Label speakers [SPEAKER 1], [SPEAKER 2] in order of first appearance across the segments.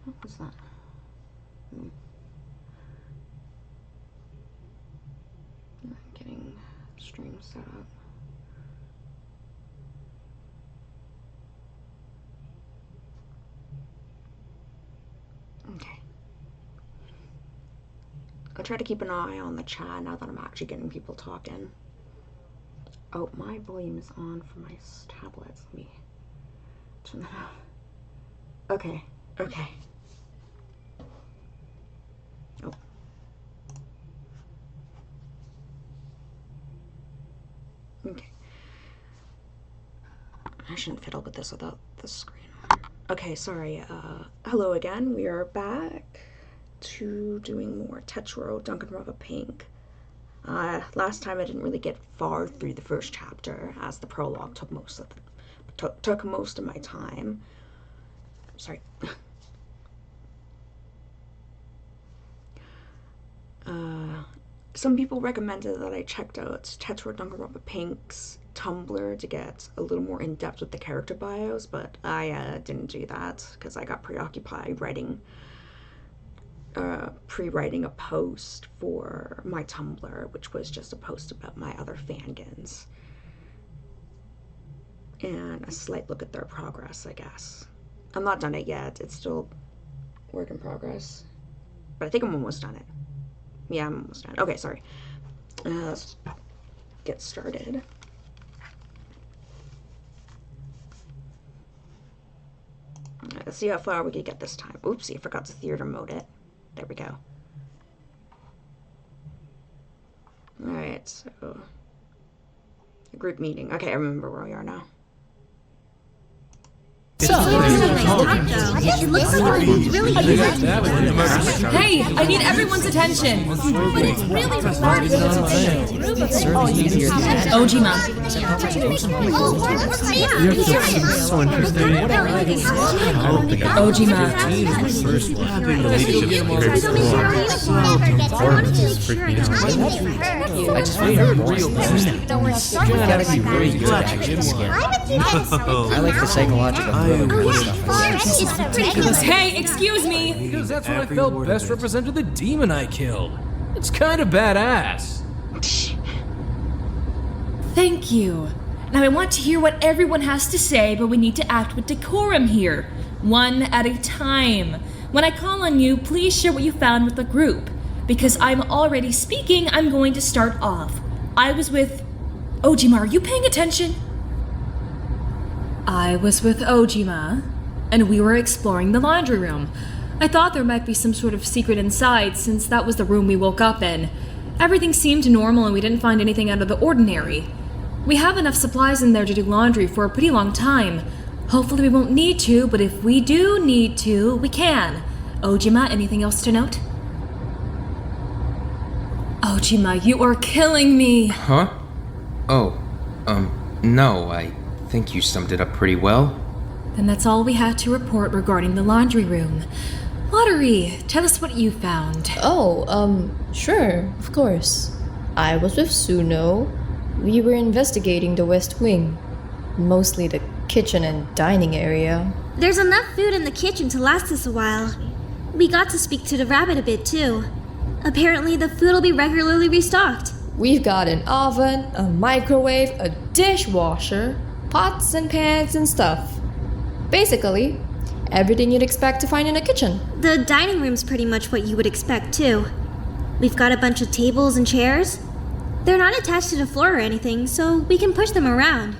[SPEAKER 1] What was that? Getting stream set up. Okay. I'll try to keep an eye on the chat now that I'm actually getting people talking. Oh, my volume is on for my tablets. Let me turn that off. Okay, okay. Oh. Okay. I shouldn't fiddle with this without the screen. Okay, sorry. Hello again. We are back to doing more Tetro, Danganronpa Pink. Last time I didn't really get far through the first chapter, as the prologue took most of my time. Sorry. Some people recommended that I checked out Tetro Danganronpa Pink's Tumblr to get a little more in depth with the character bios, but I didn't do that because I got preoccupied pre-writing a post for my Tumblr, which was just a post about my other fangins and a slight look at their progress, I guess. I'm not done it yet. It's still work in progress, but I think I'm almost done it. Yeah, I'm almost done. Okay, sorry. Let's get started. Let's see how far we can get this time. Oopsie, I forgot to theater mode it. There we go. Alright, so... group meeting. Okay, I remember where we are now.
[SPEAKER 2] So, it looks like it's really Hey, I need everyone's attention. But it's really hard to Ojima.
[SPEAKER 3] So interesting.
[SPEAKER 2] Ojima.
[SPEAKER 3] I just want to real gotta be really good at action skin. I like the psychological stuff.
[SPEAKER 2] Hey, excuse me!
[SPEAKER 4] Because that's when I felt best represented the demon I killed. It's kind of badass.
[SPEAKER 2] Thank you. Now I want to hear what everyone has to say, but we need to act with decorum here. One at a time. When I call on you, please share what you found with the group. Because I'm already speaking, I'm going to start off. I was with... Ojima, are you paying attention? I was with Ojima, and we were exploring the laundry room. I thought there might be some sort of secret inside, since that was the room we woke up in. Everything seemed normal and we didn't find anything out of the ordinary. We have enough supplies in there to do laundry for a pretty long time. Hopefully we won't need to, but if we do need to, we can. Ojima, anything else to note? Ojima, you are killing me!
[SPEAKER 5] Huh? Oh, no, I think you summed it up pretty well.
[SPEAKER 2] Then that's all we had to report regarding the laundry room. Watery, tell us what you found.
[SPEAKER 6] Oh, sure, of course. I was with Suno. We were investigating the West Wing. Mostly the kitchen and dining area.
[SPEAKER 7] There's enough food in the kitchen to last us a while. We got to speak to the rabbit a bit too. Apparently the food will be regularly restocked.
[SPEAKER 6] We've got an oven, a microwave, a dishwasher, pots and pans and stuff. Basically, everything you'd expect to find in a kitchen.
[SPEAKER 7] The dining room's pretty much what you would expect too. We've got a bunch of tables and chairs. They're not attached to the floor or anything, so we can push them around.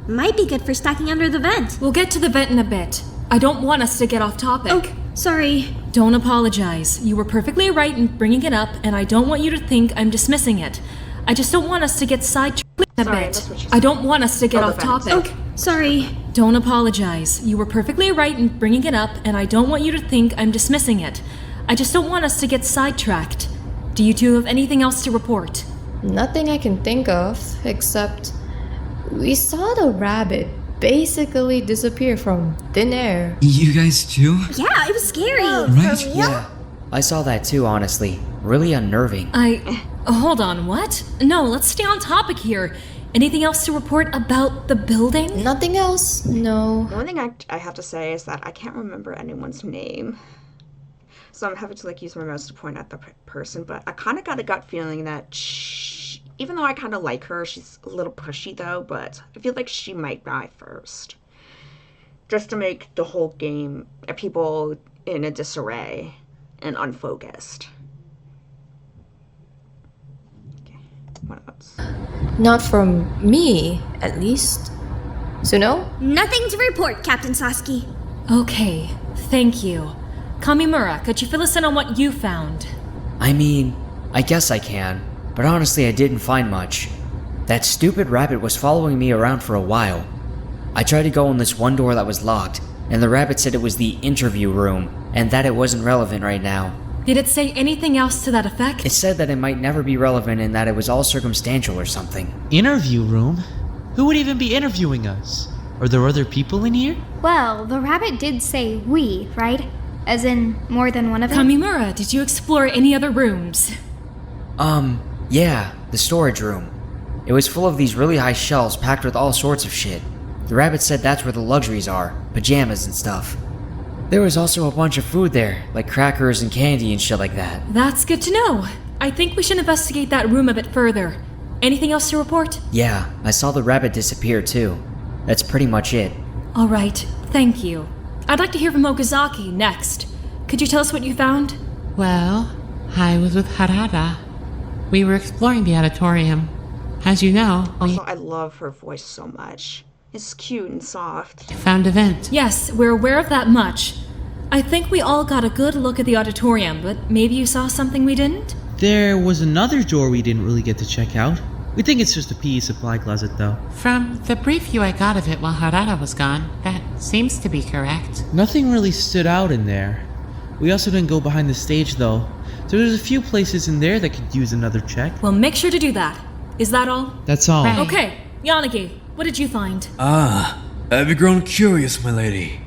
[SPEAKER 7] Might be good for stacking under the vent.
[SPEAKER 2] We'll get to the vent in a bit. I don't want us to get off topic.
[SPEAKER 7] Oh, sorry.
[SPEAKER 2] Don't apologize. You were perfectly right in bringing it up, and I don't want you to think I'm dismissing it. I just don't want us to get sidetracked a bit. I don't want us to get off topic.
[SPEAKER 7] Oh, sorry.
[SPEAKER 2] Don't apologize. You were perfectly right in bringing it up, and I don't want you to think I'm dismissing it. I just don't want us to get sidetracked. Do you two have anything else to report?
[SPEAKER 6] Nothing I can think of, except we saw the rabbit basically disappear from thin air.
[SPEAKER 3] You guys too?
[SPEAKER 7] Yeah, it was scary.
[SPEAKER 3] Right?
[SPEAKER 8] Yeah. I saw that too, honestly. Really unnerving.
[SPEAKER 2] Hold on, what? No, let's stay on topic here. Anything else to report about the building?
[SPEAKER 6] Nothing else? No.
[SPEAKER 1] The only thing I have to say is that I can't remember anyone's name. So I'm having to use my mouse to point at the person, but I kind of got a gut feeling that even though I kind of like her, she's a little pushy though, but I feel like she might die first. Just to make the whole game people in a disarray and unfocused. Okay, what else?
[SPEAKER 6] Not from me, at least. Suno?
[SPEAKER 7] Nothing to report, Captain Sasuke.
[SPEAKER 2] Okay, thank you. Kamimura, could you fill us in on what you found?
[SPEAKER 8] I mean, I guess I can, but honestly I didn't find much. That stupid rabbit was following me around for a while. I tried to go in this one door that was locked, and the rabbit said it was the interview room, and that it wasn't relevant right now.
[SPEAKER 2] Did it say anything else to that effect?
[SPEAKER 8] It said that it might never be relevant and that it was all circumstantial or something.
[SPEAKER 3] Interview room? Who would even be interviewing us? Are there other people in here?
[SPEAKER 9] Well, the rabbit did say we, right? As in, more than one of them?
[SPEAKER 2] Kamimura, did you explore any other rooms?
[SPEAKER 8] Yeah, the storage room. It was full of these really high shelves packed with all sorts of shit. The rabbit said that's where the luxuries are, pajamas and stuff. There was also a bunch of food there, like crackers and candy and shit like that.
[SPEAKER 2] That's good to know. I think we should investigate that room a bit further. Anything else to report?
[SPEAKER 8] Yeah, I saw the rabbit disappear too. That's pretty much it.
[SPEAKER 2] Alright, thank you. I'd like to hear from Okazaki next. Could you tell us what you found?
[SPEAKER 10] Well, I was with Harada. We were exploring the auditorium. As you know, we
[SPEAKER 1] Also, I love her voice so much. It's cute and soft.
[SPEAKER 10] found a vent.
[SPEAKER 2] Yes, we're aware of that much. I think we all got a good look at the auditorium, but maybe you saw something we didn't?
[SPEAKER 11] There was another door we didn't really get to check out. We think it's just a PE supply closet, though.
[SPEAKER 10] From the brief view I got of it while Harada was gone, that seems to be correct.
[SPEAKER 11] Nothing really stood out in there. We also didn't go behind the stage, though. So there's a few places in there that could use another check.
[SPEAKER 2] Well, make sure to do that. Is that all?
[SPEAKER 11] That's all.
[SPEAKER 10] Right.
[SPEAKER 2] Okay, Yanagi, what did you find?
[SPEAKER 12] Have you grown curious, my lady?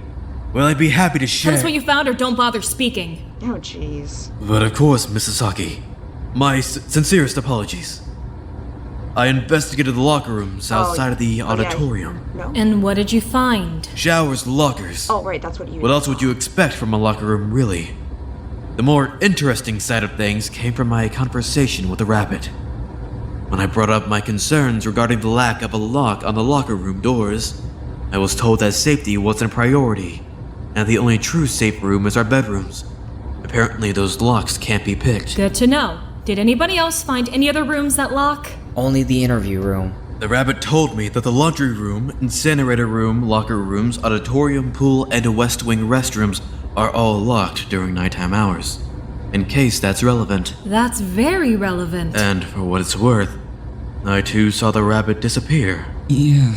[SPEAKER 12] Well, I'd be happy to share.
[SPEAKER 2] Tell us what you found or don't bother speaking.
[SPEAKER 1] Oh, jeez.
[SPEAKER 12] But of course, Misasaki. My sincerest apologies. I investigated the locker rooms outside of the auditorium.
[SPEAKER 1] Yeah. No?
[SPEAKER 2] And what did you find?
[SPEAKER 12] Showers, lockers.
[SPEAKER 1] Oh, right, that's what you...
[SPEAKER 12] What else would you expect from a locker room, really? The more interesting side of things came from my conversation with the rabbit. When I brought up my concerns regarding the lack of a lock on the locker room doors, I was told that safety wasn't a priority, and the only true safe room is our bedrooms. Apparently those locks can't be picked.
[SPEAKER 2] Good to know. Did anybody else find any other rooms that lock?
[SPEAKER 8] Only the interview room.
[SPEAKER 12] The rabbit told me that the laundry room, incinerator room, locker rooms, auditorium, pool, and West Wing restrooms are all locked during nighttime hours, in case that's relevant.
[SPEAKER 2] That's very relevant.
[SPEAKER 12] And for what it's worth, I too saw the rabbit disappear.
[SPEAKER 13] Yeah.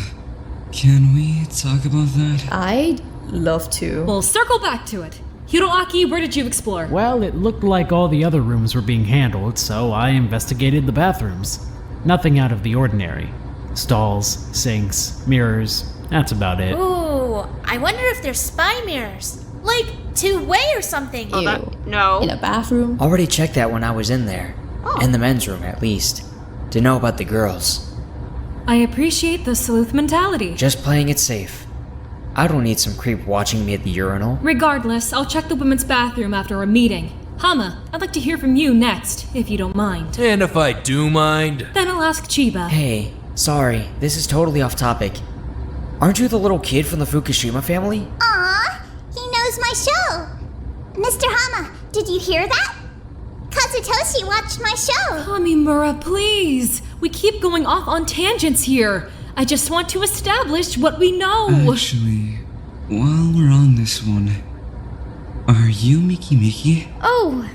[SPEAKER 13] Can we talk about that?
[SPEAKER 6] I'd love to.
[SPEAKER 2] We'll circle back to it. Hiroaki, where did you explore?
[SPEAKER 14] Well, it looked like all the other rooms were being handled, so I investigated the bathrooms. Nothing out of the ordinary. Stalls, sinks, mirrors, that's about it.
[SPEAKER 15] Ooh, I wonder if they're spy mirrors. Like, two-way or something.
[SPEAKER 1] No.
[SPEAKER 6] In a bathroom?
[SPEAKER 8] Already checked that when I was in there. In the men's room, at least. To know about the girls.
[SPEAKER 2] I appreciate the sleuth mentality.
[SPEAKER 8] Just playing it safe. I don't need some creep watching me at the urinal.
[SPEAKER 2] Regardless, I'll check the women's bathroom after our meeting. Hama, I'd like to hear from you next, if you don't mind.
[SPEAKER 4] And if I do mind?
[SPEAKER 2] Then I'll ask Chiba.
[SPEAKER 8] Hey, sorry, this is totally off topic. Aren't you the little kid from the Fukushima family?
[SPEAKER 16] Aw, he knows my show. Mr. Hama, did you hear that? Kazutoshi watched my show.
[SPEAKER 2] Kamimura, please. We keep going off on tangents here. I just want to establish what we know.
[SPEAKER 13] Actually, while we're on this one, are you Miki?
[SPEAKER 9] Oh,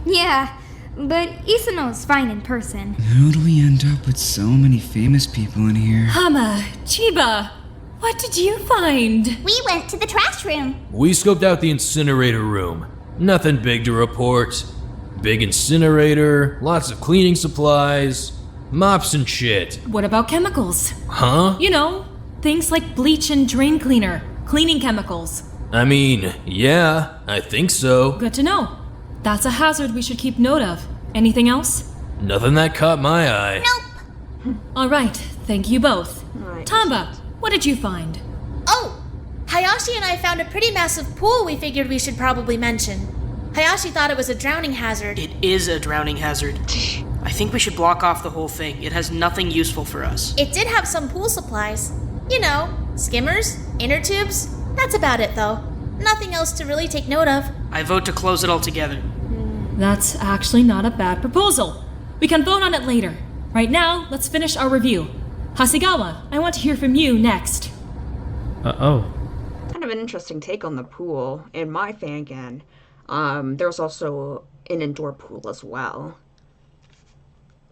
[SPEAKER 9] yeah. But Isano's fine in person.
[SPEAKER 13] How do we end up with so many famous people in here?
[SPEAKER 2] Hama, Chiba, what did you find?
[SPEAKER 16] We went to the trash room.
[SPEAKER 4] We scoped out the incinerator room. Nothing big to report. Big incinerator, lots of cleaning supplies, mops and shit.
[SPEAKER 2] What about chemicals?
[SPEAKER 4] Huh?
[SPEAKER 2] You know, things like bleach and drain cleaner, cleaning chemicals.
[SPEAKER 4] I mean, yeah, I think so.
[SPEAKER 2] Good to know. That's a hazard we should keep note of. Anything else?
[SPEAKER 4] Nothing that caught my eye.
[SPEAKER 16] Nope.
[SPEAKER 2] All right, thank you both.
[SPEAKER 1] Right.
[SPEAKER 2] Tamba, what did you find?
[SPEAKER 15] Oh, Hayashi and I found a pretty massive pool we figured we should probably mention. Hayashi thought it was a drowning hazard.
[SPEAKER 17] It is a drowning hazard. I think we should block off the whole thing. It has nothing useful for us.
[SPEAKER 15] It did have some pool supplies. You know, skimmers, inner tubes. That's about it, though. Nothing else to really take note of.
[SPEAKER 17] I vote to close it all together.
[SPEAKER 2] That's actually not a bad proposal. We can vote on it later. Right now, let's finish our review. Hasegawa, I want to hear from you next.
[SPEAKER 1] Kind of an interesting take on the pool. In my fangin, there's also an indoor pool as well.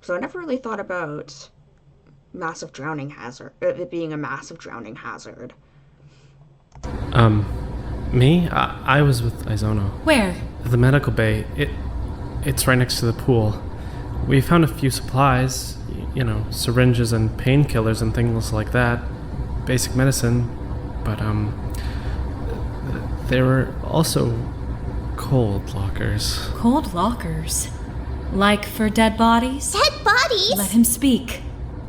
[SPEAKER 1] So I never really thought about massive drowning hazard, it being a massive drowning hazard.
[SPEAKER 18] Me? I was with Izono.
[SPEAKER 2] Where?
[SPEAKER 18] The medical bay. It's right next to the pool. We found a few supplies, you know, syringes and painkillers and things like that. Basic medicine. But, there were also cold lockers.
[SPEAKER 2] Cold lockers? Like for dead bodies?
[SPEAKER 16] Dead bodies?
[SPEAKER 2] Let him speak.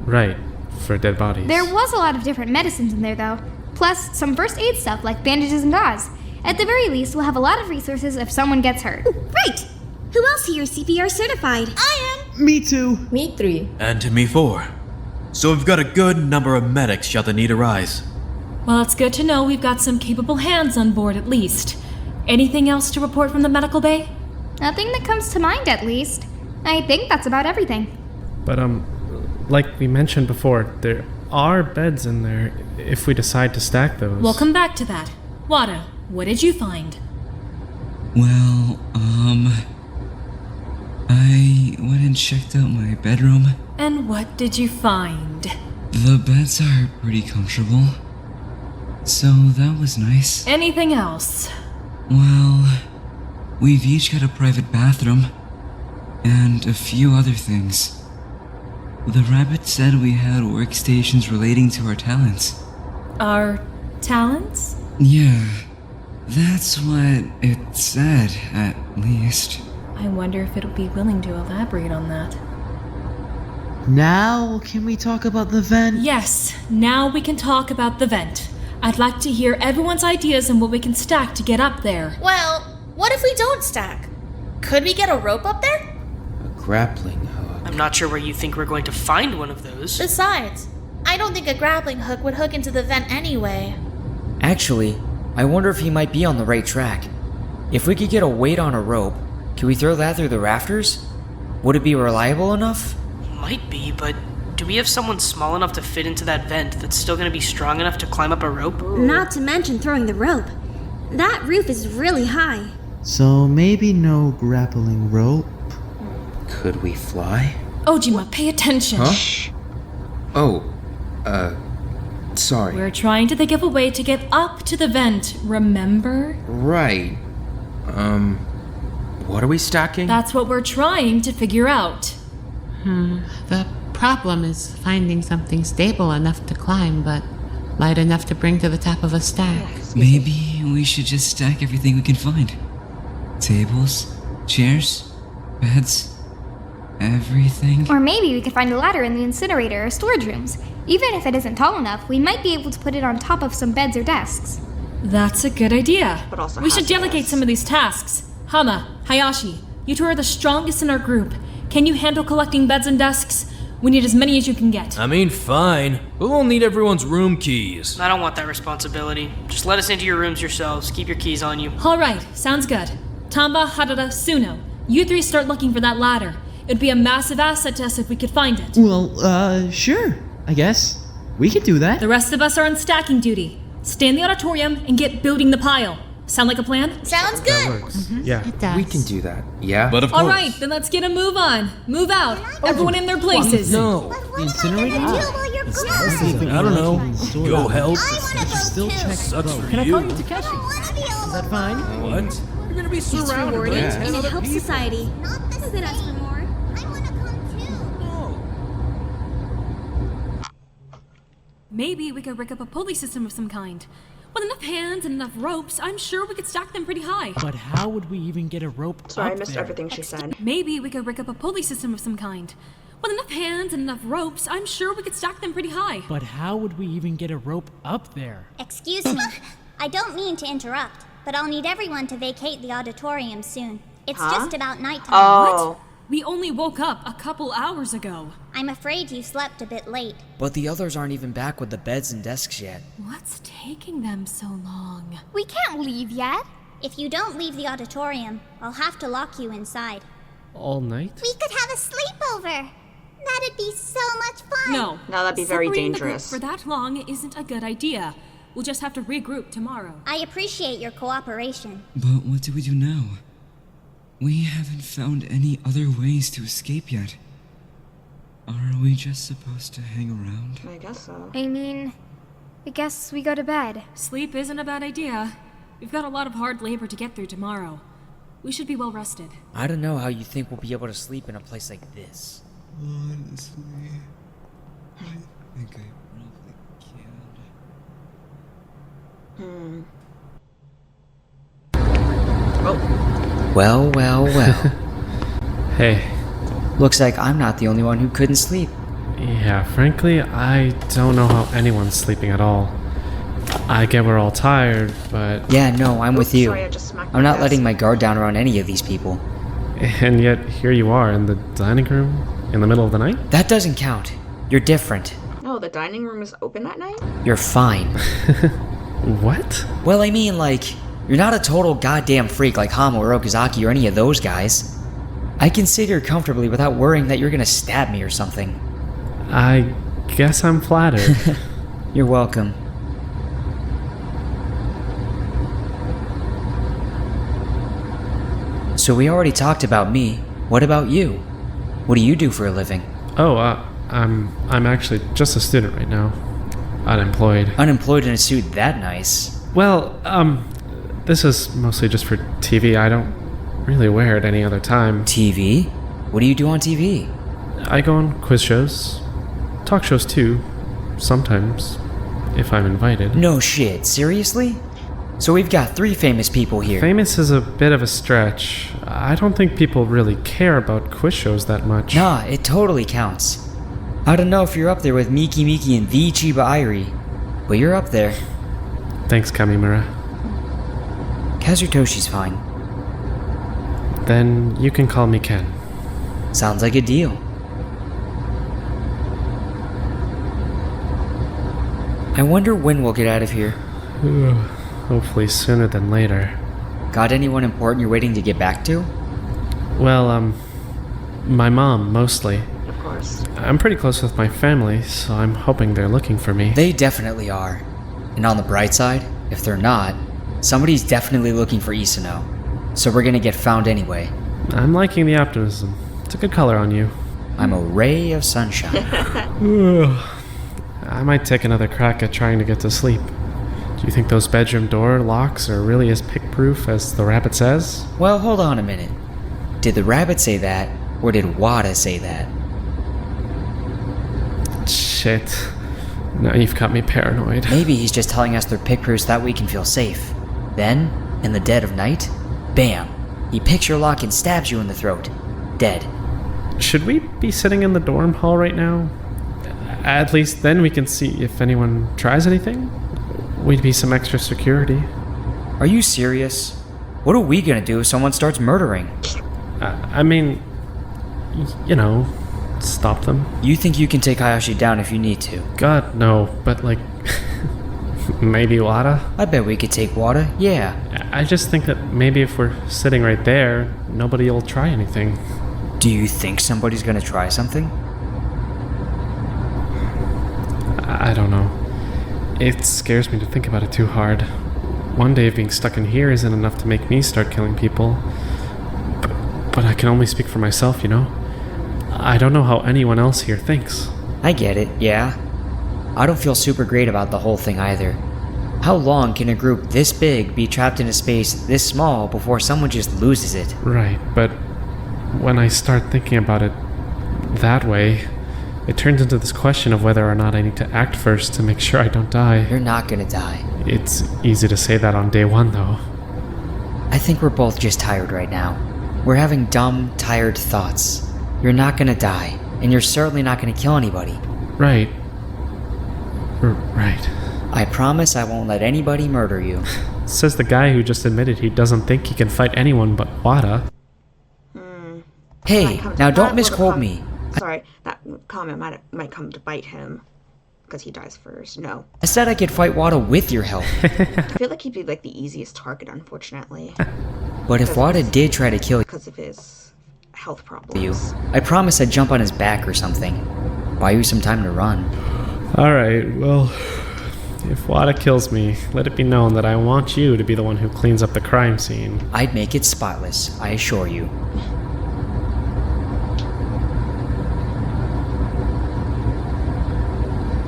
[SPEAKER 18] Right, for dead bodies.
[SPEAKER 9] There was a lot of different medicines in there, though. Plus, some first aid stuff like bandages and gauze. At the very least, we'll have a lot of resources if someone gets hurt.
[SPEAKER 7] Right! Who else here is CPR certified?
[SPEAKER 15] I am!
[SPEAKER 11] Me too.
[SPEAKER 6] Me 3.
[SPEAKER 12] And me 4. So we've got a good number of medics should the need arise.
[SPEAKER 2] Well, it's good to know we've got some capable hands on board at least. Anything else to report from the medical bay?
[SPEAKER 9] Nothing that comes to mind, at least. I think that's about everything.
[SPEAKER 18] But, like we mentioned before, there are beds in there if we decide to stack those.
[SPEAKER 2] We'll come back to that. Wada, what did you find?
[SPEAKER 13] Well, I went and checked out my bedroom.
[SPEAKER 2] And what did you find?
[SPEAKER 13] The beds are pretty comfortable. So that was nice.
[SPEAKER 2] Anything else?
[SPEAKER 13] Well, we've each got a private bathroom. And a few other things. The rabbit said we had workstations relating to our talents.
[SPEAKER 2] Our talents?
[SPEAKER 13] Yeah, that's what it said, at least.
[SPEAKER 2] I wonder if it'll be willing to elaborate on that.
[SPEAKER 11] Now, can we talk about the vent?
[SPEAKER 2] Yes, now we can talk about the vent. I'd like to hear everyone's ideas on what we can stack to get up there.
[SPEAKER 15] Well, what if we don't stack? Could we get a rope up there?
[SPEAKER 5] A grappling hook.
[SPEAKER 17] I'm not sure where you think we're going to find one of those.
[SPEAKER 15] Besides, I don't think a grappling hook would hook into the vent anyway.
[SPEAKER 8] Actually, I wonder if he might be on the right track. If we could get a weight on a rope, can we throw that through the rafters? Would it be reliable enough?
[SPEAKER 17] Might be, but do we have someone small enough to fit into that vent that's still going to be strong enough to climb up a rope?
[SPEAKER 7] Not to mention throwing the rope. That roof is really high.
[SPEAKER 11] So maybe no grappling rope.
[SPEAKER 5] Could we fly?
[SPEAKER 2] Ojima, pay attention.
[SPEAKER 5] Huh? Oh, sorry.
[SPEAKER 2] We're trying to think of a way to get up to the vent, remember?
[SPEAKER 5] Right. What are we stacking?
[SPEAKER 2] That's what we're trying to figure out.
[SPEAKER 10] The problem is finding something stable enough to climb, but light enough to bring to the top of a stack.
[SPEAKER 13] Maybe we should just stack everything we can find. Tables, chairs, beds, everything.
[SPEAKER 9] Or maybe we could find a ladder in the incinerator or storage rooms. Even if it isn't tall enough, we might be able to put it on top of some beds or desks.
[SPEAKER 2] That's a good idea.
[SPEAKER 1] But also
[SPEAKER 2] We should delegate some of these tasks. Hama, Hayashi, you two are the strongest in our group. Can you handle collecting beds and desks? We need as many as you can get.
[SPEAKER 4] I mean, fine. But we'll need everyone's room keys.
[SPEAKER 17] I don't want that responsibility. Just let us into your rooms yourselves. Keep your keys on you.
[SPEAKER 2] All right, sounds good. Tamba, Harada, Suno, you three start looking for that ladder. It'd be a massive asset to us if we could find it.
[SPEAKER 11] Well, sure, I guess. We could do that.
[SPEAKER 2] The rest of us are on stacking duty. Stay in the auditorium and get building the pile. Sound like a plan?
[SPEAKER 15] Sounds good.
[SPEAKER 18] That works. Yeah.
[SPEAKER 10] It does.
[SPEAKER 5] We can do that. Yeah?
[SPEAKER 12] But of course.
[SPEAKER 2] All right, then let's get a move on. Move out. Everyone in their places.
[SPEAKER 4] No.
[SPEAKER 11] The incinerator?
[SPEAKER 4] I don't know. Go help.
[SPEAKER 11] Still check.
[SPEAKER 4] Sucks for
[SPEAKER 14] Can I
[SPEAKER 4] you.
[SPEAKER 14] call you Takeshi? Is that fine?
[SPEAKER 4] What? You're gonna be
[SPEAKER 7] It's
[SPEAKER 4] surrounded
[SPEAKER 7] rewarding
[SPEAKER 4] by
[SPEAKER 7] and
[SPEAKER 4] 10
[SPEAKER 7] it
[SPEAKER 4] other
[SPEAKER 7] helps
[SPEAKER 4] people.
[SPEAKER 7] society.
[SPEAKER 16] Not this
[SPEAKER 7] Who could ask for more?
[SPEAKER 16] I want to come too.
[SPEAKER 2] Maybe we could rig up a pulley system of some kind. With enough hands and enough ropes, I'm sure we could stack them pretty high.
[SPEAKER 14] But how would we even get a rope
[SPEAKER 1] Sorry, I
[SPEAKER 14] up
[SPEAKER 1] missed
[SPEAKER 14] there?
[SPEAKER 1] everything she said.
[SPEAKER 2] Maybe we could rig up a pulley system of some kind. With enough hands and enough ropes, I'm sure we could stack them pretty high.
[SPEAKER 14] But how would we even get a rope up there?
[SPEAKER 16] Excuse me. I don't mean to interrupt, but I'll need everyone to vacate the auditorium soon. It's
[SPEAKER 1] Huh?
[SPEAKER 16] just about nighttime.
[SPEAKER 1] Oh.
[SPEAKER 2] What? We only woke up a couple hours ago.
[SPEAKER 16] I'm afraid you slept a bit late.
[SPEAKER 8] But the others aren't even back with the beds and desks yet.
[SPEAKER 2] What's taking them so long?
[SPEAKER 16] We can't leave yet. If you don't leave the auditorium, I'll have to lock you inside.
[SPEAKER 18] All night?
[SPEAKER 16] We could have a sleepover. That'd be so much fun.
[SPEAKER 2] No.
[SPEAKER 1] No, that'd be very
[SPEAKER 2] Separating the group
[SPEAKER 1] dangerous.
[SPEAKER 2] for that long isn't a good idea. We'll just have to regroup tomorrow.
[SPEAKER 16] I appreciate your cooperation.
[SPEAKER 13] But what do we do now? We haven't found any other ways to escape yet. Are we just supposed to hang around?
[SPEAKER 1] I guess so.
[SPEAKER 9] I mean, I guess we go to bed.
[SPEAKER 2] Sleep isn't a bad idea. We've got a lot of hard labor to get through tomorrow. We should be well rested.
[SPEAKER 8] I don't know how you think we'll be able to sleep in a place like this.
[SPEAKER 13] Honestly, I think I probably can.
[SPEAKER 8] Well, well, well.
[SPEAKER 18] Hey.
[SPEAKER 8] Looks like I'm not the only one who couldn't sleep.
[SPEAKER 18] Yeah, frankly, I don't know how anyone's sleeping at all. I get we're all tired, but...
[SPEAKER 8] Yeah, no, I'm with you.
[SPEAKER 1] Sorry, I just smacked
[SPEAKER 8] I'm
[SPEAKER 1] my
[SPEAKER 8] not
[SPEAKER 1] desk.
[SPEAKER 8] letting my guard down around any of these people.
[SPEAKER 18] And yet, here you are in the dining room in the middle of the night?
[SPEAKER 8] That doesn't count. You're different.
[SPEAKER 1] Oh, the dining room is open at night?
[SPEAKER 8] You're fine.
[SPEAKER 18] What?
[SPEAKER 8] Well, I mean, like, you're not a total goddamn freak like Hamo or Okazaki or any of those guys. I can sit here comfortably without worrying that you're gonna stab me or something.
[SPEAKER 18] I guess I'm flattered.
[SPEAKER 8] You're welcome. So we already talked about me. What about you? What do you do for a living?
[SPEAKER 18] Oh, I'm actually just a student right now. Unemployed.
[SPEAKER 8] Unemployed in a suit that nice?
[SPEAKER 18] Well, this is mostly just for TV. I don't really wear it any other time.
[SPEAKER 8] TV? What do you do on TV?
[SPEAKER 18] I go on quiz shows. Talk shows too. Sometimes. If I'm invited.
[SPEAKER 8] No shit, seriously? So we've got 3 famous people here.
[SPEAKER 18] Famous is a bit of a stretch. I don't think people really care about quiz shows that much.
[SPEAKER 8] Nah, it totally counts. I don't know if you're up there with Miki Miki and the Chiba Airi, but you're up there.
[SPEAKER 18] Thanks, Kamimura.
[SPEAKER 8] Kazutoshi's fine.
[SPEAKER 18] Then you can call me Ken.
[SPEAKER 8] Sounds like a deal. I wonder when we'll get out of here.
[SPEAKER 18] Hopefully sooner than later.
[SPEAKER 8] Got anyone important you're waiting to get back to?
[SPEAKER 18] Well, my mom, mostly.
[SPEAKER 1] Of course.
[SPEAKER 18] I'm pretty close with my family, so I'm hoping they're looking for me.
[SPEAKER 8] They definitely are. And on the bright side, if they're not, somebody's definitely looking for Isano. So we're gonna get found anyway.
[SPEAKER 18] I'm liking the optimism. It's a good color on you.
[SPEAKER 8] I'm a ray of sunshine.
[SPEAKER 18] I might take another crack at trying to get to sleep. Do you think those bedroom door locks are really as pick-proof as the rabbit says?
[SPEAKER 8] Well, hold on a minute. Did the rabbit say that, or did Wada say that?
[SPEAKER 18] Shit. Now you've got me paranoid.
[SPEAKER 8] Maybe he's just telling us they're pick-proofs so that we can feel safe. Then, in the dead of night, bam! He picks your lock and stabs you in the throat. Dead.
[SPEAKER 18] Should we be sitting in the dorm hall right now? At least then we can see if anyone tries anything. We'd be some extra security.
[SPEAKER 8] Are you serious? What are we gonna do if someone starts murdering?
[SPEAKER 18] I mean, you know, stop them.
[SPEAKER 8] You think you can take Hayashi down if you need to?
[SPEAKER 18] God, no, but like, maybe Wada?
[SPEAKER 8] I bet we could take Wada, yeah.
[SPEAKER 18] I just think that maybe if we're sitting right there, nobody will try anything.
[SPEAKER 8] Do you think somebody's gonna try something?
[SPEAKER 18] I don't know. It scares me to think about it too hard. One day of being stuck in here isn't enough to make me start killing people. But I can only speak for myself, you know? I don't know how anyone else here thinks.
[SPEAKER 8] I get it, yeah. I don't feel super great about the whole thing either. How long can a group this big be trapped in a space this small before someone just loses it?
[SPEAKER 18] Right, but when I start thinking about it that way, it turns into this question of whether or not I need to act first to make sure I don't die.
[SPEAKER 8] You're not gonna die.
[SPEAKER 18] It's easy to say that on day one, though.
[SPEAKER 8] I think we're both just tired right now. We're having dumb, tired thoughts. You're not gonna die, and you're certainly not gonna kill anybody.
[SPEAKER 18] Right. Right.
[SPEAKER 8] I promise I won't let anybody murder you.
[SPEAKER 18] Says the guy who just admitted he doesn't think he can fight anyone but Wada.
[SPEAKER 8] Hey, now don't misquote me.
[SPEAKER 1] Sorry, that comment might come to bite him. Because he dies first. No.
[SPEAKER 8] I said I could fight Wada with your help.
[SPEAKER 1] I feel like he'd be like the easiest target, unfortunately.
[SPEAKER 8] But if Wada did try to kill
[SPEAKER 1] Because of his health problems.
[SPEAKER 8] you, I promise I'd jump on his back or something. Buy you some time to run.
[SPEAKER 18] Alright, well, if Wada kills me, let it be known that I want you to be the one who cleans up the crime scene.
[SPEAKER 8] I'd make it spotless, I assure you.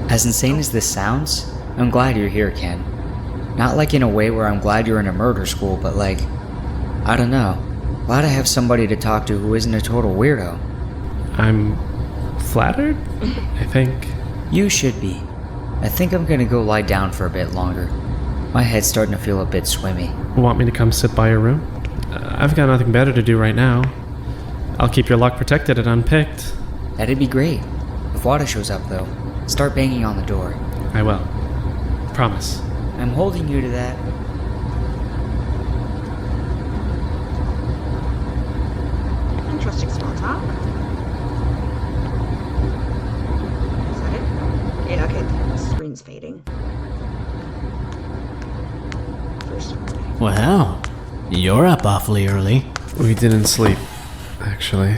[SPEAKER 8] As insane as this sounds, I'm glad you're here, Ken. Not like in a way where I'm glad you're in a murder school, but like, I don't know. Glad I have somebody to talk to who isn't a total weirdo.
[SPEAKER 18] I'm flattered, I think.
[SPEAKER 8] You should be. I think I'm gonna go lie down for a bit longer. My head's starting to feel a bit swimmy.
[SPEAKER 18] Want me to come sit by your room? I've got nothing better to do right now. I'll keep your lock protected and unpicked.
[SPEAKER 8] That'd be great. If Wada shows up, though, start banging on the door.
[SPEAKER 18] I will. Promise.
[SPEAKER 8] I'm holding you to that.
[SPEAKER 1] Interesting small talk. Is that it? Yeah, okay, the screen's fading. First.
[SPEAKER 14] Well, you're up awfully early.
[SPEAKER 18] We didn't sleep, actually.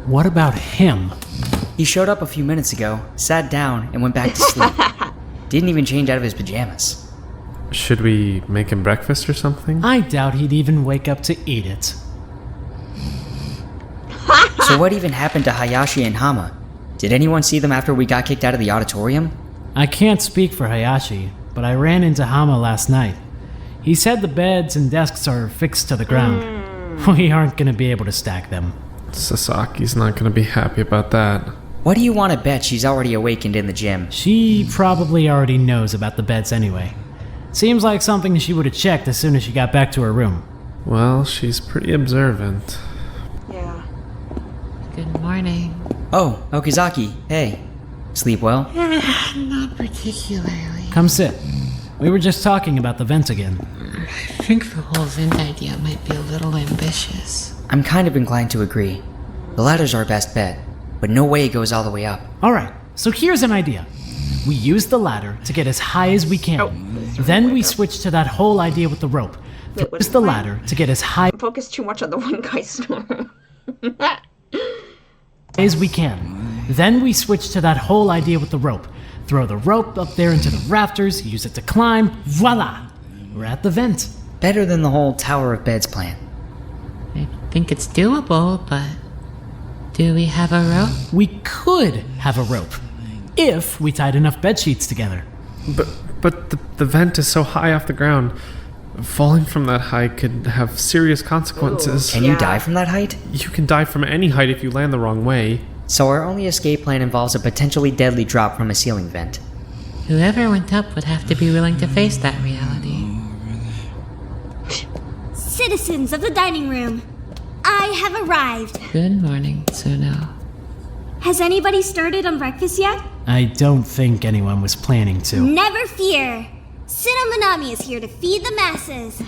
[SPEAKER 14] What about him?
[SPEAKER 8] He showed up a few minutes ago, sat down, and went back to sleep. Didn't even change out of his pajamas.
[SPEAKER 18] Should we make him breakfast or something?
[SPEAKER 14] I doubt he'd even wake up to eat it.
[SPEAKER 8] So what even happened to Hayashi and Hama? Did anyone see them after we got kicked out of the auditorium?
[SPEAKER 14] I can't speak for Hayashi, but I ran into Hama last night. He said the beds and desks are fixed to the ground. We aren't gonna be able to stack them.
[SPEAKER 18] Sasaki's not gonna be happy about that.
[SPEAKER 8] What do you want to bet she's already awakened in the gym?
[SPEAKER 14] She probably already knows about the beds anyway. Seems like something she would have checked as soon as she got back to her room.
[SPEAKER 18] Well, she's pretty observant.
[SPEAKER 1] Yeah.
[SPEAKER 10] Good morning.
[SPEAKER 8] Oh, Okazaki, hey. Sleep well?
[SPEAKER 10] Not particularly.
[SPEAKER 14] Come sit. We were just talking about the vent again.
[SPEAKER 10] I think the whole vent idea might be a little ambitious.
[SPEAKER 8] I'm kind of inclined to agree. The ladder's our best bet, but no way it goes all the way up.
[SPEAKER 14] Alright, so here's an idea. We use the ladder to get as high as we can. Then we switch to that whole idea with the rope. Use the ladder to get as high
[SPEAKER 1] Focus too much on the one guy snoring.
[SPEAKER 14] as we can. Then we switch to that whole idea with the rope. Throw the rope up there into the rafters, use it to climb, voila! We're at the vent.
[SPEAKER 8] Better than the whole Tower of Beds plan.
[SPEAKER 10] I think it's doable, but do we have a rope?
[SPEAKER 14] We could have a rope, if we tied enough bed sheets together.
[SPEAKER 18] But the vent is so high off the ground. Falling from that height could have serious consequences.
[SPEAKER 8] Can you die from that height?
[SPEAKER 18] You can die from any height if you land the wrong way.
[SPEAKER 8] So our only escape plan involves a potentially deadly drop from a ceiling vent.
[SPEAKER 10] Whoever went up would have to be willing to face that reality.
[SPEAKER 7] Citizens of the dining room, I have arrived.
[SPEAKER 10] Good morning, Tsuno.
[SPEAKER 7] Has anybody started on breakfast yet?
[SPEAKER 14] I don't think anyone was planning to.
[SPEAKER 7] Never fear. Sino Manami is here to feed the masses.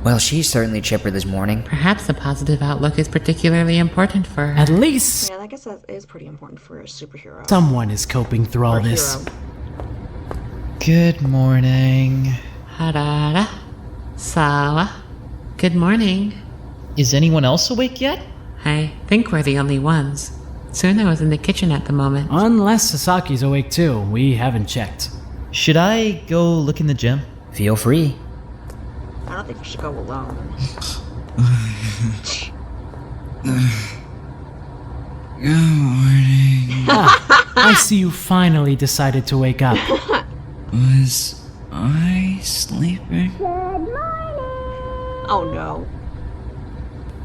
[SPEAKER 8] Well, she's certainly chipper this morning.
[SPEAKER 10] Perhaps a positive outlook is particularly important for her.
[SPEAKER 14] At least
[SPEAKER 1] Yeah, I guess that is pretty important for a superhero.
[SPEAKER 14] someone is coping through all
[SPEAKER 1] Or
[SPEAKER 14] this.
[SPEAKER 1] hero.
[SPEAKER 11] Good morning.
[SPEAKER 10] Harara. Sawa. Good morning.
[SPEAKER 11] Is anyone else awake yet?
[SPEAKER 10] I think we're the only ones. Tsuno is in the kitchen at the moment.
[SPEAKER 14] Unless Sasaki's awake too, we haven't checked.
[SPEAKER 11] Should I go look in the gym?
[SPEAKER 8] Feel free.
[SPEAKER 1] I don't think you should go alone.
[SPEAKER 13] Good morning.
[SPEAKER 14] I see you finally decided to wake up.
[SPEAKER 13] Was I sleeping?
[SPEAKER 1] Oh no.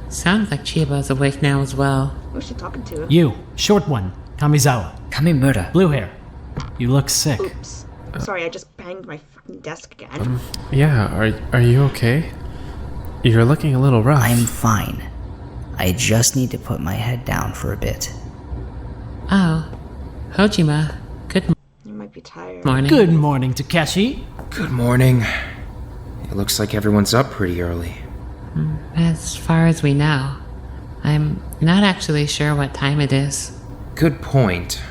[SPEAKER 10] Sounds like Chiba's awake now as well.
[SPEAKER 1] Who's she talking to?
[SPEAKER 14] You, short one, Kamizawa.
[SPEAKER 8] Kamimura.
[SPEAKER 14] Blue hair. You look sick.
[SPEAKER 1] Oops. Sorry, I just banged my fucking desk again.
[SPEAKER 18] Yeah, are you okay? You're looking a little rough.
[SPEAKER 8] I'm fine. I just need to put my head down for a bit.
[SPEAKER 10] Oh, Hojima. Good
[SPEAKER 1] You might be tired.
[SPEAKER 10] Morning.
[SPEAKER 14] Good morning, Takeshi.
[SPEAKER 5] Good morning. It looks like everyone's up pretty early.
[SPEAKER 10] As far as we know, I'm not actually sure what time it is.
[SPEAKER 5] Good point.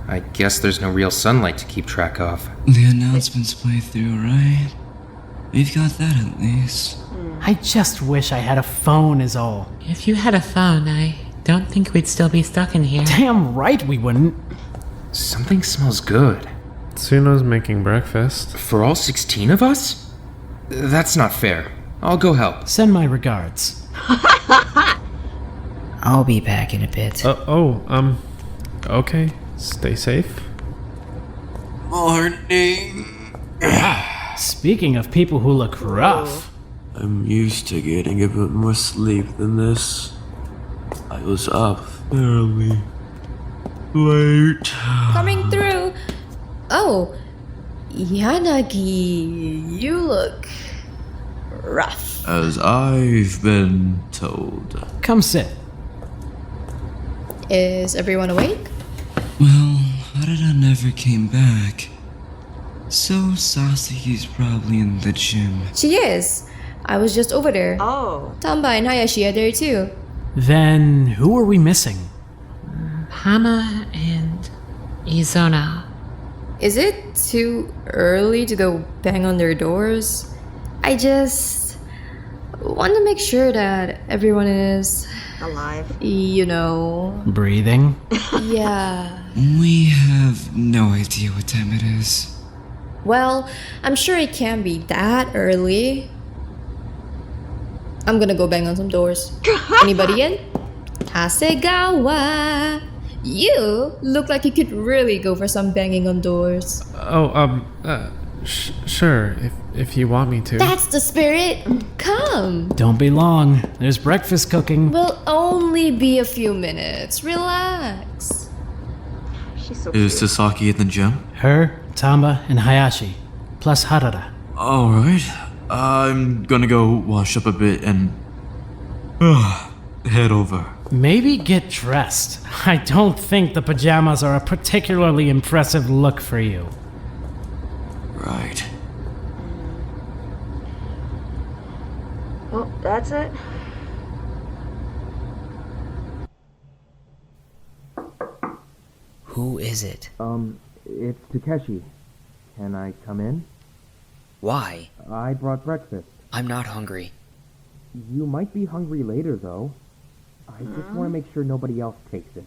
[SPEAKER 5] I guess there's no real sunlight to keep track of.
[SPEAKER 13] The announcements play through, right? We've got that at least.
[SPEAKER 14] I just wish I had a phone is all.
[SPEAKER 10] If you had a phone, I don't think we'd still be stuck in here.
[SPEAKER 14] Damn right we wouldn't.
[SPEAKER 5] Something smells good.
[SPEAKER 18] Tsuno's making breakfast.
[SPEAKER 5] For all 16 of us? That's not fair. I'll go help.
[SPEAKER 14] Send my regards.
[SPEAKER 8] I'll be back in a bit.
[SPEAKER 18] Okay. Stay safe.
[SPEAKER 12] Morning.
[SPEAKER 14] Speaking of people who look rough.
[SPEAKER 12] I'm used to getting a bit more sleep than this. I was up early. Late.
[SPEAKER 6] Coming through. Oh, Yanagi, you look rough.
[SPEAKER 12] As I've been told.
[SPEAKER 14] Come sit.
[SPEAKER 6] Is everyone awake?
[SPEAKER 13] Well, Harada never came back. So Sasuke's probably in the gym.
[SPEAKER 6] She is. I was just over there.
[SPEAKER 1] Oh.
[SPEAKER 6] Tamba and Hayashi are there too.
[SPEAKER 14] Then who are we missing?
[SPEAKER 10] Hama and Izono.
[SPEAKER 6] Is it too early to go bang on their doors? I just want to make sure that everyone is
[SPEAKER 1] alive.
[SPEAKER 6] You know.
[SPEAKER 14] Breathing?
[SPEAKER 6] Yeah.
[SPEAKER 13] We have no idea what time it is.
[SPEAKER 6] Well, I'm sure it can't be that early. I'm gonna go bang on some doors. Anybody in? Hasegawa! You look like you could really go for some banging on doors.
[SPEAKER 18] Sure, if you want me to.
[SPEAKER 6] That's the spirit! Come!
[SPEAKER 14] Don't be long. There's breakfast cooking.
[SPEAKER 6] Will only be a few minutes. Relax.
[SPEAKER 1] She's so
[SPEAKER 12] Is Sasaki in the gym?
[SPEAKER 14] Her, Tamba, and Hayashi. Plus Harada.
[SPEAKER 12] Alright. I'm gonna go wash up a bit and head over.
[SPEAKER 14] Maybe get dressed. I don't think the pajamas are a particularly impressive look for you.
[SPEAKER 12] Right.
[SPEAKER 1] Well, that's it.
[SPEAKER 8] Who is it?
[SPEAKER 5] It's Takeshi. Can I come in?
[SPEAKER 8] Why?
[SPEAKER 5] I brought breakfast.
[SPEAKER 8] I'm not hungry.
[SPEAKER 5] You might be hungry later, though. I just want to make sure nobody else takes it.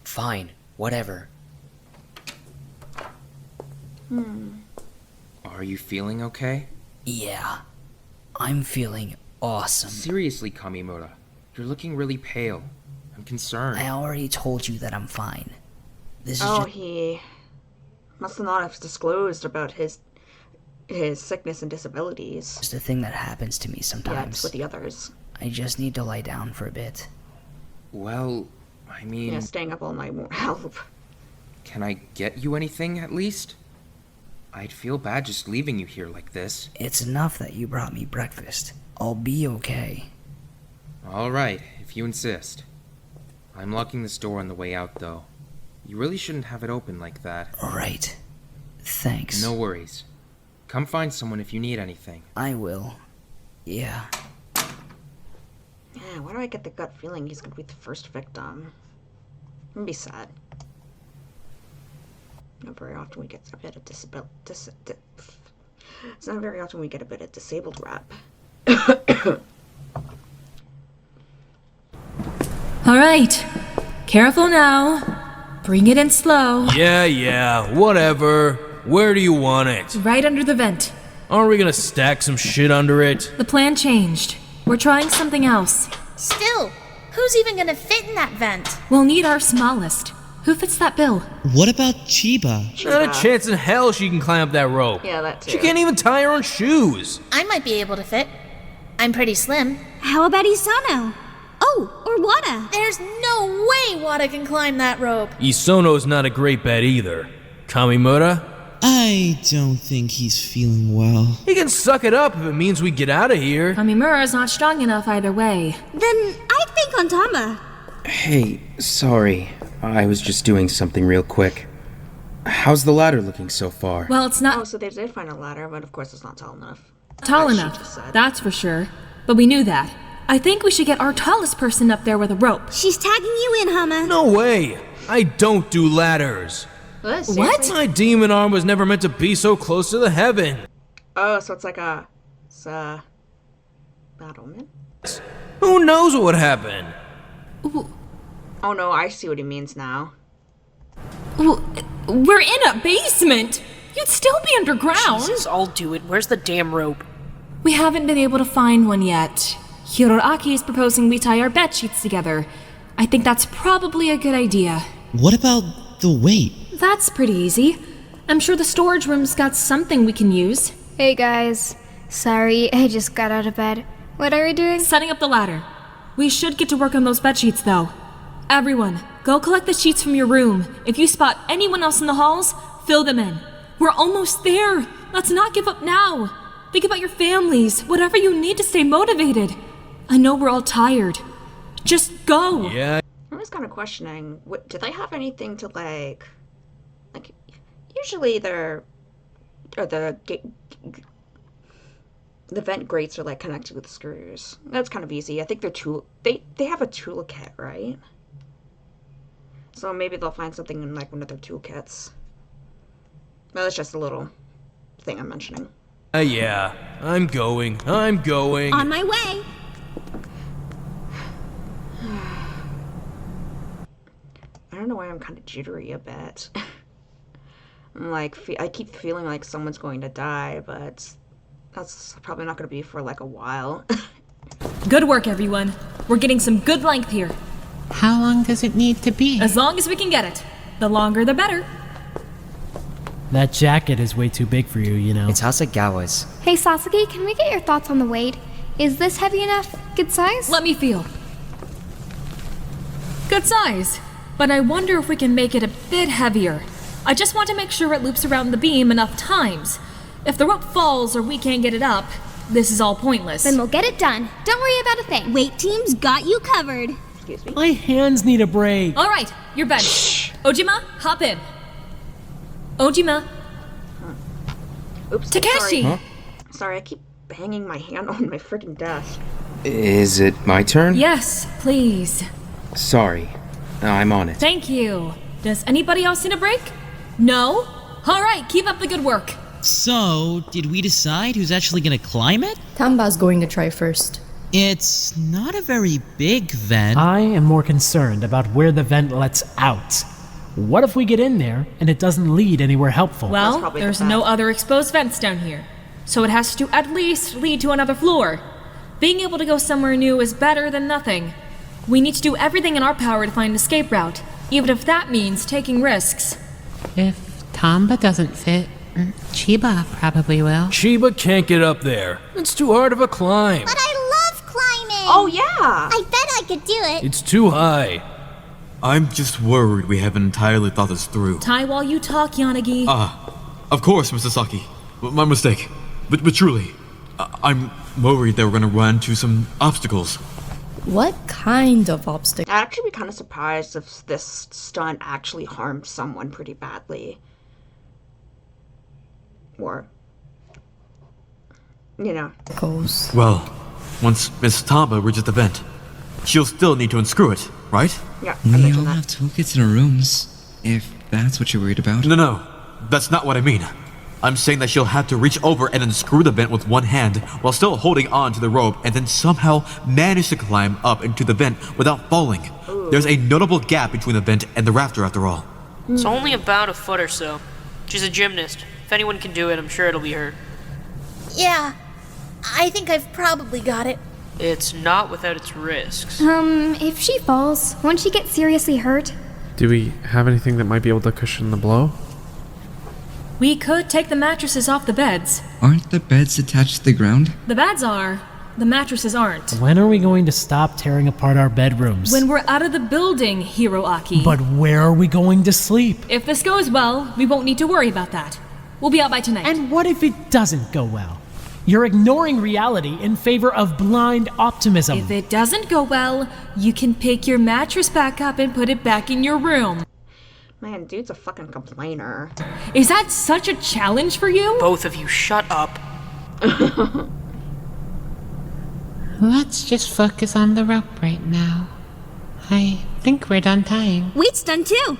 [SPEAKER 8] Fine, whatever.
[SPEAKER 5] Are you feeling okay?
[SPEAKER 8] Yeah, I'm feeling awesome.
[SPEAKER 5] Seriously, Kamimura. You're looking really pale. I'm concerned.
[SPEAKER 8] I already told you that I'm fine. This is
[SPEAKER 1] He must not have disclosed about his sickness and disabilities.
[SPEAKER 8] just a thing that happens to me
[SPEAKER 1] Yeah, it's
[SPEAKER 8] sometimes.
[SPEAKER 1] with the others.
[SPEAKER 8] I just need to lie down for a bit.
[SPEAKER 5] Well, I mean...
[SPEAKER 1] Yeah, staying up all night won't help.
[SPEAKER 5] Can I get you anything, at least? I'd feel bad just leaving you here like this.
[SPEAKER 8] It's enough that you brought me breakfast. I'll be okay.
[SPEAKER 5] Alright, if you insist. I'm locking this door on the way out, though. You really shouldn't have it open like that.
[SPEAKER 8] Alright. Thanks.
[SPEAKER 5] No worries. Come find someone if you need anything.
[SPEAKER 8] I will. Yeah.
[SPEAKER 1] Yeah, why do I get the gut feeling he's gonna be the first victim? I'm gonna be sad. Not very often we get a bit of it's not very often we get a bit of disabled rap.
[SPEAKER 2] Alright. Careful now. Bring it in slow.
[SPEAKER 4] Yeah, whatever. Where do you want it?
[SPEAKER 2] Right under the vent.
[SPEAKER 4] Aren't we gonna stack some shit under it?
[SPEAKER 2] The plan changed. We're trying something else.
[SPEAKER 15] Still, who's even gonna fit in that vent?
[SPEAKER 2] We'll need our smallest. Who fits that bill?
[SPEAKER 11] What about Chiba?
[SPEAKER 4] Not a chance in hell she can climb up that rope.
[SPEAKER 1] Yeah, that too.
[SPEAKER 4] She can't even tie her own shoes.
[SPEAKER 15] I might be able to fit. I'm pretty slim.
[SPEAKER 7] How about Isano? Oh, or Wada?
[SPEAKER 15] There's no way Wada can climb that rope.
[SPEAKER 4] Isono's not a great bet either. Kamimura?
[SPEAKER 11] I don't think he's feeling well.
[SPEAKER 4] He can suck it up if it means we get out of here.
[SPEAKER 2] Kamimura's not strong enough either way.
[SPEAKER 7] Then I think on Tamba.
[SPEAKER 5] Hey, sorry. I was just doing something real quick. How's the ladder looking so far?
[SPEAKER 2] Well, it's not
[SPEAKER 1] Oh, so they did find a ladder, but of course it's not tall enough.
[SPEAKER 2] tall
[SPEAKER 1] Like she
[SPEAKER 2] enough,
[SPEAKER 1] just said.
[SPEAKER 2] that's for sure. But we knew that. I think we should get our tallest person up there with a rope.
[SPEAKER 7] She's tagging you in, Hama.
[SPEAKER 4] No way! I don't do ladders.
[SPEAKER 2] What?
[SPEAKER 4] My demon arm was never meant to be so close to the heaven.
[SPEAKER 1] Oh, so it's like it's a battlement?
[SPEAKER 4] Who knows what would happen?
[SPEAKER 1] Oh no, I see what he means now.
[SPEAKER 2] We're in a basement! You'd still be underground!
[SPEAKER 17] Jesus, I'll do it. Where's the damn rope?
[SPEAKER 2] We haven't been able to find one yet. Hiroaki is proposing we tie our bed sheets together. I think that's probably a good idea.
[SPEAKER 11] What about the weight?
[SPEAKER 2] That's pretty easy. I'm sure the storage room's got something we can use.
[SPEAKER 9] Hey guys. Sorry, I just got out of bed. What are we doing?
[SPEAKER 2] Setting up the ladder. We should get to work on those bed sheets, though. Everyone, go collect the sheets from your room. If you spot anyone else in the halls, fill them in. We're almost there. Let's not give up now. Think about your families, whatever you need to stay motivated. I know we're all tired. Just go.
[SPEAKER 4] Yeah.
[SPEAKER 1] I was kind of questioning, do they have anything to like usually the vent grates are like connected with screws. That's kind of easy. I think they have a toolkit, right? So maybe they'll find something in like one of their toolkits. No, that's just a little thing I'm mentioning.
[SPEAKER 4] Yeah. I'm going.
[SPEAKER 7] On my way.
[SPEAKER 1] I don't know why I'm kind of jittery a bit. I'm like, I keep feeling like someone's going to die, but that's probably not going to be for like a while.
[SPEAKER 2] Good work, everyone. We're getting some good length here.
[SPEAKER 10] How long does it need to be?
[SPEAKER 2] As long as we can get it. The longer, the better.
[SPEAKER 14] That jacket is way too big for you, you know.
[SPEAKER 8] It's Hasegawa's.
[SPEAKER 9] Hey Sasuke, can we get your thoughts on the weight? Is this heavy enough? Good size?
[SPEAKER 2] Let me feel. Good size. But I wonder if we can make it a bit heavier. I just want to make sure it loops around the beam enough times. If the rope falls or we can't get it up, this is all pointless.
[SPEAKER 9] Then we'll get it done. Don't worry about a thing.
[SPEAKER 7] Weight team's got you covered.
[SPEAKER 1] Excuse me.
[SPEAKER 14] My hands need a break.
[SPEAKER 2] All right, you're benched. Ojima, hop in. Ojima.
[SPEAKER 1] Oops.
[SPEAKER 2] Takeshi!
[SPEAKER 1] Sorry. Sorry, I keep banging my hand on my freaking desk.
[SPEAKER 5] Is it my turn?
[SPEAKER 2] Yes, please.
[SPEAKER 5] Sorry. I'm on it.
[SPEAKER 2] Thank you. Does anybody else need a break? No? All right, keep up the good work.
[SPEAKER 11] So, did we decide who's actually gonna climb it?
[SPEAKER 6] Tamba's going to try first.
[SPEAKER 11] It's not a very big vent.
[SPEAKER 14] I am more concerned about where the vent lets out. What if we get in there and it doesn't lead anywhere helpful?
[SPEAKER 2] Well, there's no other exposed vents down here, so it has to at least lead to another floor. Being able to go somewhere new is better than nothing. We need to do everything in our power to find an escape route, even if that means taking risks.
[SPEAKER 10] If Tamba doesn't fit, Chiba probably will.
[SPEAKER 4] Chiba can't get up there. It's too hard of a climb.
[SPEAKER 16] But I love climbing.
[SPEAKER 1] Oh, yeah.
[SPEAKER 16] I bet I could do it.
[SPEAKER 4] It's too high.
[SPEAKER 12] I'm just worried we haven't entirely thought this through.
[SPEAKER 2] Tie while you talk, Yanagi.
[SPEAKER 12] Of course, Mr. Saki. My mistake. But truly, I'm worried that we're gonna run into some obstacles.
[SPEAKER 6] What kind of obstacle?
[SPEAKER 1] I'd actually be kind of surprised if this stunt actually harmed someone pretty badly. Or, you know.
[SPEAKER 12] Well, once Miss Tamba reaches the vent, she'll still need to unscrew it, right?
[SPEAKER 1] Yeah,
[SPEAKER 13] We all have toolkits in our rooms, if that's what you're worried about.
[SPEAKER 12] No, that's not what I mean. I'm saying that she'll have to reach over and unscrew the vent with one hand while still holding on to the rope and then somehow manage to climb up into the vent without falling. There's a notable gap between the vent and the rafter after all.
[SPEAKER 17] It's only about a foot or so. She's a gymnast. If anyone can do it, I'm sure it'll be her.
[SPEAKER 15] Yeah, I think I've probably got it.
[SPEAKER 17] It's not without its risks.
[SPEAKER 9] If she falls, won't she get seriously hurt?
[SPEAKER 18] Do we have anything that might be able to cushion the blow?
[SPEAKER 2] We could take the mattresses off the beds.
[SPEAKER 13] Aren't the beds attached to the ground?
[SPEAKER 2] The beds are. The mattresses aren't.
[SPEAKER 14] When are we going to stop tearing apart our bedrooms?
[SPEAKER 2] When we're out of the building, Hiroaki.
[SPEAKER 14] But where are we going to sleep?
[SPEAKER 2] If this goes well, we won't need to worry about that. We'll be out by tonight.
[SPEAKER 14] And what if it doesn't go well? You're ignoring reality in favor of blind optimism.
[SPEAKER 2] If it doesn't go well, you can pick your mattress back up and put it back in your room.
[SPEAKER 1] Man, dude's a fucking complainer.
[SPEAKER 2] Is that such a challenge for you?
[SPEAKER 17] Both of you, shut up.
[SPEAKER 10] Let's just focus on the rope right now. I think we're done tying.
[SPEAKER 7] Weight's done too.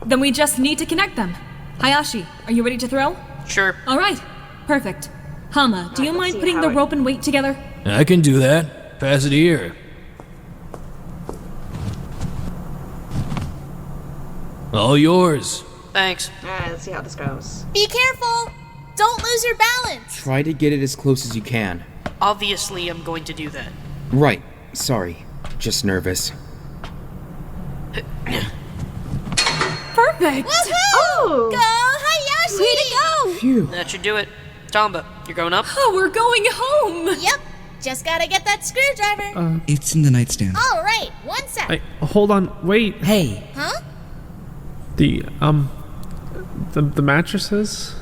[SPEAKER 2] Then we just need to connect them. Hayashi, are you ready to throw?
[SPEAKER 17] Sure.
[SPEAKER 2] All right. Perfect. Hama, do you mind putting the rope and weight together?
[SPEAKER 4] I can do that. Pass it here. All yours.
[SPEAKER 17] Thanks.
[SPEAKER 1] Alright, let's see how this goes.
[SPEAKER 15] Be careful! Don't lose your balance!
[SPEAKER 5] Try to get it as close as you can.
[SPEAKER 17] Obviously, I'm going to do that.
[SPEAKER 5] Right. Sorry. Just nervous.
[SPEAKER 2] Perfect!
[SPEAKER 7] Woohoo!
[SPEAKER 15] Go, Hayashi!
[SPEAKER 7] Way to go!
[SPEAKER 5] Phew.
[SPEAKER 17] That should do it. Tamba, you're going up?
[SPEAKER 2] Oh, we're going home!
[SPEAKER 15] Yep. Just gotta get that screwdriver.
[SPEAKER 13] It's in the nightstand.
[SPEAKER 15] All right, one sec.
[SPEAKER 18] Hey, hold on, wait.
[SPEAKER 8] Hey,
[SPEAKER 15] Huh?
[SPEAKER 18] The mattresses?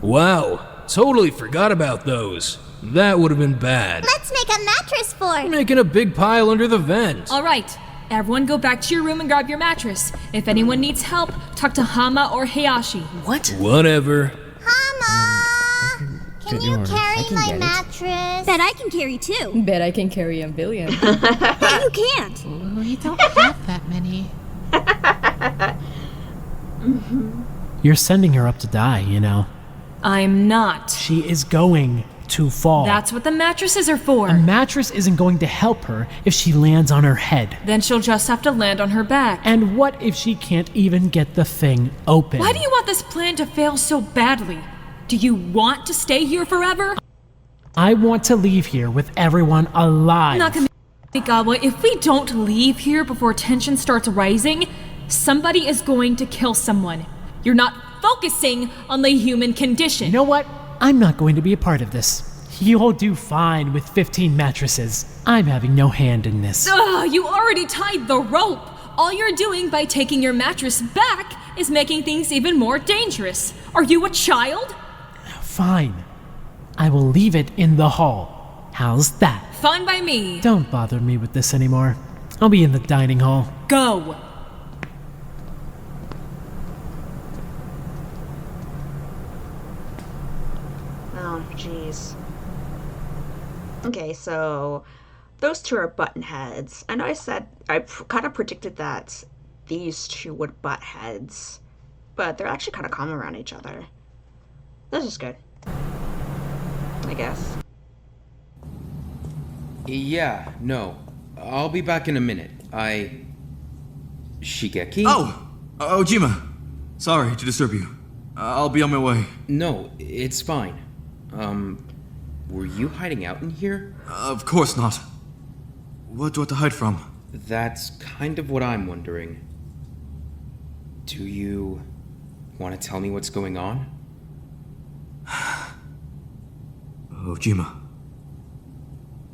[SPEAKER 4] Wow, totally forgot about those. That would have been bad.
[SPEAKER 16] Let's make a mattress fort.
[SPEAKER 4] Making a big pile under the vent.
[SPEAKER 2] All right. Everyone go back to your room and grab your mattress. If anyone needs help, talk to Hama or Hayashi.
[SPEAKER 17] What?
[SPEAKER 4] Whatever.
[SPEAKER 16] Hama! Can you carry my mattress?
[SPEAKER 7] Bet I can carry two.
[SPEAKER 6] Bet I can carry a billion.
[SPEAKER 7] Bet you can't.
[SPEAKER 10] We don't have that many.
[SPEAKER 14] You're sending her up to die, you know.
[SPEAKER 2] I'm not.
[SPEAKER 14] She is going to fall.
[SPEAKER 2] That's what the mattresses are for.
[SPEAKER 14] A mattress isn't going to help her if she lands on her head.
[SPEAKER 2] Then she'll just have to land on her back.
[SPEAKER 14] And what if she can't even get the thing open?
[SPEAKER 2] Why do you want this plan to fail so badly? Do you want to stay here forever?
[SPEAKER 14] I want to leave here with everyone alive.
[SPEAKER 2] Nakamigawa, if we don't leave here before tension starts rising, somebody is going to kill someone. You're not focusing on the human condition.
[SPEAKER 14] You know what? I'm not going to be a part of this. You'll do fine with 15 mattresses. I'm having no hand in this.
[SPEAKER 2] Ugh, you already tied the rope. All you're doing by taking your mattress back is making things even more dangerous. Are you a child?
[SPEAKER 14] Fine. I will leave it in the hall. How's that?
[SPEAKER 2] Fine by me.
[SPEAKER 14] Don't bother me with this anymore. I'll be in the dining hall.
[SPEAKER 2] Go.
[SPEAKER 1] Oh, jeez. Okay, so those two are button heads. And I said, I kind of predicted that these two would butt heads, but they're actually kind of calm around each other. This is good, I guess.
[SPEAKER 5] Yeah, no. I'll be back in a minute. Shigeki?
[SPEAKER 12] Oh! Ojima! Sorry to disturb you. I'll be on my way.
[SPEAKER 5] No, it's fine. Were you hiding out in here?
[SPEAKER 12] Of course not. What do I have to hide from?
[SPEAKER 5] That's kind of what I'm wondering. Do you want to tell me what's going on?
[SPEAKER 12] Ojima.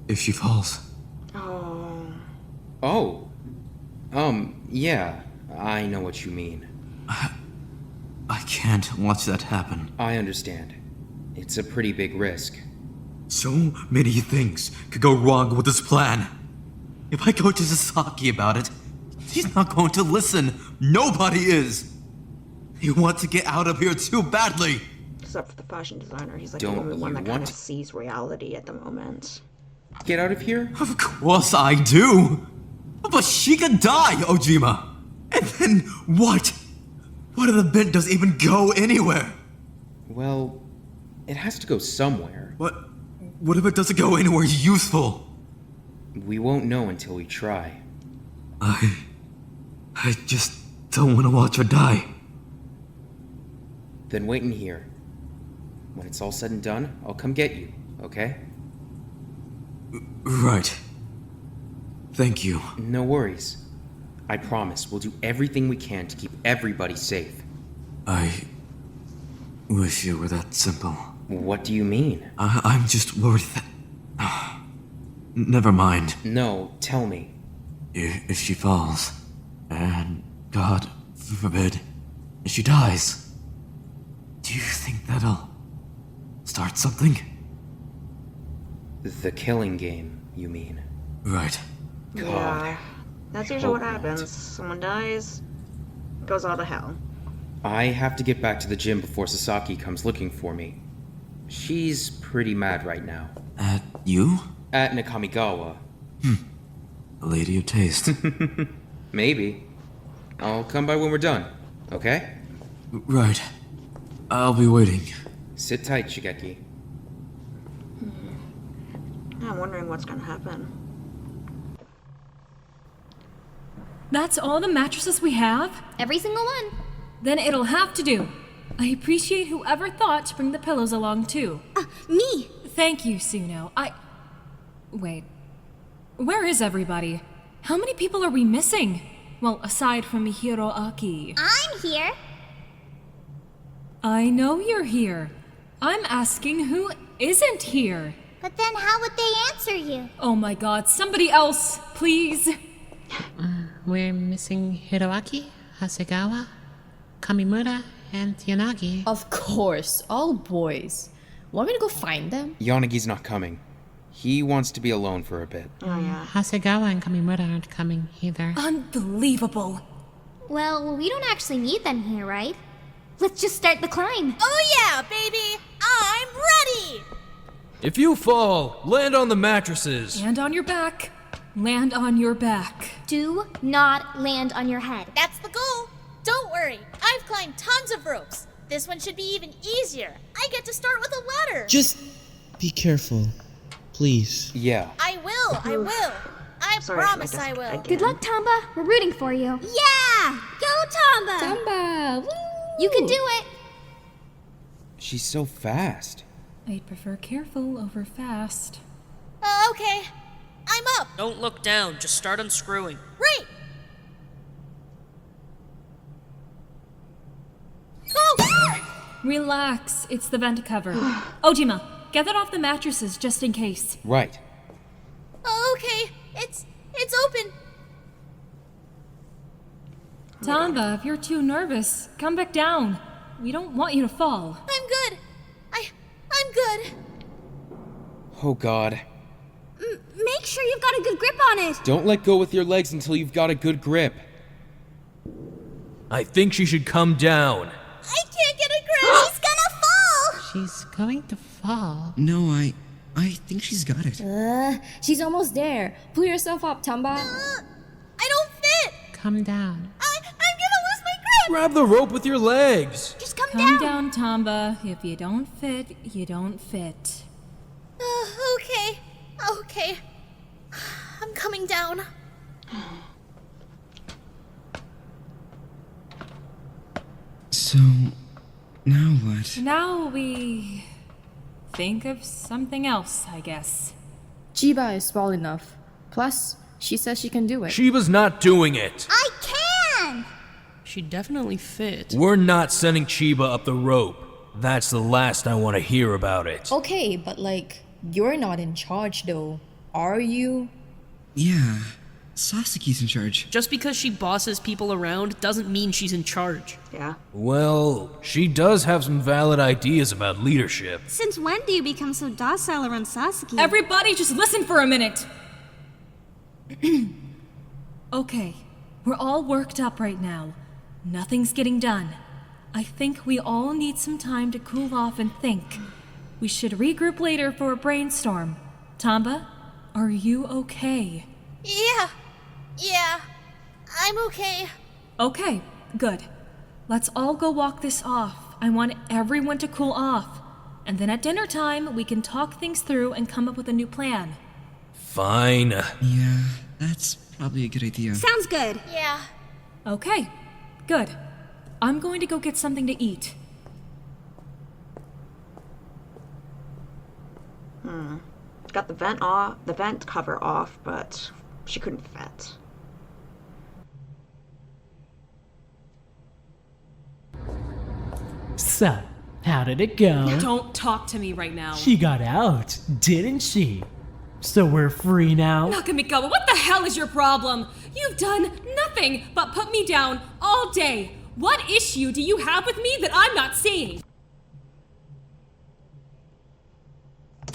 [SPEAKER 12] If she falls.
[SPEAKER 5] Oh. Yeah, I know what you mean.
[SPEAKER 12] I can't watch that happen.
[SPEAKER 5] I understand. It's a pretty big risk.
[SPEAKER 12] So many things could go wrong with this plan. If I go to Sasaki about it, he's not going to listen. Nobody is. You want to get out of here too badly.
[SPEAKER 1] Except for the fashion designer. He's like
[SPEAKER 5] Don't
[SPEAKER 1] the only one
[SPEAKER 5] you
[SPEAKER 1] that kind
[SPEAKER 5] want-
[SPEAKER 1] of sees reality at the moment.
[SPEAKER 5] Get out of here?
[SPEAKER 12] Of course I do. But she could die, Ojima. And then what? What if the bent doesn't even go anywhere?
[SPEAKER 5] Well, it has to go somewhere.
[SPEAKER 12] What if it doesn't go anywhere useful?
[SPEAKER 5] We won't know until we try.
[SPEAKER 12] I just don't want to watch her die.
[SPEAKER 5] Then wait in here. When it's all said and done, I'll come get you, okay?
[SPEAKER 12] Right. Thank you.
[SPEAKER 5] No worries. I promise we'll do everything we can to keep everybody safe.
[SPEAKER 12] I wish it were that simple.
[SPEAKER 5] What do you mean?
[SPEAKER 12] I'm just worried that... Never mind.
[SPEAKER 5] No, tell me.
[SPEAKER 12] If she falls, and God forbid, if she dies, do you think that'll start something?
[SPEAKER 5] The killing game, you mean?
[SPEAKER 12] Right.
[SPEAKER 1] Yeah, that's usually what happens. Someone dies, goes all to hell.
[SPEAKER 5] I have to get back to the gym before Sasaki comes looking for me. She's pretty mad right now.
[SPEAKER 12] At you?
[SPEAKER 5] At Nakamigawa.
[SPEAKER 12] A lady of taste.
[SPEAKER 5] Maybe. I'll come by when we're done, okay?
[SPEAKER 12] Right. I'll be waiting.
[SPEAKER 5] Sit tight, Shigeki.
[SPEAKER 1] I'm wondering what's gonna happen.
[SPEAKER 2] That's all the mattresses we have?
[SPEAKER 9] Every single one.
[SPEAKER 2] Then it'll have to do. I appreciate whoever thought to bring the pillows along too.
[SPEAKER 7] Me!
[SPEAKER 2] Thank you, Suno. Wait. Where is everybody? How many people are we missing? Well, aside from Mihiro Aki.
[SPEAKER 16] I'm here.
[SPEAKER 2] I know you're here. I'm asking who isn't here.
[SPEAKER 16] But then how would they answer you?
[SPEAKER 2] Oh my god, somebody else, please.
[SPEAKER 10] We're missing Hiroaki, Hasegawa, Kamimura, and Yanagi.
[SPEAKER 6] Of course, all boys. Want me to go find them?
[SPEAKER 5] Yanagi's not coming. He wants to be alone for a bit.
[SPEAKER 1] Oh, yeah.
[SPEAKER 10] Hasegawa and Kamimura aren't coming either.
[SPEAKER 2] Unbelievable.
[SPEAKER 9] Well, we don't actually need them here, right? Let's just start the climb.
[SPEAKER 15] Oh yeah, baby! I'm ready!
[SPEAKER 4] If you fall, land on the mattresses.
[SPEAKER 2] Land on your back. Land on your back.
[SPEAKER 9] Do not land on your head.
[SPEAKER 15] That's the goal! Don't worry, I've climbed tons of ropes. This one should be even easier. I get to start with a ladder.
[SPEAKER 11] Just be careful. Please.
[SPEAKER 5] Yeah.
[SPEAKER 15] I will. I promise I will.
[SPEAKER 9] Good luck, Tamba. We're rooting for you.
[SPEAKER 7] Yeah! Go, Tamba!
[SPEAKER 6] Tamba! Woo!
[SPEAKER 9] You can do it.
[SPEAKER 5] She's so fast.
[SPEAKER 2] I'd prefer careful over fast.
[SPEAKER 15] Okay. I'm up.
[SPEAKER 17] Don't look down, just start unscrewing.
[SPEAKER 15] Right! Oh!
[SPEAKER 2] Relax, it's the vent cover. Ojima, get that off the mattresses just in case.
[SPEAKER 5] Right.
[SPEAKER 15] Okay, it's open.
[SPEAKER 2] Tamba, if you're too nervous, come back down. We don't want you to fall.
[SPEAKER 15] I'm good. I'm good.
[SPEAKER 5] Oh god.
[SPEAKER 7] Make sure you've got a good grip on it.
[SPEAKER 5] Don't let go with your legs until you've got a good grip.
[SPEAKER 4] I think she should come down.
[SPEAKER 15] I can't get a grip.
[SPEAKER 16] She's gonna fall.
[SPEAKER 10] She's going to fall.
[SPEAKER 13] No, I think she's got it.
[SPEAKER 6] She's almost there. Pull yourself up, Tamba.
[SPEAKER 15] I don't fit.
[SPEAKER 10] Come down.
[SPEAKER 15] I'm gonna lose my grip.
[SPEAKER 4] Grab the rope with your legs.
[SPEAKER 15] Just come
[SPEAKER 2] down, Tamba. If you don't fit, you don't fit.
[SPEAKER 15] Okay. I'm coming down.
[SPEAKER 13] So, now what?
[SPEAKER 2] Now we think of something else, I guess.
[SPEAKER 6] Chiba is small enough. Plus, she says she can do it.
[SPEAKER 4] Shiba's not doing it.
[SPEAKER 16] I can!
[SPEAKER 17] She definitely fit.
[SPEAKER 4] We're not sending Chiba up the rope. That's the last I want to hear about it.
[SPEAKER 6] Okay, but you're not in charge though, are you?
[SPEAKER 13] Yeah, Sasaki's in charge.
[SPEAKER 17] Just because she bosses people around doesn't mean she's in charge.
[SPEAKER 1] Yeah.
[SPEAKER 4] Well, she does have some valid ideas about leadership.
[SPEAKER 7] Since when do you become so docile around Sasaki?
[SPEAKER 2] Everybody just listen for a minute. Okay, we're all worked up right now. Nothing's getting done. I think we all need some time to cool off and think. We should regroup later for a brainstorm. Tamba, are you okay?
[SPEAKER 15] Yeah. I'm okay.
[SPEAKER 2] Okay, good. Let's all go walk this off. I want everyone to cool off. And then at dinner time, we can talk things through and come up with a new plan.
[SPEAKER 4] Fine.
[SPEAKER 13] Yeah, that's probably a good idea.
[SPEAKER 7] Sounds good.
[SPEAKER 15] Yeah.
[SPEAKER 2] Okay, good. I'm going to go get something to eat.
[SPEAKER 1] Got the vent cover off, but she couldn't fit.
[SPEAKER 14] So, how did it go?
[SPEAKER 2] Don't talk to me right now.
[SPEAKER 14] She got out, didn't she? So we're free now?
[SPEAKER 2] Nakamikawa, what the hell is your problem? You've done nothing but put me down all day. What issue do you have with me that I'm not seeing?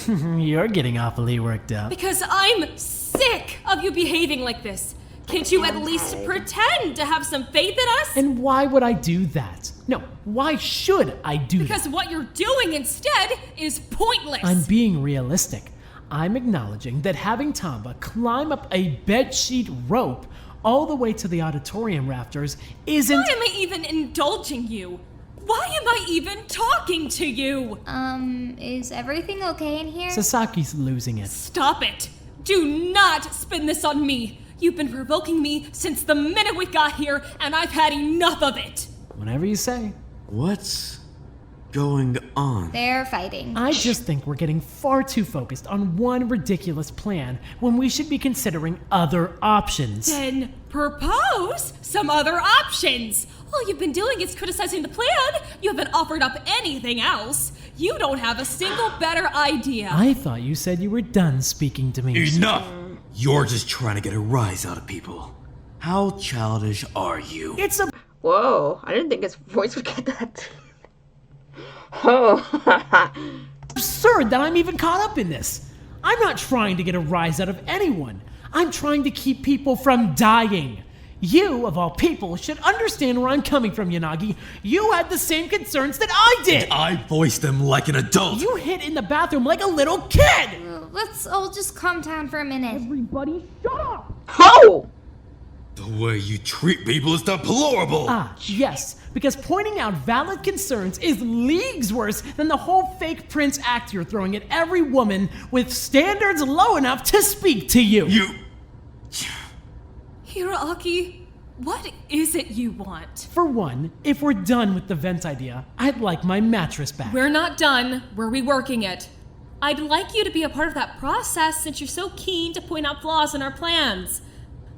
[SPEAKER 14] You're getting awfully worked up.
[SPEAKER 2] Because I'm sick of you behaving like this. Can't you at least pretend to have some faith in us?
[SPEAKER 14] And why would I do that? No, why should I do that?
[SPEAKER 2] Because what you're doing instead is pointless.
[SPEAKER 14] I'm being realistic. I'm acknowledging that having Tamba climb up a bedsheet rope all the way to the auditorium rafters isn't—
[SPEAKER 2] Why am I even indulging you? Why am I even talking to you?
[SPEAKER 9] Is everything okay in here?
[SPEAKER 14] Sasaki's losing it.
[SPEAKER 2] Stop it! Do not spin this on me! You've been provoking me since the minute we got here, and I've had enough of it!
[SPEAKER 14] Whatever you say.
[SPEAKER 12] What's going on?
[SPEAKER 9] They're fighting.
[SPEAKER 14] I just think we're getting far too focused on one ridiculous plan when we should be considering other options.
[SPEAKER 2] Then propose some other options! All you've been doing is criticizing the plan. You haven't offered up anything else. You don't have a single better idea.
[SPEAKER 14] I thought you said you were done speaking to me.
[SPEAKER 12] Enough! You're just trying to get a rise out of people. How childish are you?
[SPEAKER 14] It's a—
[SPEAKER 1] Whoa, I didn't think his voice would get that deep. Oh.
[SPEAKER 14] absurd that I'm even caught up in this. I'm not trying to get a rise out of anyone. I'm trying to keep people from dying. You, of all people, should understand where I'm coming from, Yanagi. You had the same concerns that I did!
[SPEAKER 12] And I voiced them like an adult!
[SPEAKER 14] You hid in the bathroom like a little kid!
[SPEAKER 9] Let's all just calm down for a minute.
[SPEAKER 14] Everybody shut up!
[SPEAKER 1] Oh!
[SPEAKER 12] The way you treat people is deplorable!
[SPEAKER 14] Ah, yes, because pointing out valid concerns is leagues worse than the whole fake prince act you're throwing at every woman with standards low enough to speak to you!
[SPEAKER 2] Hiroaki, what is it you want?
[SPEAKER 14] For one, if we're done with the vent idea, I'd like my mattress back.
[SPEAKER 2] We're not done. We're reworking it. I'd like you to be a part of that process since you're so keen to point out flaws in our plans.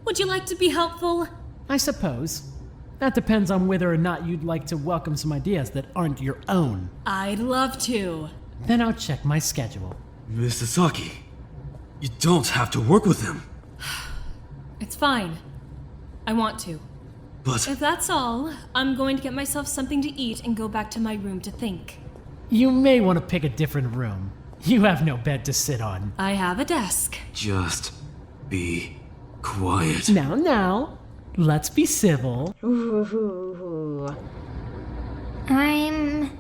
[SPEAKER 2] Would you like to be helpful?
[SPEAKER 14] I suppose. That depends on whether or not you'd like to welcome some ideas that aren't your own.
[SPEAKER 2] I'd love to.
[SPEAKER 14] Then I'll check my schedule.
[SPEAKER 12] Miss Sasaki, you don't have to work with him.
[SPEAKER 2] It's fine. I want to.
[SPEAKER 12] But
[SPEAKER 2] if that's all, I'm going to get myself something to eat and go back to my room to think.
[SPEAKER 14] You may want to pick a different room. You have no bed to sit on.
[SPEAKER 2] I have a desk.
[SPEAKER 12] Just be quiet.
[SPEAKER 14] Now, let's be civil.
[SPEAKER 9] I'm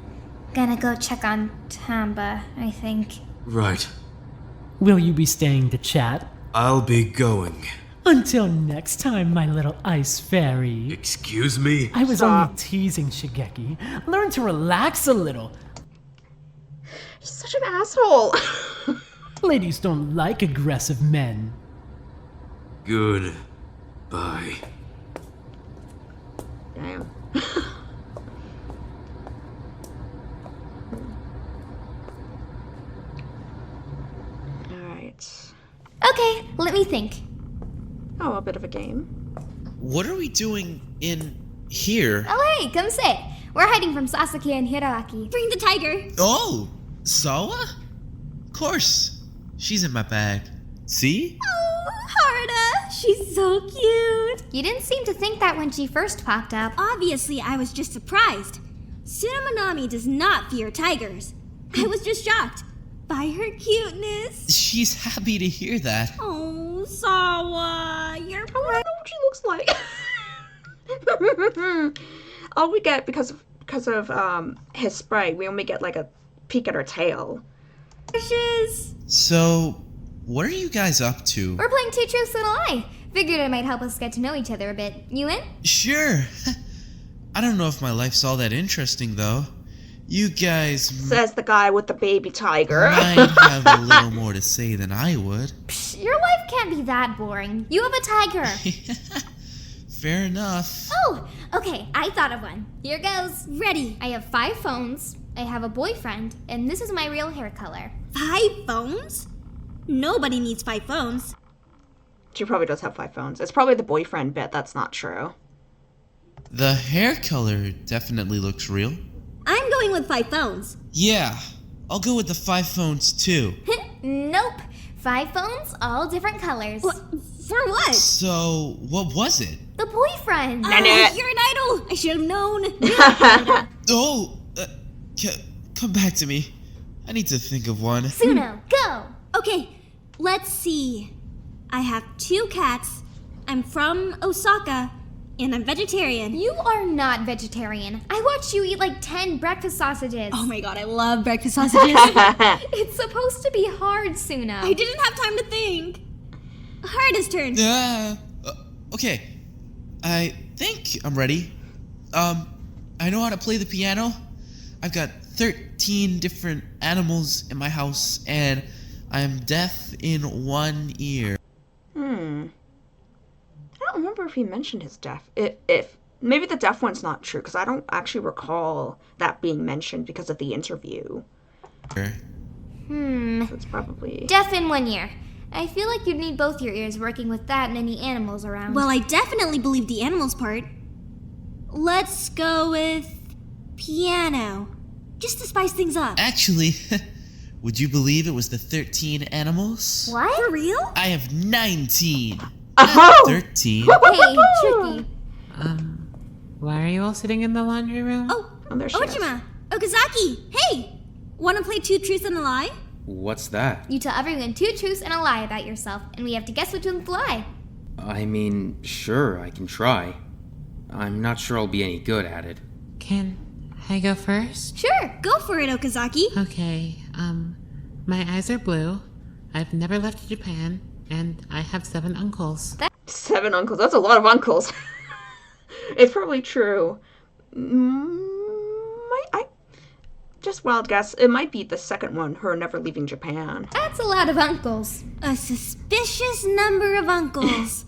[SPEAKER 9] gonna go check on Tamba, I think.
[SPEAKER 12] Right.
[SPEAKER 14] Will you be staying to chat?
[SPEAKER 12] I'll be going.
[SPEAKER 14] Until next time, my little ice fairy.
[SPEAKER 12] Excuse me?
[SPEAKER 14] I was only teasing, Shigeki. Learn to relax a little.
[SPEAKER 1] He's such an asshole.
[SPEAKER 14] Ladies don't like aggressive men.
[SPEAKER 12] Goodbye.
[SPEAKER 1] Damn. Alright.
[SPEAKER 9] Okay, let me think.
[SPEAKER 1] Oh, a bit of a game.
[SPEAKER 11] What are we doing in here?
[SPEAKER 9] Oh, hey, come sit. We're hiding from Sasaki and Hiroaki.
[SPEAKER 7] Bring the tiger.
[SPEAKER 11] Oh, Sawa? Of course. She's in my bag. See?
[SPEAKER 7] Oh, Harda. She's so cute.
[SPEAKER 9] You didn't seem to think that when she first popped up.
[SPEAKER 7] Obviously, I was just surprised. Tsunamonami does not fear tigers. I was just shocked by her cuteness.
[SPEAKER 11] She's happy to hear that.
[SPEAKER 7] Oh, Sawa, you're
[SPEAKER 1] I want to know what she looks like. All we get because of his sprite, we only get like a peek at her tail.
[SPEAKER 7] precious.
[SPEAKER 11] So, what are you guys up to?
[SPEAKER 9] We're playing Two Truths and a Lie. Figured it might help us get to know each other a bit. You in?
[SPEAKER 11] Sure. I don't know if my life's all that interesting, though. You guys
[SPEAKER 1] Says the guy with the baby tiger.
[SPEAKER 11] might have a little more to say than I would.
[SPEAKER 9] Psh, your life can't be that boring. You have a tiger.
[SPEAKER 11] Fair enough.
[SPEAKER 9] Oh, okay, I thought of one. Here goes.
[SPEAKER 7] Ready.
[SPEAKER 9] I have 5 phones, I have a boyfriend, and this is my real hair color.
[SPEAKER 7] 5 phones? Nobody needs 5 phones.
[SPEAKER 1] She probably does have 5 phones. It's probably the boyfriend bit that's not true.
[SPEAKER 11] The hair color definitely looks real.
[SPEAKER 7] I'm going with 5 phones.
[SPEAKER 11] Yeah, I'll go with the 5 phones too.
[SPEAKER 9] Nope. 5 phones, all different colors.
[SPEAKER 7] For what?
[SPEAKER 11] So, what was it?
[SPEAKER 9] The boyfriend.
[SPEAKER 7] You're an idol. I should have known.
[SPEAKER 11] Oh, come back to me. I need to think of one.
[SPEAKER 9] Suno, go.
[SPEAKER 7] Okay, let's see. I have 2 cats, I'm from Osaka, and I'm vegetarian.
[SPEAKER 9] You are not vegetarian. I watched you eat like 10 breakfast sausages.
[SPEAKER 7] Oh my god, I love breakfast sausages.
[SPEAKER 9] It's supposed to be hard, Suno.
[SPEAKER 7] I didn't have time to think. Hardest turn.
[SPEAKER 11] Okay. I think I'm ready. I know how to play the piano. I've got 13 different animals in my house, and I'm deaf in one ear.
[SPEAKER 1] I don't remember if he mentioned his deaf. If maybe the deaf one's not true, because I don't actually recall that being mentioned because of the interview. So it's probably
[SPEAKER 9] Deaf in 1 ear. I feel like you'd need both your ears working with that many animals around.
[SPEAKER 7] Well, I definitely believe the animals part. Let's go with piano. Just to spice things up.
[SPEAKER 11] Actually, would you believe it was the 13 animals?
[SPEAKER 9] What?
[SPEAKER 7] For real?
[SPEAKER 11] I have 19.
[SPEAKER 1] Oh!
[SPEAKER 11] 13.
[SPEAKER 9] Hey, tricky.
[SPEAKER 10] Why are you all sitting in the laundry room?
[SPEAKER 7] Oh,
[SPEAKER 1] there she
[SPEAKER 7] Ojima, Okazaki, hey! Wanna play Two Truths and a Lie?
[SPEAKER 5] What's that?
[SPEAKER 9] You tell everyone 2 truths and a lie about yourself, and we have to guess which one's the lie.
[SPEAKER 5] I mean, sure, I can try. I'm not sure I'll be any good at it.
[SPEAKER 10] Can I go first?
[SPEAKER 7] Sure, go for it, Okazaki.
[SPEAKER 10] Okay, my eyes are blue. I've never left Japan, and I have 7 uncles.
[SPEAKER 1] 7 uncles. That's a lot of uncles. It's probably true. Just wild guess. It might be the second one, her never leaving Japan.
[SPEAKER 9] That's a lot of uncles.
[SPEAKER 7] A suspicious number of uncles.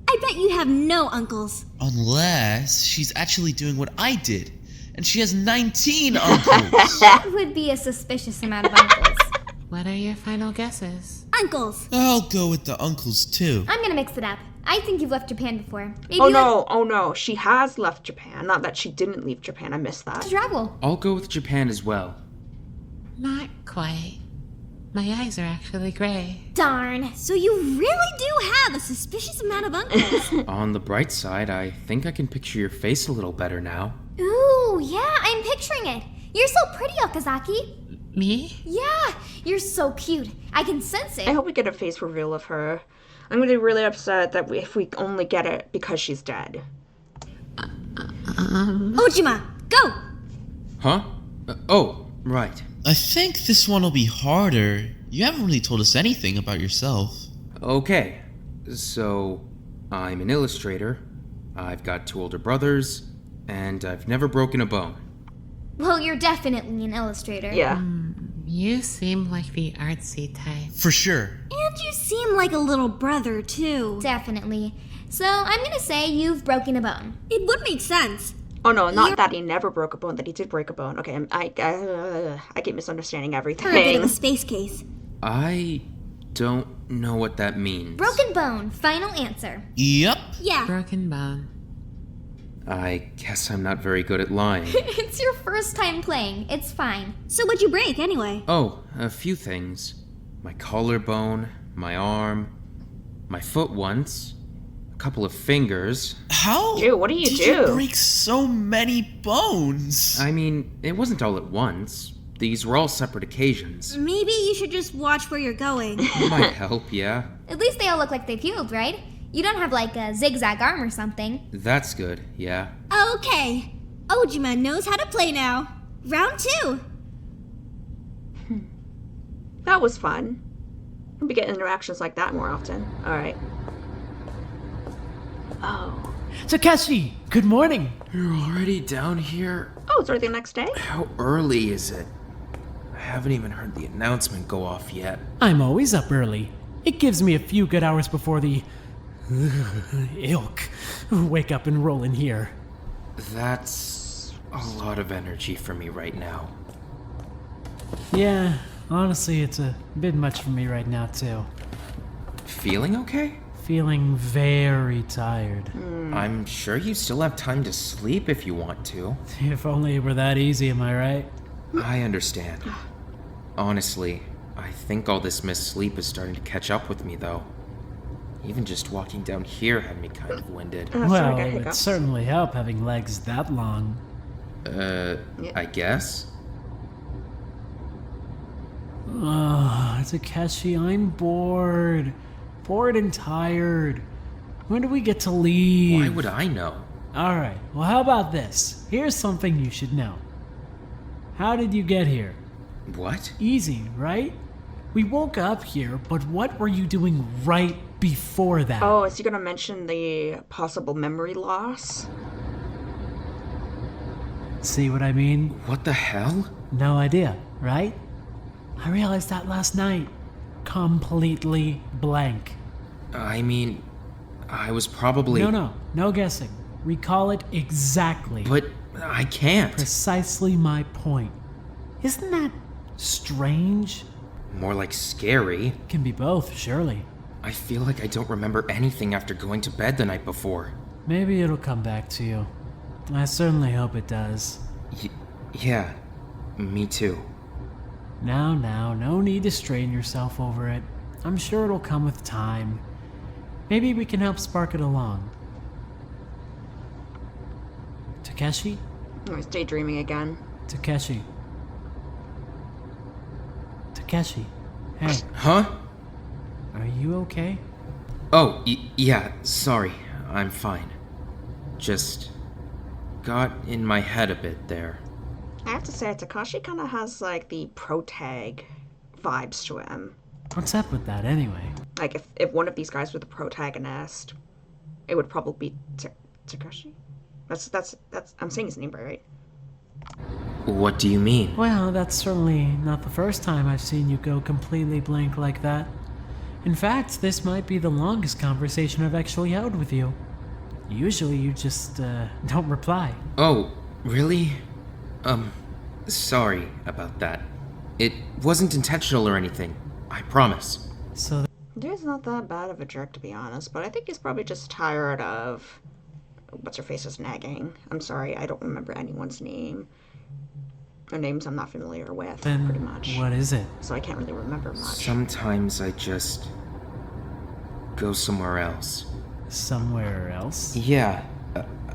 [SPEAKER 7] I bet you have no uncles.
[SPEAKER 11] Unless she's actually doing what I did, and she has 19 uncles.
[SPEAKER 9] That would be a suspicious amount of uncles.
[SPEAKER 10] What are your final guesses?
[SPEAKER 7] Uncles.
[SPEAKER 11] I'll go with the uncles too.
[SPEAKER 9] I'm gonna mix it up. I think you've left Japan before. Maybe
[SPEAKER 1] Oh no, she has left Japan. Not that she didn't leave Japan, I missed that.
[SPEAKER 9] travel.
[SPEAKER 5] I'll go with Japan as well.
[SPEAKER 10] Not quite. My eyes are actually gray.
[SPEAKER 9] Darn.
[SPEAKER 7] So you really do have a suspicious amount of uncles.
[SPEAKER 5] On the bright side, I think I can picture your face a little better now.
[SPEAKER 9] Ooh, yeah, I'm picturing it. You're so pretty, Okazaki.
[SPEAKER 10] Me?
[SPEAKER 9] Yeah, you're so cute. I can sense it.
[SPEAKER 1] I hope we get a face reveal of her. I'm gonna be really upset that if we only get it because she's dead.
[SPEAKER 7] Ojima, go!
[SPEAKER 5] Huh? Oh, right.
[SPEAKER 11] I think this one will be harder. You haven't really told us anything about yourself.
[SPEAKER 5] Okay, so I'm an illustrator, I've got 2 older brothers, and I've never broken a bone.
[SPEAKER 9] Well, you're definitely an illustrator.
[SPEAKER 1] Yeah.
[SPEAKER 10] You seem like the artsy type.
[SPEAKER 11] For sure.
[SPEAKER 7] And you seem like a little brother, too.
[SPEAKER 9] Definitely. So I'm gonna say you've broken a bone.
[SPEAKER 7] It would make sense.
[SPEAKER 1] Oh no, not that he never broke a bone, that he did break a bone. Okay, I keep misunderstanding everything.
[SPEAKER 7] For a bit of a space case.
[SPEAKER 5] I don't know what that means.
[SPEAKER 9] Broken bone, final answer.
[SPEAKER 11] Yep.
[SPEAKER 7] Yeah.
[SPEAKER 10] Broken bone.
[SPEAKER 5] I guess I'm not very good at lying.
[SPEAKER 9] It's your first time playing. It's fine.
[SPEAKER 7] So what'd you break, anyway?
[SPEAKER 5] Oh, a few things. My collarbone, my arm, my foot once, a couple of fingers.
[SPEAKER 11] How
[SPEAKER 1] Dude, what do you
[SPEAKER 11] did
[SPEAKER 1] do?
[SPEAKER 11] you break so many bones?
[SPEAKER 5] I mean, it wasn't all at once. These were all separate occasions.
[SPEAKER 7] Maybe you should just watch where you're going.
[SPEAKER 5] Might help, yeah.
[SPEAKER 9] At least they all look like they've healed, right? You don't have like a zigzag arm or something.
[SPEAKER 5] That's good, yeah.
[SPEAKER 7] Okay. Ojima knows how to play now. Round 2.
[SPEAKER 1] That was fun. We get interactions like that more often. Alright. Oh.
[SPEAKER 14] Takeshi, good morning.
[SPEAKER 5] You're already down here?
[SPEAKER 1] Oh, it's already the next day?
[SPEAKER 5] How early is it? I haven't even heard the announcement go off yet.
[SPEAKER 14] I'm always up early. It gives me a few good hours before the ilk wake up and roll in here.
[SPEAKER 5] That's a lot of energy for me right now.
[SPEAKER 14] Yeah, honestly, it's a bit much for me right now, too.
[SPEAKER 5] Feeling okay?
[SPEAKER 14] Feeling very tired.
[SPEAKER 5] I'm sure you still have time to sleep if you want to.
[SPEAKER 14] If only it were that easy, am I right?
[SPEAKER 5] I understand. Honestly, I think all this missed sleep is starting to catch up with me, though. Even just walking down here had me kind of winded.
[SPEAKER 14] Well, it would certainly help having legs that long.
[SPEAKER 5] I guess?
[SPEAKER 14] Oh, Takeshi, I'm bored. Bored and tired. When do we get to leave?
[SPEAKER 5] Why would I know?
[SPEAKER 14] Alright, well, how about this? Here's something you should know. How did you get here?
[SPEAKER 5] What?
[SPEAKER 14] Easy, right? We woke up here, but what were you doing right before that?
[SPEAKER 1] Oh, is he gonna mention the possible memory loss?
[SPEAKER 14] See what I mean?
[SPEAKER 5] What the hell?
[SPEAKER 14] No idea, right? I realized that last night. Completely blank.
[SPEAKER 5] I mean, I was probably...
[SPEAKER 14] No guessing. Recall it exactly.
[SPEAKER 5] But I can't.
[SPEAKER 14] Precisely my point. Isn't that strange?
[SPEAKER 5] More like scary.
[SPEAKER 14] Can be both, surely.
[SPEAKER 5] I feel like I don't remember anything after going to bed the night before.
[SPEAKER 14] Maybe it'll come back to you. I certainly hope it does.
[SPEAKER 5] Yeah, me too.
[SPEAKER 14] Now, no need to strain yourself over it. I'm sure it'll come with time. Maybe we can help spark it along. Takeshi?
[SPEAKER 1] Oh, he's daydreaming again.
[SPEAKER 14] Takeshi. Takeshi. Hey.
[SPEAKER 5] Huh?
[SPEAKER 14] Are you okay?
[SPEAKER 5] Oh, yeah, sorry. I'm fine. Just got in my head a bit there.
[SPEAKER 1] I have to say, Takashi kind of has, like, the protag vibes to him.
[SPEAKER 14] What's up with that, anyway?
[SPEAKER 1] Like, if one of these guys were the protagonist, it would probably be Takashi? That's, I'm saying his name right?
[SPEAKER 5] What do you mean?
[SPEAKER 14] Well, that's certainly not the first time I've seen you go completely blank like that. In fact, this might be the longest conversation I've actually held with you. Usually you just, don't reply.
[SPEAKER 5] Oh, really? Sorry about that. It wasn't intentional or anything. I promise.
[SPEAKER 14] So
[SPEAKER 1] Dude's not that bad of a jerk, to be honest, but I think he's probably just tired of what's-her-face's nagging. I'm sorry, I don't remember anyone's name. Or names I'm not familiar with,
[SPEAKER 14] then
[SPEAKER 1] pretty much.
[SPEAKER 14] What is it?
[SPEAKER 1] So I can't really remember much.
[SPEAKER 5] Sometimes I just go somewhere else.
[SPEAKER 14] Somewhere else?
[SPEAKER 5] Yeah,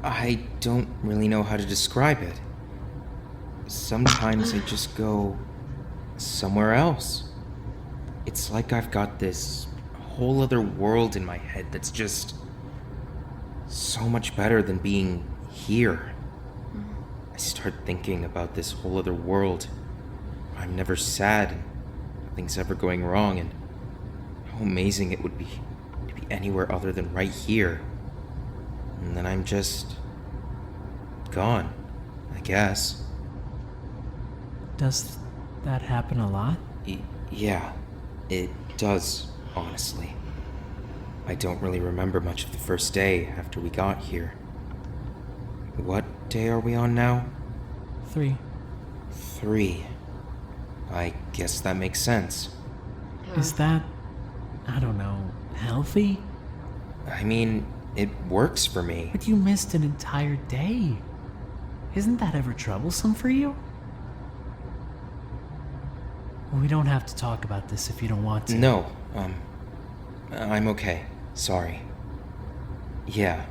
[SPEAKER 5] I don't really know how to describe it. Sometimes I just go somewhere else. It's like I've got this whole other world in my head that's just so much better than being here. I start thinking about this whole other world. I'm never sad and nothing's ever going wrong, and how amazing it would be to be anywhere other than right here. And then I'm just gone, I guess.
[SPEAKER 14] Does that happen a lot?
[SPEAKER 5] Yeah, it does, honestly. I don't really remember much of the first day after we got here. What day are we on now?
[SPEAKER 14] 3.
[SPEAKER 5] 3. I guess that makes sense.
[SPEAKER 14] Is that, I don't know, healthy?
[SPEAKER 5] I mean, it works for me.
[SPEAKER 14] But you missed an entire day. Isn't that ever troublesome for you? We don't have to talk about this if you don't want to.
[SPEAKER 5] No, I'm okay. Sorry. Yeah,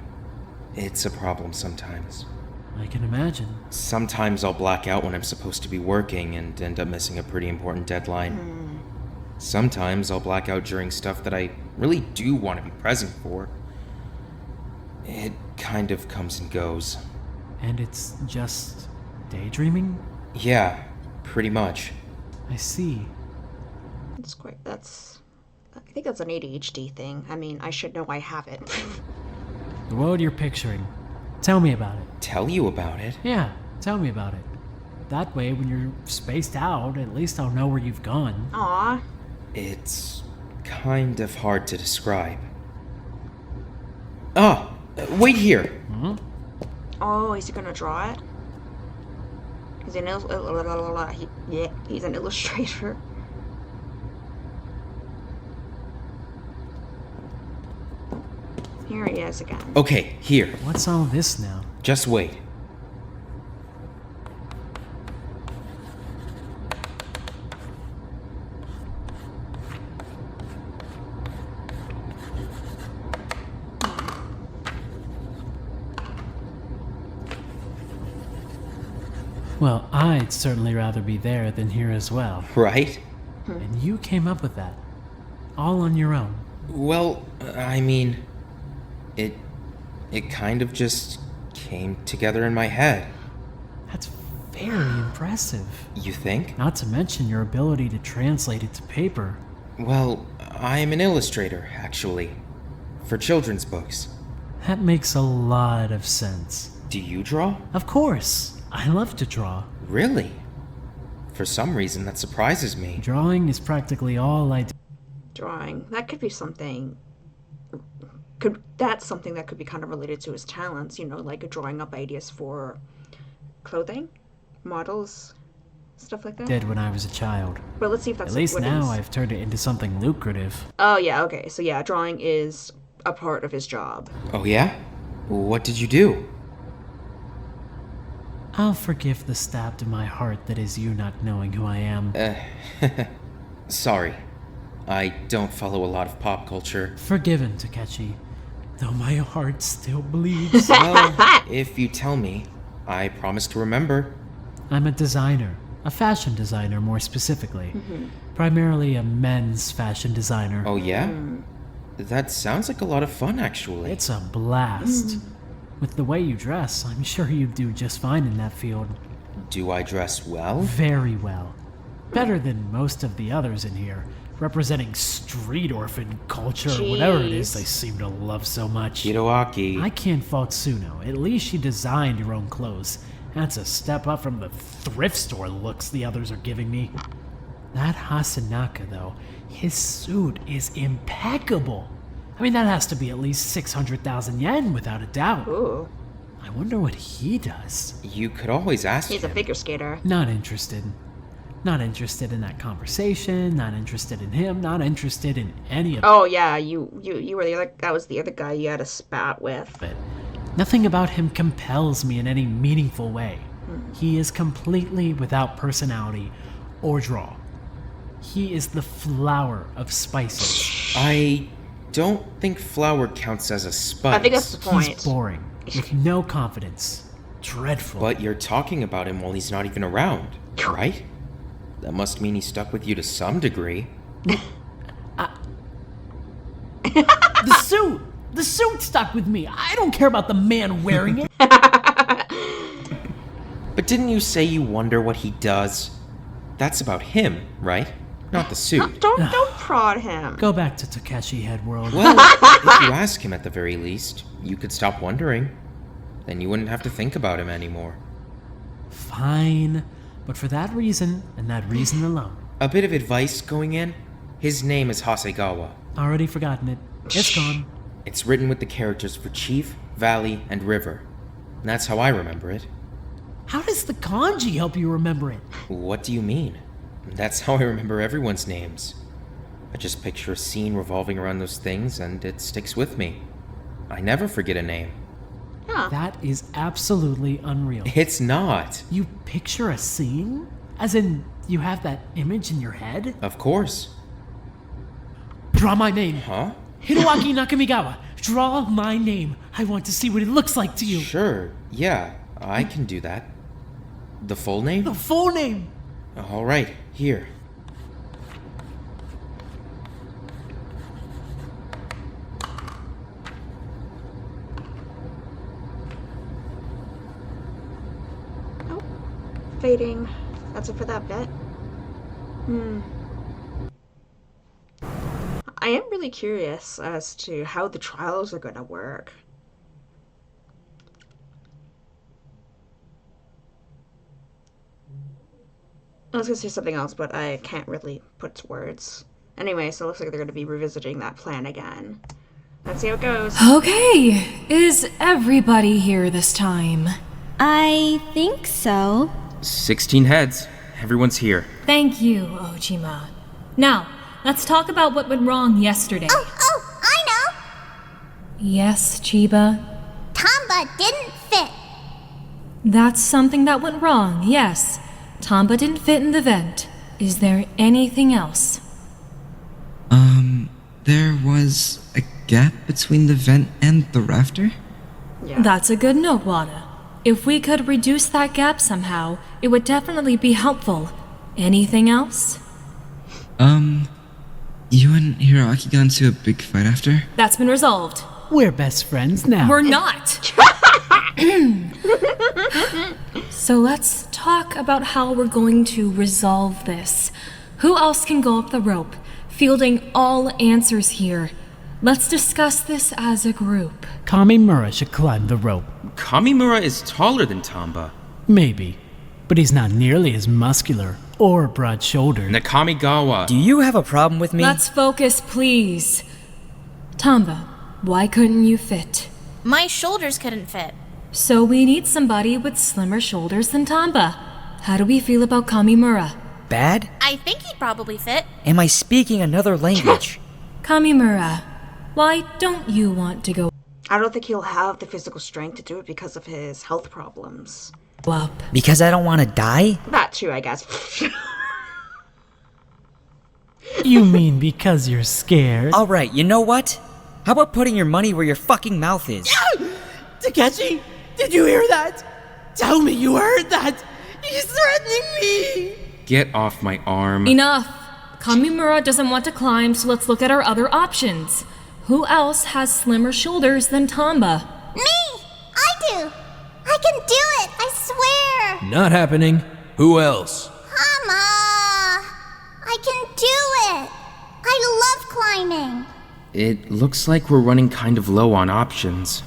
[SPEAKER 5] it's a problem sometimes.
[SPEAKER 14] I can imagine.
[SPEAKER 5] Sometimes I'll black out when I'm supposed to be working and end up missing a pretty important deadline. Sometimes I'll black out during stuff that I really do want to be present for. It kind of comes and goes.
[SPEAKER 14] And it's just daydreaming?
[SPEAKER 5] Yeah, pretty much.
[SPEAKER 14] I see.
[SPEAKER 1] I think that's an ADHD thing. I mean, I should know I have it.
[SPEAKER 14] The world you're picturing. Tell me about it.
[SPEAKER 5] Tell you about it?
[SPEAKER 14] Yeah, tell me about it. That way, when you're spaced out, at least I'll know where you've gone.
[SPEAKER 1] Aw.
[SPEAKER 5] It's kind of hard to describe. Ah, wait here.
[SPEAKER 14] Huh?
[SPEAKER 1] Oh, is he gonna draw it? He's an he's an illustrator. Here he is again.
[SPEAKER 5] Okay, here.
[SPEAKER 14] What's all this now?
[SPEAKER 5] Just wait.
[SPEAKER 14] Well, I'd certainly rather be there than here as well.
[SPEAKER 5] Right?
[SPEAKER 14] And you came up with that. All on your own.
[SPEAKER 5] Well, I mean, It kind of just came together in my head.
[SPEAKER 14] That's very impressive.
[SPEAKER 5] You think?
[SPEAKER 14] Not to mention your ability to translate it to paper.
[SPEAKER 5] Well, I'm an illustrator, actually. For children's books.
[SPEAKER 14] That makes a lot of sense.
[SPEAKER 5] Do you draw?
[SPEAKER 14] Of course. I love to draw.
[SPEAKER 5] Really? For some reason, that surprises me.
[SPEAKER 14] Drawing is practically all I do.
[SPEAKER 1] Drawing. That could be something... That's something that could be kind of related to his talents, you know, like drawing up ideas for clothing, models, stuff like that.
[SPEAKER 14] Did when I was a child.
[SPEAKER 1] But let's see if that's
[SPEAKER 14] At least
[SPEAKER 1] what
[SPEAKER 14] now
[SPEAKER 1] he's...
[SPEAKER 14] I've turned it into something lucrative.
[SPEAKER 1] Oh, yeah, okay. So yeah, drawing is a part of his job.
[SPEAKER 5] Oh, yeah? What did you do?
[SPEAKER 14] I'll forgive the stab to my heart that is you not knowing who I am.
[SPEAKER 5] Sorry. I don't follow a lot of pop culture.
[SPEAKER 14] Forgiven, Takeshi. Though my heart still bleeds.
[SPEAKER 5] Well, if you tell me, I promise to remember.
[SPEAKER 14] I'm a designer. A fashion designer, more specifically. Primarily a men's fashion designer.
[SPEAKER 5] Oh, yeah? That sounds like a lot of fun, actually.
[SPEAKER 14] It's a blast. With the way you dress, I'm sure you'd do just fine in that field.
[SPEAKER 5] Do I dress well?
[SPEAKER 14] Very well. Better than most of the others in here, representing street orphan culture, or whatever it is they seem to love so much.
[SPEAKER 5] Hiroaki.
[SPEAKER 14] I can't fault Suno. At least she designed her own clothes. That's a step up from the thrift store looks the others are giving me. That Hasanaka, though, his suit is impeccable. I mean, that has to be at least 600,000 yen, without a doubt.
[SPEAKER 1] Ooh.
[SPEAKER 14] I wonder what he does.
[SPEAKER 5] You could always ask
[SPEAKER 1] He's
[SPEAKER 5] him.
[SPEAKER 1] a figure skater.
[SPEAKER 14] Not interested. Not interested in that conversation, not interested in him, not interested in any of it.
[SPEAKER 1] Oh, yeah, you were the other... That was the other guy you had a spat with.
[SPEAKER 14] But nothing about him compels me in any meaningful way. He is completely without personality or draw. He is the flower of spices.
[SPEAKER 5] I don't think flour counts as a spice.
[SPEAKER 1] I think that's the point.
[SPEAKER 14] He's boring, with no confidence. Dreadful.
[SPEAKER 5] But you're talking about him while he's not even around, right? That must mean he stuck with you to some degree.
[SPEAKER 14] The suit! The suit stuck with me! I don't care about the man wearing it!
[SPEAKER 5] But didn't you say you wonder what he does? That's about him, right? Not the suit.
[SPEAKER 1] Don't prod him.
[SPEAKER 14] Go back to Takeshi Head World.
[SPEAKER 5] Well, if you ask him at the very least, you could stop wondering. Then you wouldn't have to think about him anymore.
[SPEAKER 14] Fine. But for that reason, and that reason alone.
[SPEAKER 5] A bit of advice going in. His name is Hasegawa.
[SPEAKER 14] Already forgotten it. It's gone.
[SPEAKER 5] It's written with the characters for Chief, Valley, and River. And that's how I remember it.
[SPEAKER 14] How does the kanji help you remember it?
[SPEAKER 5] What do you mean? That's how I remember everyone's names. I just picture a scene revolving around those things and it sticks with me. I never forget a name.
[SPEAKER 1] Huh.
[SPEAKER 14] That is absolutely unreal.
[SPEAKER 5] It's not.
[SPEAKER 14] You picture a scene? As in, you have that image in your head?
[SPEAKER 5] Of course.
[SPEAKER 14] Draw my name.
[SPEAKER 5] Huh?
[SPEAKER 14] Hiroaki Nakamigawa. Draw my name. I want to see what it looks like to you.
[SPEAKER 5] Sure. Yeah, I can do that. The full name?
[SPEAKER 14] The full name.
[SPEAKER 5] All right, here.
[SPEAKER 1] Oh, fading. That's it for that bit. I am really curious as to how the trials are going to work. I was going to say something else, but I can't really put to words. Anyway, so it looks like they're going to be revisiting that plan again. Let's see how it goes.
[SPEAKER 2] Okay, is everybody here this time?
[SPEAKER 7] I think so.
[SPEAKER 5] 16 heads. Everyone's here.
[SPEAKER 2] Thank you, Ojima. Now, let's talk about what went wrong yesterday.
[SPEAKER 16] Oh, I know!
[SPEAKER 2] Yes, Chiba?
[SPEAKER 16] Tamba didn't fit.
[SPEAKER 2] That's something that went wrong, yes. Tamba didn't fit in the vent. Is there anything else?
[SPEAKER 13] There was a gap between the vent and the rafter?
[SPEAKER 2] Yeah. That's a good note, Wada. If we could reduce that gap somehow, it would definitely be helpful. Anything else?
[SPEAKER 13] You and Hiroaki got into a big fight after?
[SPEAKER 2] That's been resolved.
[SPEAKER 14] We're best friends now.
[SPEAKER 2] We're not. So let's talk about how we're going to resolve this. Who else can go up the rope? Fielding all answers here. Let's discuss this as a group.
[SPEAKER 14] Kamimura should climb the rope.
[SPEAKER 5] Kamimura is taller than Tamba.
[SPEAKER 14] Maybe, but he's not nearly as muscular or broad-shouldered.
[SPEAKER 5] Nakamigawa.
[SPEAKER 8] Do you have a problem with me?
[SPEAKER 2] Let's focus, please. Tamba, why couldn't you fit?
[SPEAKER 15] My shoulders couldn't fit.
[SPEAKER 2] So we need somebody with slimmer shoulders than Tamba. How do we feel about Kamimura?
[SPEAKER 8] Bad?
[SPEAKER 15] I think he'd probably fit.
[SPEAKER 8] Am I speaking another language?
[SPEAKER 2] Kamimura, why don't you want to go
[SPEAKER 1] I don't think he'll have the physical strength to do it because of his health problems.
[SPEAKER 2] up?
[SPEAKER 8] Because I don't want to die?
[SPEAKER 1] That too, I guess.
[SPEAKER 14] You mean because you're scared?
[SPEAKER 8] Alright, you know what? How about putting your money where your fucking mouth is?
[SPEAKER 14] Takeshi, did you hear that? Tell me you heard that! He's threatening me!
[SPEAKER 5] Get off my arm.
[SPEAKER 2] Enough! Kamimura doesn't want to climb, so let's look at our other options. Who else has slimmer shoulders than Tamba?
[SPEAKER 16] Me! I do! I can do it, I swear!
[SPEAKER 4] Not happening. Who else?
[SPEAKER 16] Hama! I can do it! I love climbing!
[SPEAKER 5] It looks like we're running kind of low on options.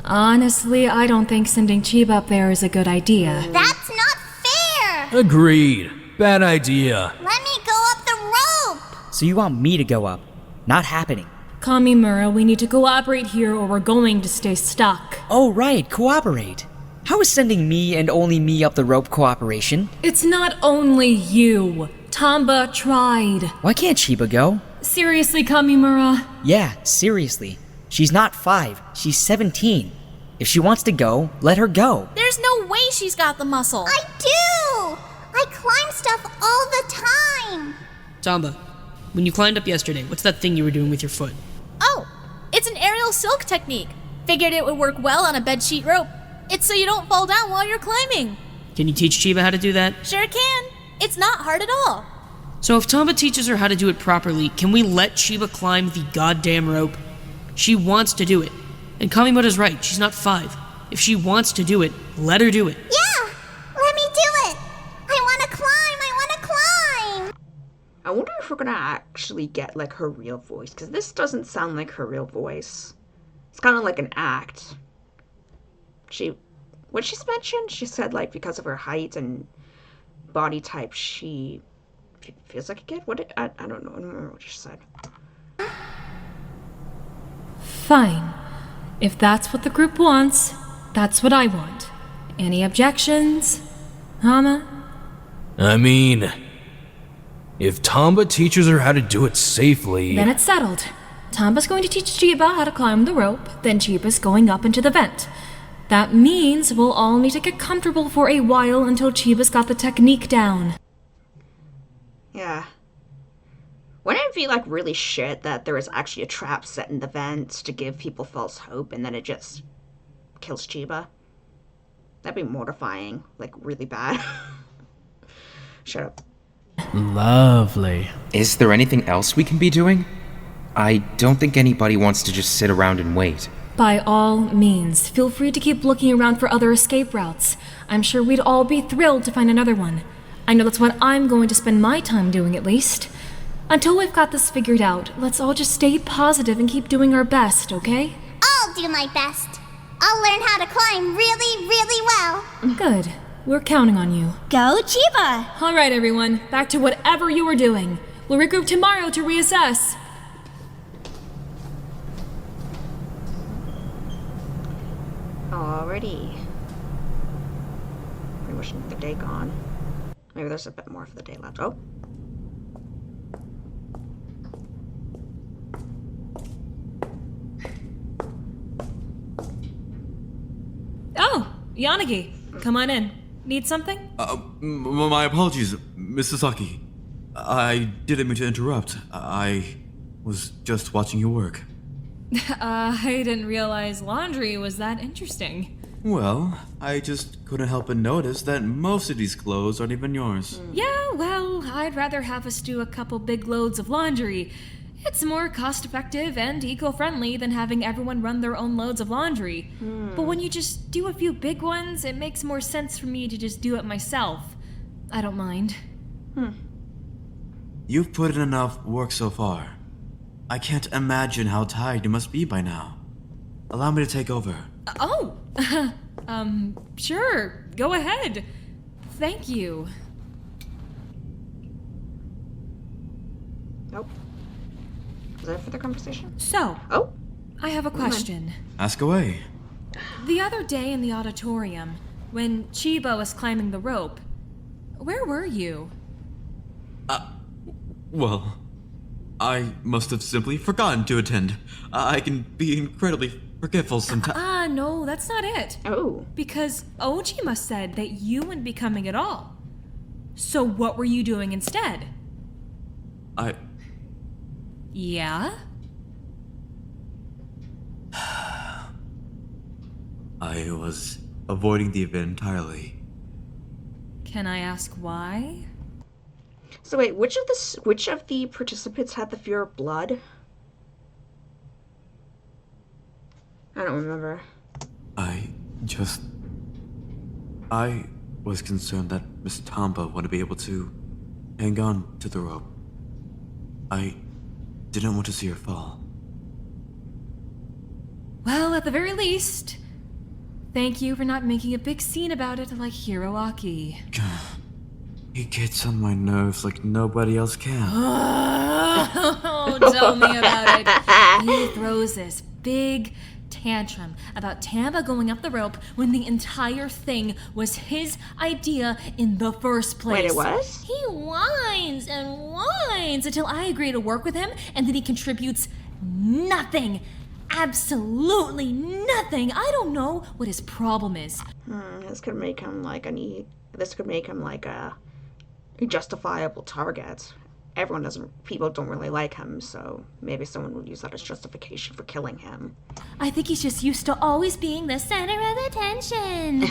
[SPEAKER 2] Honestly, I don't think sending Chiba up there is a good idea.
[SPEAKER 16] That's not fair!
[SPEAKER 4] Agreed. Bad idea.
[SPEAKER 16] Let me go up the rope!
[SPEAKER 8] So you want me to go up? Not happening.
[SPEAKER 2] Kamimura, we need to cooperate here or we're going to stay stuck.
[SPEAKER 8] Oh right, cooperate. How is sending me and only me up the rope cooperation?
[SPEAKER 2] It's not only you. Tamba tried.
[SPEAKER 8] Why can't Chiba go?
[SPEAKER 2] Seriously, Kamimura?
[SPEAKER 8] Yeah, seriously. She's not 5, she's 17. If she wants to go, let her go.
[SPEAKER 15] There's no way she's got the muscle.
[SPEAKER 16] I do! I climb stuff all the time!
[SPEAKER 17] Tamba, when you climbed up yesterday, what's that thing you were doing with your foot?
[SPEAKER 15] Oh, it's an aerial silk technique. Figured it would work well on a bedsheet rope. It's so you don't fall down while you're climbing.
[SPEAKER 17] Can you teach Chiba how to do that?
[SPEAKER 15] Sure can. It's not hard at all.
[SPEAKER 17] So if Tamba teaches her how to do it properly, can we let Chiba climb the goddamn rope? She wants to do it. And Kamimura's right, she's not 5. If she wants to do it, let her do it.
[SPEAKER 16] Yeah! Let me do it! I wanna climb! I wanna climb!
[SPEAKER 1] I wonder if we're gonna actually get, like, her real voice, because this doesn't sound like her real voice. It's kind of like an act. What she's mentioned, she said, like, because of her height and body type, she feels like a kid. I don't know. I don't remember what she said.
[SPEAKER 2] Fine. If that's what the group wants, that's what I want. Any objections? Hama?
[SPEAKER 4] I mean, if Tamba teaches her how to do it safely...
[SPEAKER 2] Then it's settled. Tamba's going to teach Chiba how to climb the rope, then Chiba's going up into the vent. That means we'll all need to get comfortable for a while until Chiba's got the technique down.
[SPEAKER 1] Yeah. Wouldn't it be, like, really shit that there is actually a trap set in the vent to give people false hope and then it just kills Chiba? That'd be mortifying. Like, really bad. Shut up.
[SPEAKER 14] Lovely.
[SPEAKER 5] Is there anything else we can be doing? I don't think anybody wants to just sit around and wait.
[SPEAKER 2] By all means, feel free to keep looking around for other escape routes. I'm sure we'd all be thrilled to find another one. I know that's what I'm going to spend my time doing, at least. Until we've got this figured out, let's all just stay positive and keep doing our best, okay?
[SPEAKER 16] I'll do my best. I'll learn how to climb really, really well.
[SPEAKER 2] Good. We're counting on you.
[SPEAKER 16] Go, Chiba!
[SPEAKER 2] All right, everyone. Back to whatever you were doing. We'll regroup tomorrow to reassess.
[SPEAKER 1] Alrighty. Pretty much the day gone. Maybe there's a bit more of the day left. Oh.
[SPEAKER 2] Oh, Yanagi. Come on in. Need something?
[SPEAKER 12] My apologies, Miss Sasaki. I didn't mean to interrupt. I was just watching your work.
[SPEAKER 2] I didn't realize laundry was that interesting.
[SPEAKER 12] Well, I just couldn't help but notice that most of these clothes aren't even yours.
[SPEAKER 2] Yeah, well, I'd rather have us do a couple big loads of laundry. It's more cost-effective and eco-friendly than having everyone run their own loads of laundry. But when you just do a few big ones, it makes more sense for me to just do it myself. I don't mind.
[SPEAKER 12] You've put in enough work so far. I can't imagine how tired you must be by now. Allow me to take over.
[SPEAKER 2] Oh! Sure. Go ahead. Thank you.
[SPEAKER 1] Nope. Is that for the conversation?
[SPEAKER 2] So, I have a question.
[SPEAKER 12] Ask away.
[SPEAKER 2] The other day in the auditorium, when Chiba was climbing the rope, where were you?
[SPEAKER 12] Well, I must have simply forgotten to attend. I can be incredibly forgetful sometimes.
[SPEAKER 2] No, that's not it.
[SPEAKER 1] Oh.
[SPEAKER 2] Because Ojima said that you wouldn't be coming at all. So what were you doing instead? Yeah?
[SPEAKER 12] I was avoiding the event entirely.
[SPEAKER 2] Can I ask why?
[SPEAKER 1] So wait, which of the participants had the fear of blood? I don't remember.
[SPEAKER 12] I was concerned that Miss Tomba wouldn't be able to hang on to the rope. I didn't want to see her fall.
[SPEAKER 2] Well, at the very least, thank you for not making a big scene about it like Hiroaki.
[SPEAKER 12] He gets on my nerves like nobody else can.
[SPEAKER 2] Oh, tell me about it. He throws this big tantrum about Tamba going up the rope when the entire thing was his idea in the first place.
[SPEAKER 1] Wait, it was?
[SPEAKER 2] He whines and whines until I agree to work with him, and then he contributes nothing. Absolutely nothing. I don't know what his problem is.
[SPEAKER 1] This could make him like a justifiable target. People don't really like him, so maybe someone would use that as justification for killing him.
[SPEAKER 2] I think he's just used to always being the center of attention.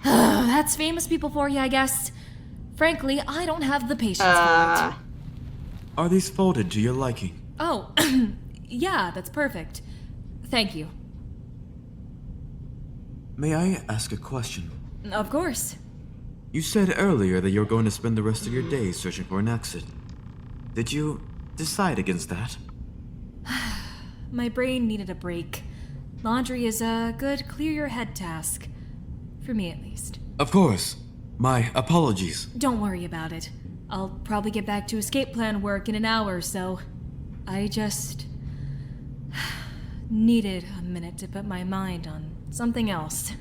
[SPEAKER 2] That's famous people for you, I guess. Frankly, I don't have the patience for it.
[SPEAKER 12] Are these folded to your liking?
[SPEAKER 2] Oh, yeah, that's perfect. Thank you.
[SPEAKER 12] May I ask a question?
[SPEAKER 2] Of course.
[SPEAKER 12] You said earlier that you're going to spend the rest of your days searching for an exit. Did you decide against that?
[SPEAKER 2] My brain needed a break. Laundry is a good clear-your-head task. For me, at least.
[SPEAKER 12] Of course. My apologies.
[SPEAKER 2] Don't worry about it. I'll probably get back to escape plan work in an hour or so. I just needed a minute to put my mind on something else.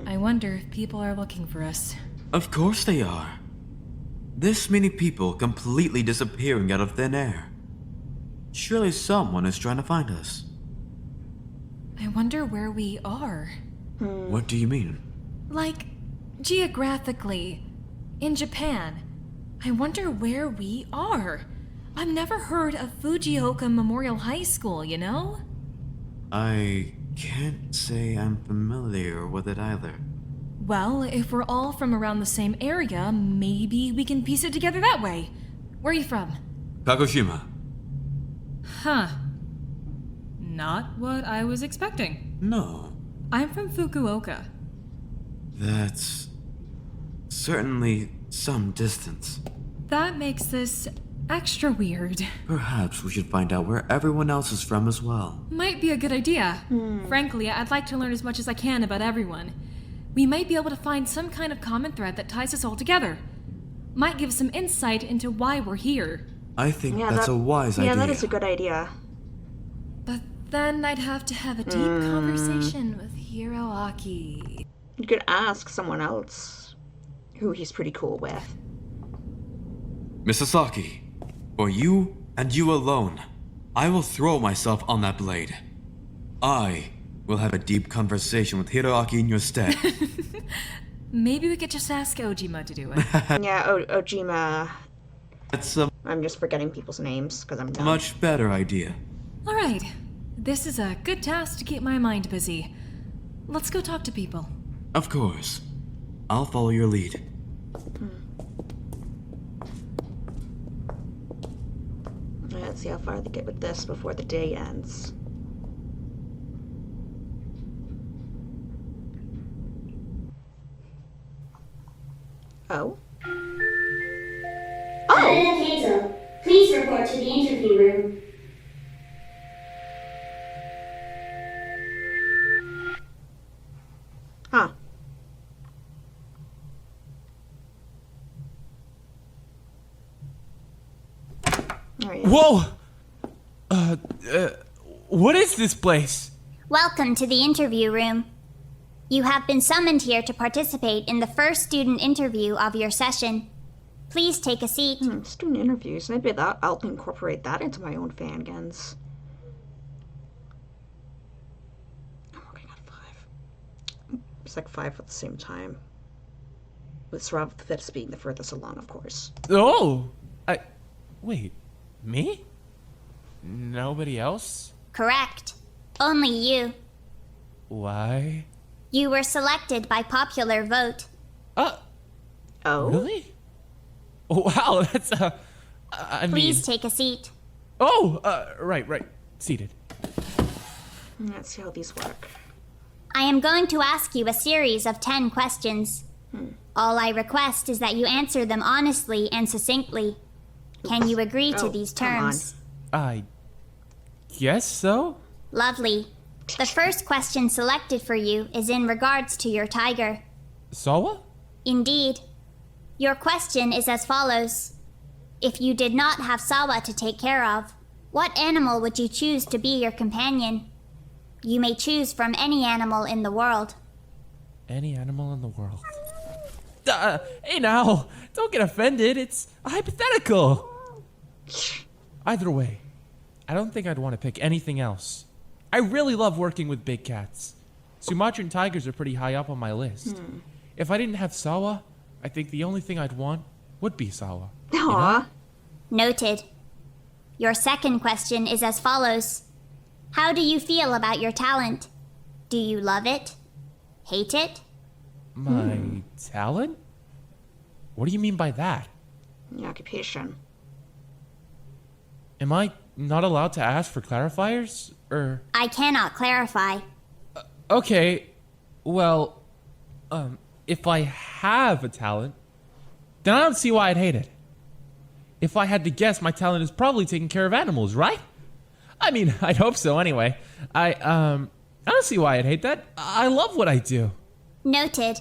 [SPEAKER 2] I wonder if people are looking for us.
[SPEAKER 12] Of course they are. This many people completely disappearing out of thin air. Surely someone is trying to find us.
[SPEAKER 2] I wonder where we are.
[SPEAKER 12] What do you mean?
[SPEAKER 2] Like, geographically. In Japan. I wonder where we are. I've never heard of Fujioka Memorial High School, you know?
[SPEAKER 12] I can't say I'm familiar with it either.
[SPEAKER 2] Well, if we're all from around the same area, maybe we can piece it together that way. Where are you from?
[SPEAKER 12] Kagoshima.
[SPEAKER 2] Huh. Not what I was expecting.
[SPEAKER 12] No.
[SPEAKER 2] I'm from Fukuoka.
[SPEAKER 12] That's certainly some distance.
[SPEAKER 2] That makes this extra weird.
[SPEAKER 12] Perhaps we should find out where everyone else is from as well.
[SPEAKER 2] Might be a good idea. Frankly, I'd like to learn as much as I can about everyone. We might be able to find some kind of common thread that ties us all together. Might give some insight into why we're here.
[SPEAKER 12] I think that's a wise idea.
[SPEAKER 1] Yeah, that is a good idea.
[SPEAKER 2] But then I'd have to have a deep conversation with Hiroaki.
[SPEAKER 1] You could ask someone else who he's pretty cool with.
[SPEAKER 12] Misasaki, for you and you alone, I will throw myself on that blade. I will have a deep conversation with Hiroaki in your stead.
[SPEAKER 2] Maybe we could just ask Ojima to do it.
[SPEAKER 1] Yeah, Ojima.
[SPEAKER 12] That's
[SPEAKER 1] I'm just forgetting people's names because I'm dumb.
[SPEAKER 12] much better idea.
[SPEAKER 2] Alright, this is a good task to keep my mind busy. Let's go talk to people.
[SPEAKER 12] Of course. I'll follow your lead.
[SPEAKER 1] Let's see how far they get with this before the day ends. Oh?
[SPEAKER 19] Tetro, please report to the interview room.
[SPEAKER 1] Huh.
[SPEAKER 20] Whoa! What is this place?
[SPEAKER 16] Welcome to the interview room. You have been summoned here to participate in the first student interview of your session. Please take a seat.
[SPEAKER 1] Student interviews. Maybe I'll incorporate that into my own fangans. I'm working on 5. It's like 5 at the same time. With Sravithis being the furthest along, of course.
[SPEAKER 20] Oh! Wait. Me? Nobody else?
[SPEAKER 16] Correct. Only you.
[SPEAKER 20] Why?
[SPEAKER 16] You were selected by popular vote.
[SPEAKER 1] Oh?
[SPEAKER 20] Really? Wow, that's,
[SPEAKER 16] Please take a seat.
[SPEAKER 20] Oh, right. Seated.
[SPEAKER 1] Let's see how these work.
[SPEAKER 16] I am going to ask you a series of 10 questions. All I request is that you answer them honestly and succinctly. Can you agree to these terms?
[SPEAKER 20] I guess so.
[SPEAKER 16] Lovely. The first question selected for you is in regards to your tiger.
[SPEAKER 20] Sawa?
[SPEAKER 16] Indeed. Your question is as follows. If you did not have Sawa to take care of, what animal would you choose to be your companion? You may choose from any animal in the world.
[SPEAKER 20] Any animal in the world. Hey now, don't get offended. It's a hypothetical. Either way, I don't think I'd want to pick anything else. I really love working with big cats. Sumatran tigers are pretty high up on my list. If I didn't have Sawa, I think the only thing I'd want would be Sawa.
[SPEAKER 1] Aww.
[SPEAKER 20] You know?
[SPEAKER 16] Noted. Your second question is as follows. How do you feel about your talent? Do you love it? Hate it?
[SPEAKER 20] My talent? What do you mean by that?
[SPEAKER 1] The occupation.
[SPEAKER 20] Am I not allowed to ask for clarifiers? Or...
[SPEAKER 16] I cannot clarify.
[SPEAKER 20] Okay, well, if I have a talent, then I don't see why I'd hate it. If I had to guess, my talent is probably taking care of animals, right? I mean, I'd hope so anyway. I don't see why I'd hate that. I love what I do.
[SPEAKER 16] Noted.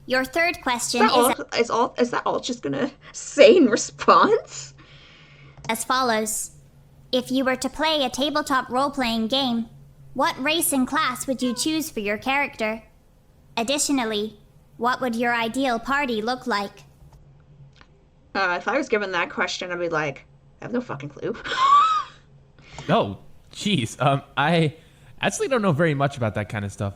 [SPEAKER 16] Your third question
[SPEAKER 1] is that all just gonna say in response?
[SPEAKER 16] As follows. If you were to play a tabletop role-playing game, what race and class would you choose for your character? Additionally, what would your ideal party look like?
[SPEAKER 1] If I was given that question, I'd be like, I have no fucking clue.
[SPEAKER 20] Oh, jeez. I actually don't know very much about that kind of stuff.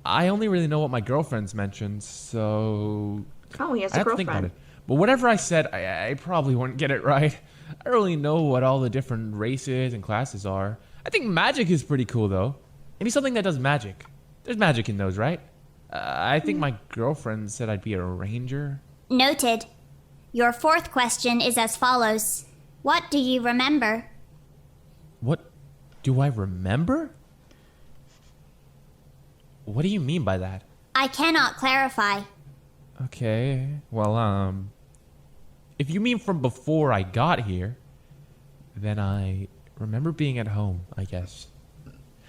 [SPEAKER 20] I only really know what my girlfriend's mentioned, so...
[SPEAKER 1] Oh, he has
[SPEAKER 20] I
[SPEAKER 1] a
[SPEAKER 20] have to think about
[SPEAKER 1] girlfriend.
[SPEAKER 20] it. But whatever I said, I probably wouldn't get it right. I don't really know what all the different races and classes are. I think magic is pretty cool, though. Maybe something that does magic. There's magic in those, right? I think my girlfriend said I'd be a ranger.
[SPEAKER 16] Noted. Your fourth question is as follows. What do you remember?
[SPEAKER 20] What do I remember? What do you mean by that?
[SPEAKER 16] I cannot clarify.
[SPEAKER 20] Okay, well, if you mean from before I got here, then I remember being at home, I guess.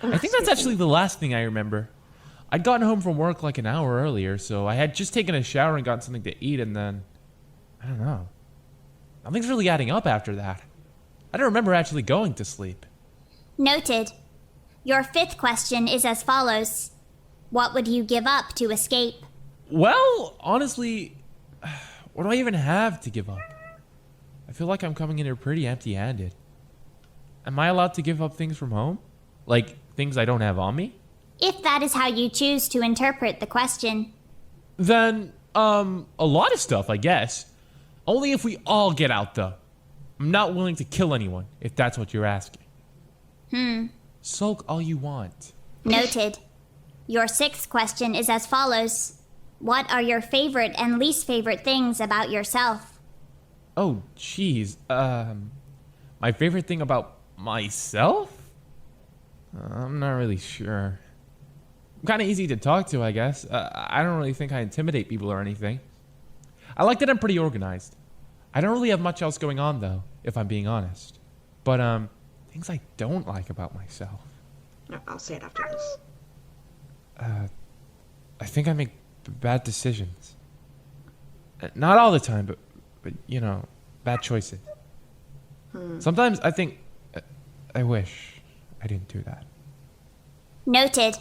[SPEAKER 20] I think that's actually the last thing I remember. I'd gotten home from work like an hour earlier, so I had just taken a shower and gotten something to eat, and then... I don't know. Nothing's really adding up after that. I don't remember actually going to sleep.
[SPEAKER 16] Noted. Your fifth question is as follows. What would you give up to escape?
[SPEAKER 20] Well, honestly, what do I even have to give up? I feel like I'm coming in here pretty empty-handed. Am I allowed to give up things from home? Like, things I don't have on me?
[SPEAKER 16] If that is how you choose to interpret the question.
[SPEAKER 20] Then, a lot of stuff, I guess. Only if we all get out, though. I'm not willing to kill anyone, if that's what you're asking. Sulk all you want.
[SPEAKER 16] Noted. Your sixth question is as follows. What are your favorite and least favorite things about yourself?
[SPEAKER 20] Oh, jeez. My My favorite thing about myself? I'm not really sure. I'm kind of easy to talk to, I guess. I don't really think I intimidate people or anything. I like that I'm pretty organized. I don't really have much else going on, though, if I'm being honest. But, things I don't like about myself.
[SPEAKER 1] No, I'll say it after this.
[SPEAKER 20] I think I make bad decisions. Not all the time, but you know, bad choices. Sometimes I think, I wish I didn't do that.
[SPEAKER 16] Noted.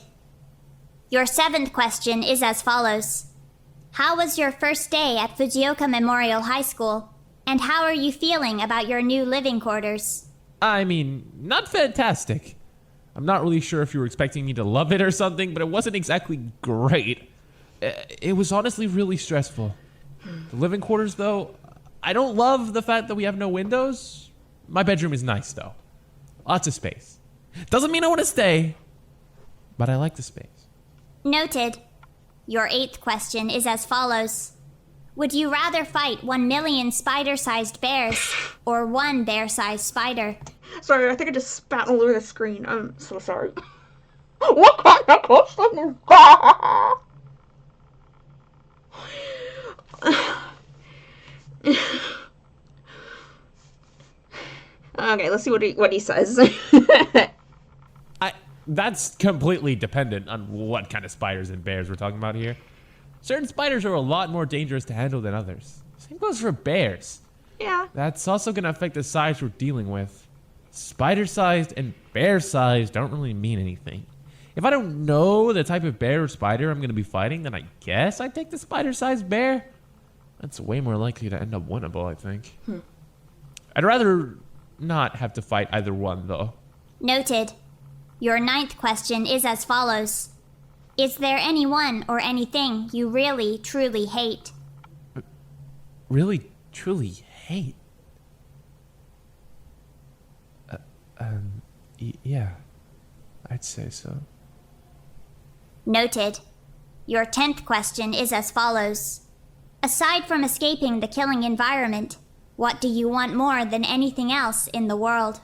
[SPEAKER 16] Your 7th question is as follows. How was your first day at Fujioka Memorial High School? And how are you feeling about your new living quarters?
[SPEAKER 20] I mean, not fantastic. I'm not really sure if you were expecting me to love it or something, but it wasn't exactly great. It was honestly really stressful. The living quarters, though, I don't love the fact that we have no windows. My bedroom is nice, though. Lots of space. Doesn't mean I want to stay, but I like the space.
[SPEAKER 16] Noted. Your 8th question is as follows. Would you rather fight 1 million spider-sized bears or 1 bear-sized spider?
[SPEAKER 1] Sorry, I think I just spat all over the screen. I'm so sorry. What kind of question is that? Okay, let's see what he says.
[SPEAKER 20] That's completely dependent on what kind of spiders and bears we're talking about here. Certain spiders are a lot more dangerous to handle than others. Same goes for bears.
[SPEAKER 1] Yeah.
[SPEAKER 20] That's also going to affect the size we're dealing with. Spider-sized and bear-sized don't really mean anything. If I don't know the type of bear or spider I'm going to be fighting, then I guess I'd take the spider-sized bear. That's way more likely to end up winnable, I think. I'd rather not have to fight either one, though.
[SPEAKER 16] Noted. Your 9th question is as follows. Is there anyone or anything you really, truly hate?
[SPEAKER 20] Really, truly hate? Yeah. I'd say so.
[SPEAKER 16] Noted. Your 10th question is as follows. Aside from escaping the killing environment, what do you want more than anything else in the world?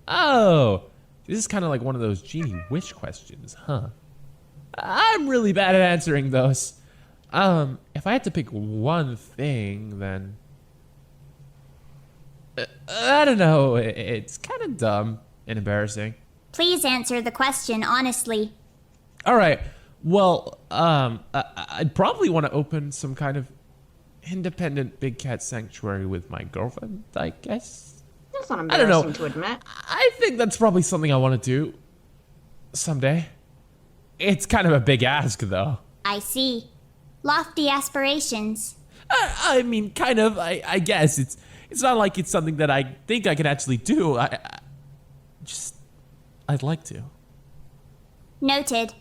[SPEAKER 20] Oh! This is kind of like one of those genie wish questions, huh? I'm really bad at answering those. If I had to pick one thing, then... I don't know. It's kind of dumb and embarrassing.
[SPEAKER 16] Please answer the question honestly.
[SPEAKER 20] Alright. Well, I'd probably want to open some kind of independent big cat sanctuary with my girlfriend, I guess.
[SPEAKER 1] That's not embarrassing to admit.
[SPEAKER 20] I think that's probably something I want to do someday. It's kind of a big ask, though.
[SPEAKER 16] I see. Lofty aspirations.
[SPEAKER 20] I mean, kind of. I guess it's not like it's something that I think I can actually do. I'd like to.
[SPEAKER 16] Noted.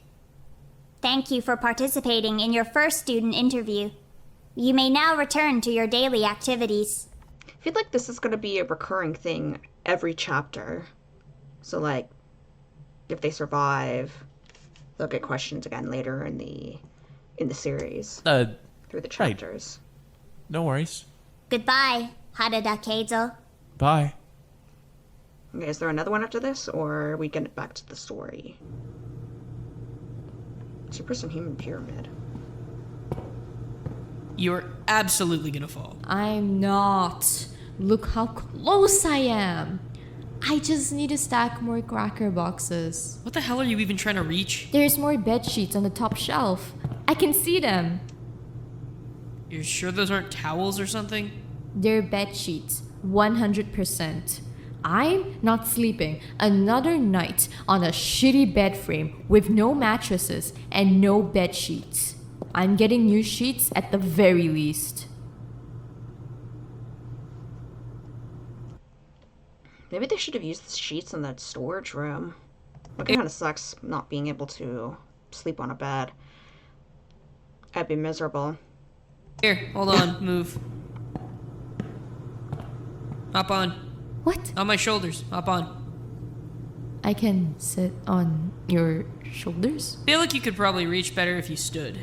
[SPEAKER 16] Thank you for participating in your first student interview. You may now return to your daily activities.
[SPEAKER 1] I feel like this is going to be a recurring thing every chapter. So, like, if they survive, they'll get questions again later in the series. Through the chapters.
[SPEAKER 20] Right. No worries.
[SPEAKER 16] Goodbye, Harada Keizo.
[SPEAKER 20] Bye.
[SPEAKER 1] Okay, is there another one after this, or are we getting back to the story? Two-person human pyramid.
[SPEAKER 17] You're absolutely gonna fall.
[SPEAKER 6] I'm not. Look how close I am. I just need to stack more cracker boxes.
[SPEAKER 17] What the hell are you even trying to reach?
[SPEAKER 6] There's more bed sheets on the top shelf. I can see them.
[SPEAKER 17] You're sure those aren't towels or something?
[SPEAKER 6] They're bed sheets, 100%. I'm not sleeping another night on a shitty bed frame with no mattresses and no bed sheets. I'm getting new sheets at the very least.
[SPEAKER 1] Maybe they should have used the sheets in that storage room. It kind of sucks not being able to sleep on a bed. I'd be miserable.
[SPEAKER 17] Here, hold on, move. Hop on.
[SPEAKER 6] What?
[SPEAKER 17] On my shoulders, hop on.
[SPEAKER 6] I can sit on your shoulders?
[SPEAKER 17] Feel like you could probably reach better if you stood.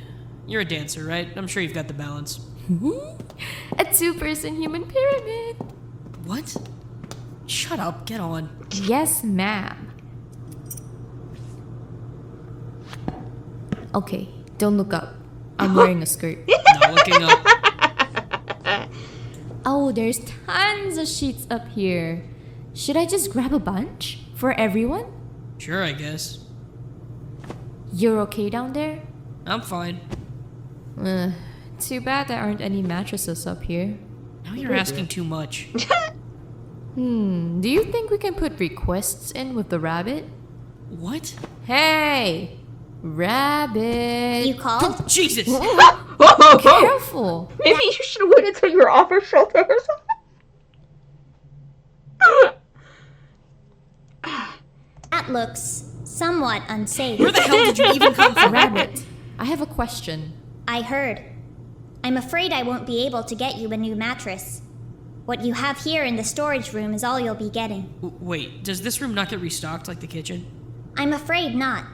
[SPEAKER 17] You're a dancer, right? I'm sure you've got the balance.
[SPEAKER 6] A two-person human pyramid.
[SPEAKER 17] What? Shut up, get on.
[SPEAKER 6] Yes, ma'am. Okay, don't look up. I'm wearing a skirt.
[SPEAKER 17] Not looking up.
[SPEAKER 6] Oh, there's tons of sheets up here. Should I just grab a bunch? For everyone?
[SPEAKER 17] Sure, I guess.
[SPEAKER 6] You're okay down there?
[SPEAKER 17] I'm fine.
[SPEAKER 6] Too bad there aren't any mattresses up here.
[SPEAKER 17] Now you're asking too much.
[SPEAKER 6] Do you think we can put requests in with the rabbit?
[SPEAKER 17] What?
[SPEAKER 6] Hey! Rabbit!
[SPEAKER 16] You called?
[SPEAKER 17] Jesus!
[SPEAKER 6] Careful!
[SPEAKER 1] Maybe you should have waited till you were off her shoulder or something.
[SPEAKER 16] That looks somewhat unsafe.
[SPEAKER 17] Where the hell did you even come from?
[SPEAKER 6] Rabbit, I have a question.
[SPEAKER 16] I heard. I'm afraid I won't be able to get you a new mattress. What you have here in the storage room is all you'll be getting.
[SPEAKER 17] Wait, does this room not get restocked like the kitchen?
[SPEAKER 16] I'm afraid not.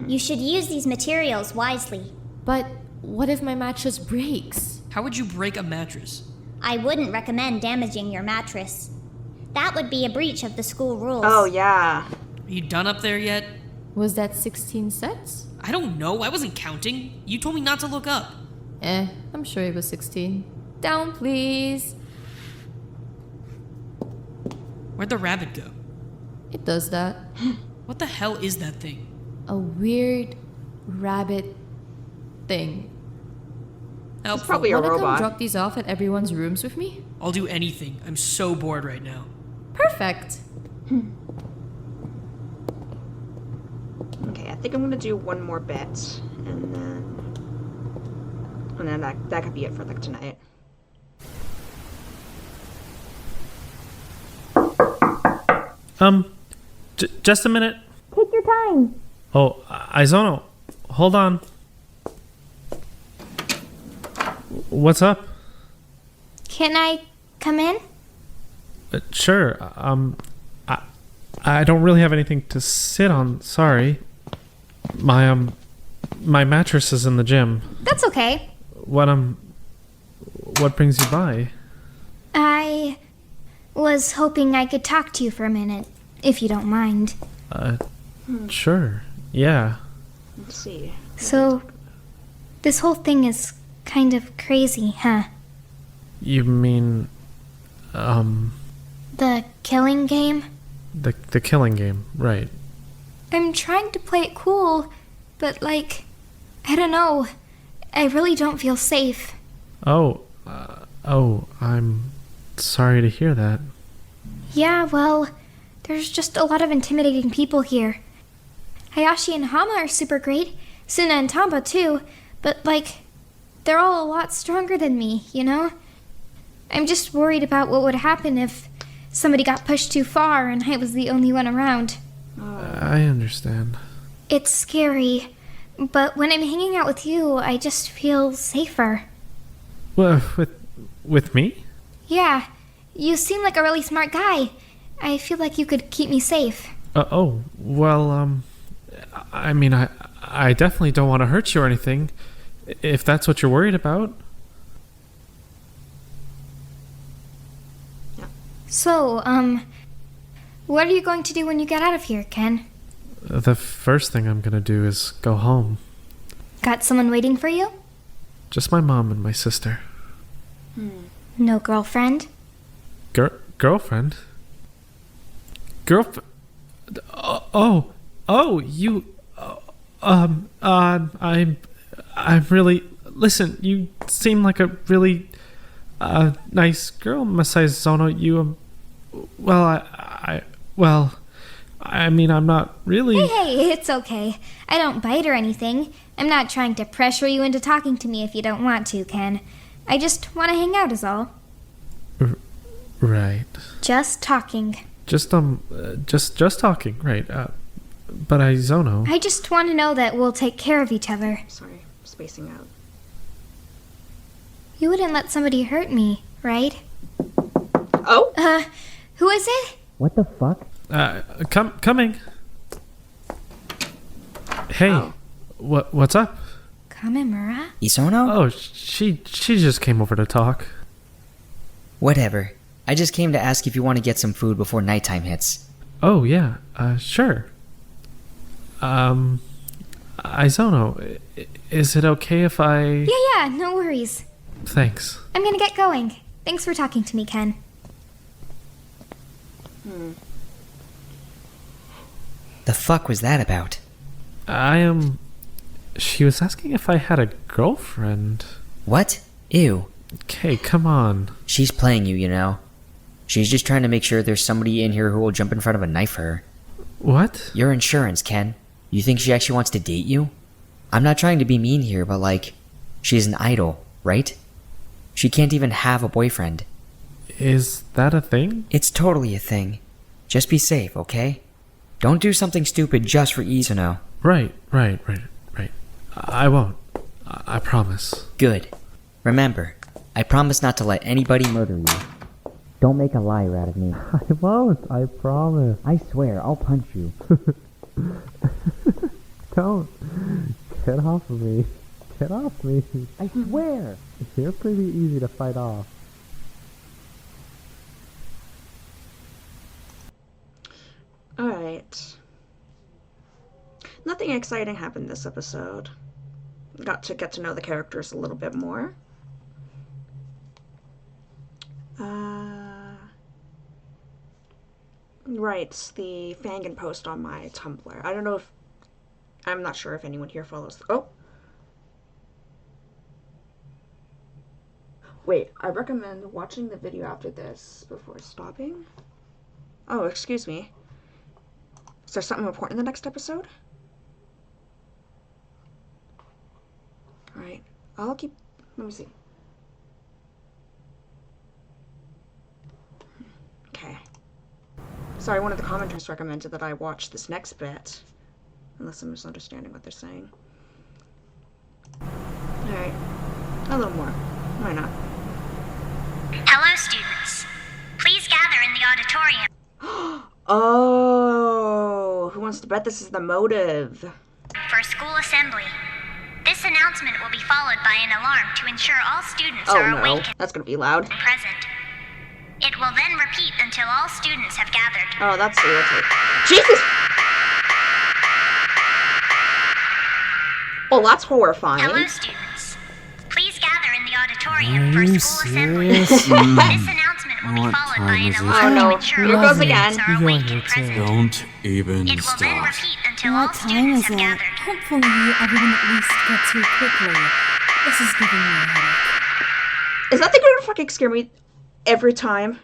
[SPEAKER 16] You should use these materials wisely.
[SPEAKER 6] But what if my mattress breaks?
[SPEAKER 17] How would you break a mattress?
[SPEAKER 16] I wouldn't recommend damaging your mattress. That would be a breach of the school rules.
[SPEAKER 1] Oh, yeah.
[SPEAKER 17] Are you done up there yet?
[SPEAKER 6] Was that 16 sets?
[SPEAKER 17] I don't know, I wasn't counting. You told me not to look up.
[SPEAKER 6] I'm sure it was 16. Down, please.
[SPEAKER 17] Where'd the rabbit go?
[SPEAKER 6] It does that.
[SPEAKER 17] What the hell is that thing?
[SPEAKER 6] A weird rabbit thing.
[SPEAKER 17] Helpful.
[SPEAKER 1] Probably a
[SPEAKER 6] Wanna
[SPEAKER 1] robot.
[SPEAKER 6] come drop these off at everyone's rooms with me?
[SPEAKER 17] I'll do anything. I'm so bored right now.
[SPEAKER 6] Perfect.
[SPEAKER 1] Okay, I think I'm gonna do one more bit, and then that could be it for like tonight.
[SPEAKER 18] Just a minute.
[SPEAKER 16] Take your time.
[SPEAKER 18] Oh, Izono, hold on. What's up?
[SPEAKER 16] Can I come in?
[SPEAKER 18] Sure. I don't really have anything to sit on. Sorry. My mattress is in the gym.
[SPEAKER 16] That's okay.
[SPEAKER 18] What brings you by?
[SPEAKER 16] I was hoping I could talk to you for a minute, if you don't mind.
[SPEAKER 18] Sure. Yeah.
[SPEAKER 1] Let's see.
[SPEAKER 16] So, this whole thing is kind of crazy, huh?
[SPEAKER 18] You mean,
[SPEAKER 16] The killing game?
[SPEAKER 18] the killing game, right?
[SPEAKER 16] I'm trying to play it cool, but I don't know. I really don't feel safe.
[SPEAKER 18] Oh, I'm sorry to hear that.
[SPEAKER 16] Yeah, well, there's just a lot of intimidating people here. Hayashi and Hama are super great, Suna and Tamba too, but they're all a lot stronger than me, you know? I'm just worried about what would happen if somebody got pushed too far and I was the only one around.
[SPEAKER 18] I understand.
[SPEAKER 16] It's scary, but when I'm hanging out with you, I just feel safer.
[SPEAKER 18] Well, with me?
[SPEAKER 16] Yeah, you seem like a really smart guy. I feel like you could keep me safe.
[SPEAKER 18] I mean, I definitely don't want to hurt you or anything, if that's what you're worried about.
[SPEAKER 16] So, what are you going to do when you get out of here, Ken?
[SPEAKER 18] The first thing I'm gonna do is go home.
[SPEAKER 16] Got someone waiting for you?
[SPEAKER 18] Just my mom and my sister.
[SPEAKER 16] No girlfriend?
[SPEAKER 18] Girlfriend? You. I'm really. Listen, you seem like a really, nice girl, Masai Zono. You, I mean, I'm not really.
[SPEAKER 16] Hey, it's okay. I don't bite or anything. I'm not trying to pressure you into talking to me if you don't want to, Ken. I just want to hang out is all.
[SPEAKER 18] Right.
[SPEAKER 16] Just talking.
[SPEAKER 18] Just talking, right. But Zono.
[SPEAKER 16] I just want to know that we'll take care of each other.
[SPEAKER 1] Sorry, spacing out.
[SPEAKER 16] You wouldn't let somebody hurt me, right?
[SPEAKER 1] Oh?
[SPEAKER 16] Who is it?
[SPEAKER 8] What the fuck?
[SPEAKER 18] Coming. Hey, what's up?
[SPEAKER 16] Kamimura?
[SPEAKER 8] Isono?
[SPEAKER 18] Oh, she just came over to talk.
[SPEAKER 8] Whatever. I just came to ask if you want to get some food before nighttime hits.
[SPEAKER 18] Oh, yeah, sure. Izono, is it okay if I...
[SPEAKER 9] Yeah, no worries.
[SPEAKER 18] Thanks.
[SPEAKER 9] I'm gonna get going. Thanks for talking to me, Ken.
[SPEAKER 8] The fuck was that about?
[SPEAKER 18] She was asking if I had a girlfriend.
[SPEAKER 8] What? Ew.
[SPEAKER 18] Okay, come on.
[SPEAKER 8] She's playing you, you know. She's just trying to make sure there's somebody in here who will jump in front of a knife for her.
[SPEAKER 18] What?
[SPEAKER 8] Your insurance, Ken. You think she actually wants to date you? I'm not trying to be mean here, but like, she's an idol, right? She can't even have a boyfriend.
[SPEAKER 18] Is that a thing?
[SPEAKER 8] It's totally a thing. Just be safe, okay? Don't do something stupid just for Izuno.
[SPEAKER 18] Right. I won't. I promise.
[SPEAKER 8] Good. Remember, I promise not to let anybody murder you. Don't make a liar out of me.
[SPEAKER 18] I won't. I promise.
[SPEAKER 8] I swear, I'll punch you.
[SPEAKER 18] Don't. Get off of me. Get off me.
[SPEAKER 8] I swear.
[SPEAKER 18] You're pretty easy to fight off.
[SPEAKER 1] Alright. Nothing exciting happened this episode. Got to get to know the characters a little bit more. Right, the Fangin post on my Tumblr. I don't know if... I'm not sure if anyone here follows... Oh! Wait, I recommend watching the video after this before stopping. Oh, excuse me. Is there something important in the next episode? Alright, I'll keep... Let me see. Okay. Sorry, one of the commenters recommended that I watch this next bit. Unless I'm misunderstanding what they're saying. Alright. A little more. Why not?
[SPEAKER 16] Hello, students. Please gather in the auditorium.
[SPEAKER 1] Oh, who wants to bet this is the motive?
[SPEAKER 16] For school assembly. This announcement will be followed by an alarm to ensure all students are awake
[SPEAKER 1] That's gonna be loud.
[SPEAKER 16] and present. It will then repeat until all students have gathered.
[SPEAKER 1] Oh, that's irritating. Jesus! Oh, that's horrifying.
[SPEAKER 16] Hello, students. Please gather in the auditorium for school assembly.
[SPEAKER 12] serious?
[SPEAKER 16] This announcement will be
[SPEAKER 12] What
[SPEAKER 16] followed by
[SPEAKER 12] time
[SPEAKER 16] an
[SPEAKER 12] is it?
[SPEAKER 16] alarm
[SPEAKER 1] Oh,
[SPEAKER 16] to
[SPEAKER 1] no.
[SPEAKER 16] ensure
[SPEAKER 1] Here
[SPEAKER 16] all
[SPEAKER 1] goes
[SPEAKER 16] students
[SPEAKER 1] again.
[SPEAKER 16] are awake and present.
[SPEAKER 12] Don't even
[SPEAKER 16] It will then
[SPEAKER 12] start.
[SPEAKER 16] repeat until all
[SPEAKER 21] What time
[SPEAKER 16] students
[SPEAKER 21] is
[SPEAKER 16] have
[SPEAKER 21] it?
[SPEAKER 16] gathered.
[SPEAKER 2] Hopefully, everyone at least gets here quickly. This is giving me a headache.
[SPEAKER 1] Is that thing gonna fucking scare me every time?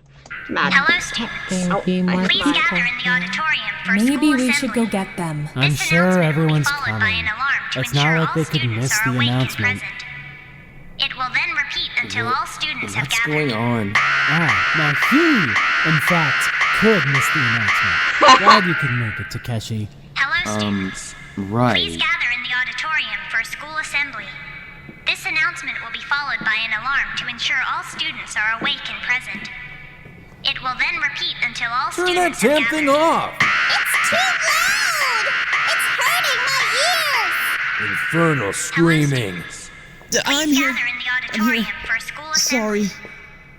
[SPEAKER 1] Mad.
[SPEAKER 16] Hello, students. Please gather in the auditorium for
[SPEAKER 2] Maybe
[SPEAKER 16] school
[SPEAKER 2] we
[SPEAKER 16] assembly.
[SPEAKER 2] should go get them.
[SPEAKER 22] I'm sure everyone's
[SPEAKER 16] Followed by
[SPEAKER 22] coming.
[SPEAKER 16] an alarm to
[SPEAKER 22] It's
[SPEAKER 16] ensure
[SPEAKER 22] not like
[SPEAKER 16] all
[SPEAKER 22] they could
[SPEAKER 16] students
[SPEAKER 22] miss
[SPEAKER 16] are
[SPEAKER 22] the
[SPEAKER 16] awake and
[SPEAKER 22] announcement.
[SPEAKER 16] present. It will then repeat until all students have
[SPEAKER 12] What's
[SPEAKER 16] gathered.
[SPEAKER 12] going on?
[SPEAKER 22] Now he, in fact, could miss the announcement. Glad you could make it, Takeshi.
[SPEAKER 16] Hello, students. Please
[SPEAKER 12] Right.
[SPEAKER 16] gather in the auditorium for school assembly. This announcement will be followed by an alarm to ensure all students are awake and present. It will then repeat until all
[SPEAKER 4] Turn that
[SPEAKER 16] students have
[SPEAKER 4] damn
[SPEAKER 16] gathered.
[SPEAKER 4] thing off!
[SPEAKER 7] It's too loud! It's hurting my ears!
[SPEAKER 4] Infernal screaming.
[SPEAKER 11] I'm here.
[SPEAKER 16] Gather in the auditorium for school assembly.
[SPEAKER 11] Sorry.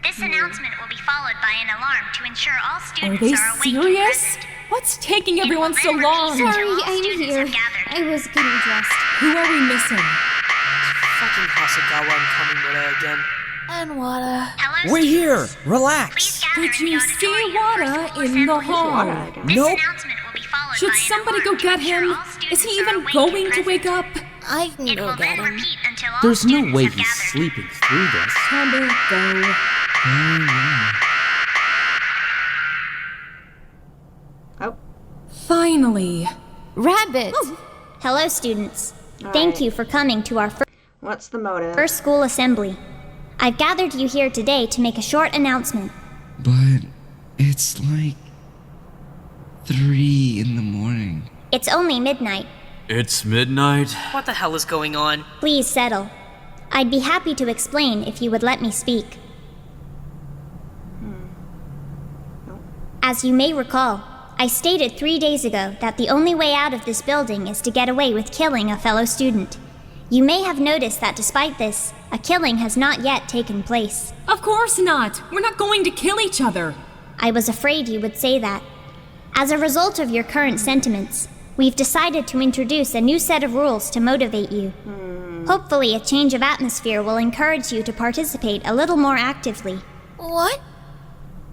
[SPEAKER 16] This announcement will be followed by an alarm to ensure all
[SPEAKER 2] Are
[SPEAKER 16] students
[SPEAKER 2] they
[SPEAKER 16] are awake and
[SPEAKER 2] serious?
[SPEAKER 16] present.
[SPEAKER 2] What's taking everyone so long?
[SPEAKER 9] Sorry, I'm here. I was getting dressed.
[SPEAKER 2] Who are we missing?
[SPEAKER 17] Fucking Hasagawa and Kamimura again.
[SPEAKER 9] And Wada.
[SPEAKER 16] Hello,
[SPEAKER 8] We're here!
[SPEAKER 16] students.
[SPEAKER 8] Relax!
[SPEAKER 2] Did you see Wada in the hall?
[SPEAKER 16] This
[SPEAKER 8] Nope.
[SPEAKER 16] announcement will be followed
[SPEAKER 2] Should
[SPEAKER 16] by an
[SPEAKER 2] somebody go
[SPEAKER 16] alarm to
[SPEAKER 2] get
[SPEAKER 16] ensure
[SPEAKER 2] him?
[SPEAKER 16] all
[SPEAKER 2] Is
[SPEAKER 16] students
[SPEAKER 2] he
[SPEAKER 16] are
[SPEAKER 2] even
[SPEAKER 16] awake
[SPEAKER 2] going
[SPEAKER 16] and
[SPEAKER 2] to wake
[SPEAKER 16] present.
[SPEAKER 2] up?
[SPEAKER 21] I can
[SPEAKER 16] It
[SPEAKER 21] go
[SPEAKER 16] will
[SPEAKER 21] get
[SPEAKER 16] then
[SPEAKER 21] him.
[SPEAKER 16] repeat until all
[SPEAKER 12] There's no
[SPEAKER 16] students
[SPEAKER 12] way
[SPEAKER 16] have
[SPEAKER 12] he's
[SPEAKER 16] gathered.
[SPEAKER 12] sleeping through this.
[SPEAKER 2] Tumble, go.
[SPEAKER 1] Oh.
[SPEAKER 2] Finally.
[SPEAKER 9] Rabbit!
[SPEAKER 16] Hello, students. Thank you for coming to our
[SPEAKER 1] What's the motive?
[SPEAKER 16] first school assembly. I've gathered you here today to make a short announcement.
[SPEAKER 13] But it's like 3 in the morning.
[SPEAKER 16] It's only midnight.
[SPEAKER 12] It's midnight.
[SPEAKER 17] What the hell is going on?
[SPEAKER 16] Please settle. I'd be happy to explain if you would let me speak. As you may recall, I stated 3 days ago that the only way out of this building is to get away with killing a fellow student. You may have noticed that despite this, a killing has not yet taken place.
[SPEAKER 2] Of course not! We're not going to kill each other!
[SPEAKER 16] I was afraid you would say that. As a result of your current sentiments, we've decided to introduce a new set of rules to motivate you. Hopefully, a change of atmosphere will encourage you to participate a little more actively.
[SPEAKER 15] What?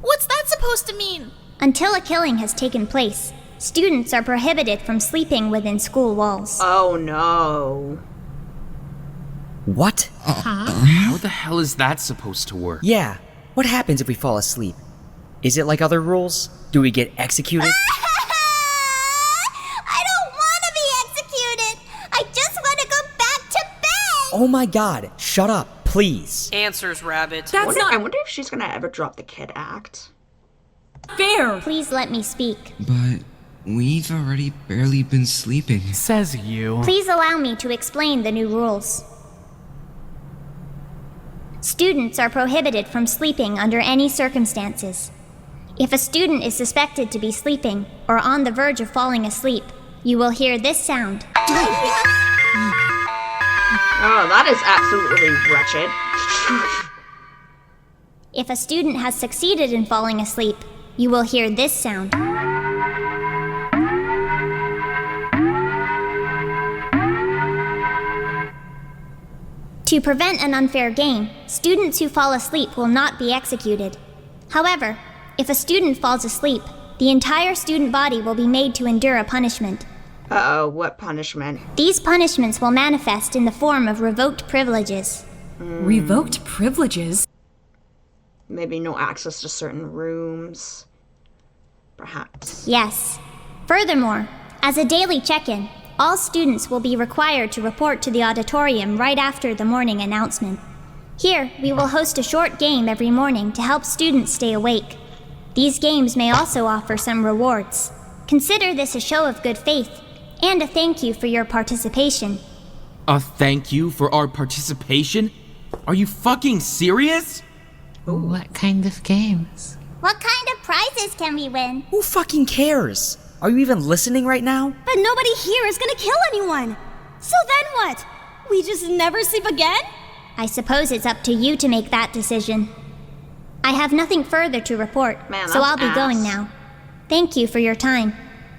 [SPEAKER 15] What's that supposed to mean?
[SPEAKER 16] Until a killing has taken place, students are prohibited from sleeping within school walls.
[SPEAKER 1] Oh no.
[SPEAKER 8] What?
[SPEAKER 5] How the hell is that supposed to work?
[SPEAKER 8] Yeah, what happens if we fall asleep? Is it like other rules? Do we get executed?
[SPEAKER 16] I don't want to be executed! I just want to go back to bed!
[SPEAKER 8] Oh my god, shut up, please.
[SPEAKER 17] Answers, Rabbit.
[SPEAKER 1] I wonder if she's gonna ever drop the kid act.
[SPEAKER 2] Fair!
[SPEAKER 16] Please let me speak.
[SPEAKER 13] But we've already barely been sleeping.
[SPEAKER 14] Says you.
[SPEAKER 16] Please allow me to explain the new rules. Students are prohibited from sleeping under any circumstances. If a student is suspected to be sleeping or on the verge of falling asleep, you will hear this sound.
[SPEAKER 1] Oh, that is absolutely wretched.
[SPEAKER 16] If a student has succeeded in falling asleep, you will hear this sound. To prevent an unfair game, students who fall asleep will not be executed. However, if a student falls asleep, the entire student body will be made to endure a punishment.
[SPEAKER 1] Uh-oh, what punishment?
[SPEAKER 16] These punishments will manifest in the form of revoked privileges.
[SPEAKER 2] Revoked privileges?
[SPEAKER 1] Maybe no access to certain rooms. Perhaps.
[SPEAKER 16] Yes. Furthermore, as a daily check-in, all students will be required to report to the auditorium right after the morning announcement. Here, we will host a short game every morning to help students stay awake. These games may also offer some rewards. Consider this a show of good faith and a thank you for your participation.
[SPEAKER 5] A thank you for our participation? Are you fucking serious?
[SPEAKER 10] What kind of games?
[SPEAKER 16] What kind of prizes can we win?
[SPEAKER 8] Who fucking cares? Are you even listening right now?
[SPEAKER 7] But nobody here is gonna kill anyone. So then what? We just never sleep again?
[SPEAKER 16] I suppose it's up to you to make that decision. I have nothing further to report,
[SPEAKER 1] Man,
[SPEAKER 16] so I'll
[SPEAKER 1] that's
[SPEAKER 16] be going
[SPEAKER 1] ass.
[SPEAKER 16] now. Thank you for your time.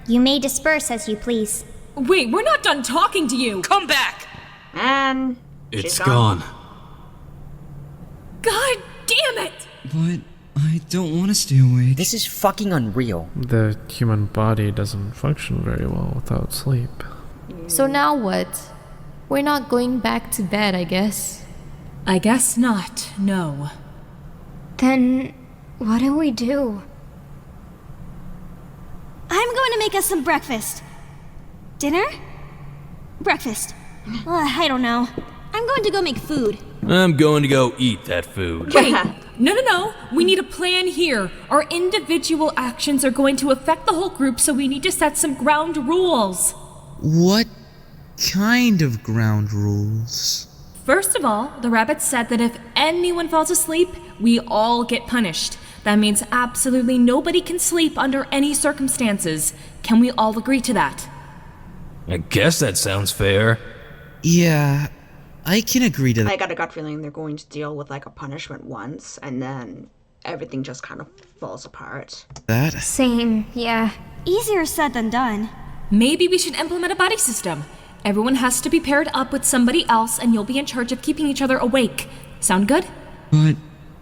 [SPEAKER 16] You may disperse as you please.
[SPEAKER 2] Wait, we're not done talking to you!
[SPEAKER 17] Come back!
[SPEAKER 1] And
[SPEAKER 12] It's
[SPEAKER 1] she's
[SPEAKER 12] gone.
[SPEAKER 2] God damn it!
[SPEAKER 13] But I don't want to stay awake.
[SPEAKER 8] This is fucking unreal.
[SPEAKER 18] The human body doesn't function very well without sleep.
[SPEAKER 6] So now what? We're not going back to bed, I guess.
[SPEAKER 2] I guess not, no.
[SPEAKER 7] Then what do we do? I'm going to make us some breakfast. Dinner? Breakfast. I don't know. I'm going to go make food.
[SPEAKER 4] I'm going to go eat that food.
[SPEAKER 2] Wait, no. We need a plan here. Our individual actions are going to affect the whole group, so we need to set some ground rules.
[SPEAKER 11] What kind of ground rules?
[SPEAKER 2] First of all, the rabbit said that if anyone falls asleep, we all get punished. That means absolutely nobody can sleep under any circumstances. Can we all agree to that?
[SPEAKER 4] I guess that sounds fair.
[SPEAKER 11] Yeah, I can agree to that.
[SPEAKER 1] I got a gut feeling they're going to deal with like a punishment once, and then everything just kind of falls apart.
[SPEAKER 7] Same, yeah. Easier said than done.
[SPEAKER 2] Maybe we should implement a buddy system. Everyone has to be paired up with somebody else, and you'll be in charge of keeping each other awake. Sound good?
[SPEAKER 13] But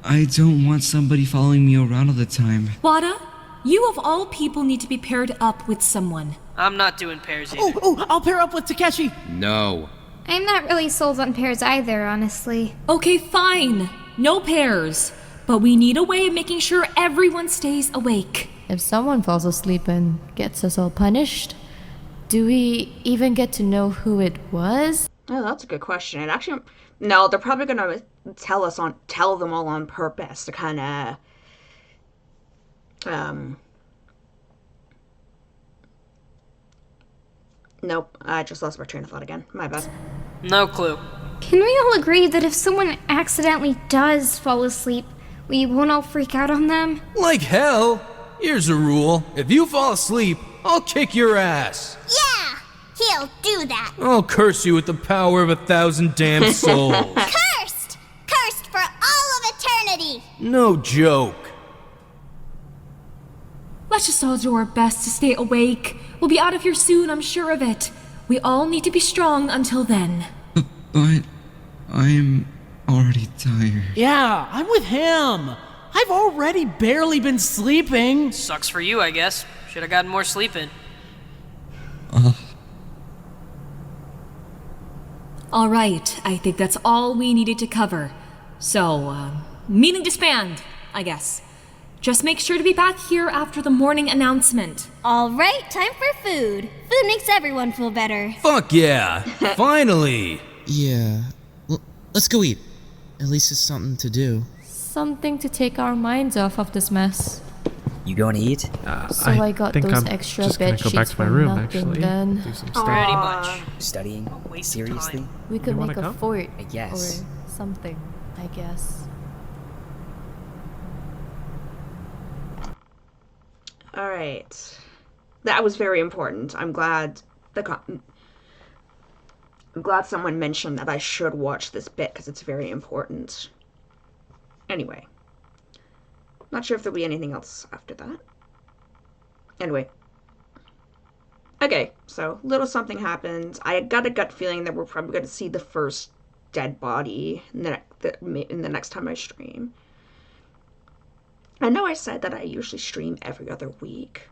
[SPEAKER 13] I don't want somebody following me around all the time.
[SPEAKER 2] Wada, you of all people need to be paired up with someone.
[SPEAKER 17] I'm not doing pairs either.
[SPEAKER 14] I'll pair up with Takeshi.
[SPEAKER 5] No.
[SPEAKER 9] I'm not really sold on pairs either, honestly.
[SPEAKER 2] Okay, fine. No pairs. But we need a way of making sure everyone stays awake.
[SPEAKER 6] If someone falls asleep and gets us all punished, do we even get to know who it was?
[SPEAKER 1] Oh, that's a good question. It actually, no, they're probably gonna tell them all on purpose to kind of, Nope, I just lost my train of thought again. My bad.
[SPEAKER 17] No clue.
[SPEAKER 9] Can we all agree that if someone accidentally does fall asleep, we won't all freak out on them?
[SPEAKER 4] Like hell. Here's a rule. If you fall asleep, I'll kick your ass.
[SPEAKER 16] Yeah! He'll do that.
[SPEAKER 4] I'll curse you with the power of 1,000 damn souls.
[SPEAKER 16] Cursed! Cursed for all of eternity!
[SPEAKER 4] No joke.
[SPEAKER 2] Let's just all do our best to stay awake. We'll be out of here soon, I'm sure of it. We all need to be strong until then.
[SPEAKER 13] But I'm already tired.
[SPEAKER 14] Yeah, I'm with him. I've already barely been sleeping.
[SPEAKER 17] Sucks for you, I guess. Should have gotten more sleep in.
[SPEAKER 2] All right, I think that's all we needed to cover. So, meeting disband, I guess. Just make sure to be back here after the morning announcement.
[SPEAKER 7] All right, time for food. Food makes everyone feel better.
[SPEAKER 4] Fuck yeah. Finally.
[SPEAKER 11] Yeah. Let's go eat. At least it's something to do.
[SPEAKER 6] Something to take our minds off of this mess.
[SPEAKER 8] You going to eat?
[SPEAKER 6] So I got
[SPEAKER 18] think
[SPEAKER 6] those
[SPEAKER 18] I'm
[SPEAKER 6] extra
[SPEAKER 18] just
[SPEAKER 6] bed
[SPEAKER 18] gonna go back
[SPEAKER 6] sheets
[SPEAKER 18] to my
[SPEAKER 6] for
[SPEAKER 18] room,
[SPEAKER 6] nothing
[SPEAKER 18] actually.
[SPEAKER 6] then.
[SPEAKER 18] Do some
[SPEAKER 17] Pretty
[SPEAKER 18] studying.
[SPEAKER 17] much.
[SPEAKER 8] Studying?
[SPEAKER 17] Waste of
[SPEAKER 8] Seriously?
[SPEAKER 17] time.
[SPEAKER 6] We could
[SPEAKER 18] You wanna
[SPEAKER 6] make a
[SPEAKER 18] come?
[SPEAKER 6] fort.
[SPEAKER 8] I guess.
[SPEAKER 6] Or something, I guess.
[SPEAKER 1] All right. That was very important. I'm glad someone mentioned that I should watch this bit because it's very important. Anyway. Not sure if there'll be anything else after that. Anyway. Okay, so little something happened. I got a gut feeling that we're probably going to see the first dead body in the next time I stream. I know I said that I usually stream every other week,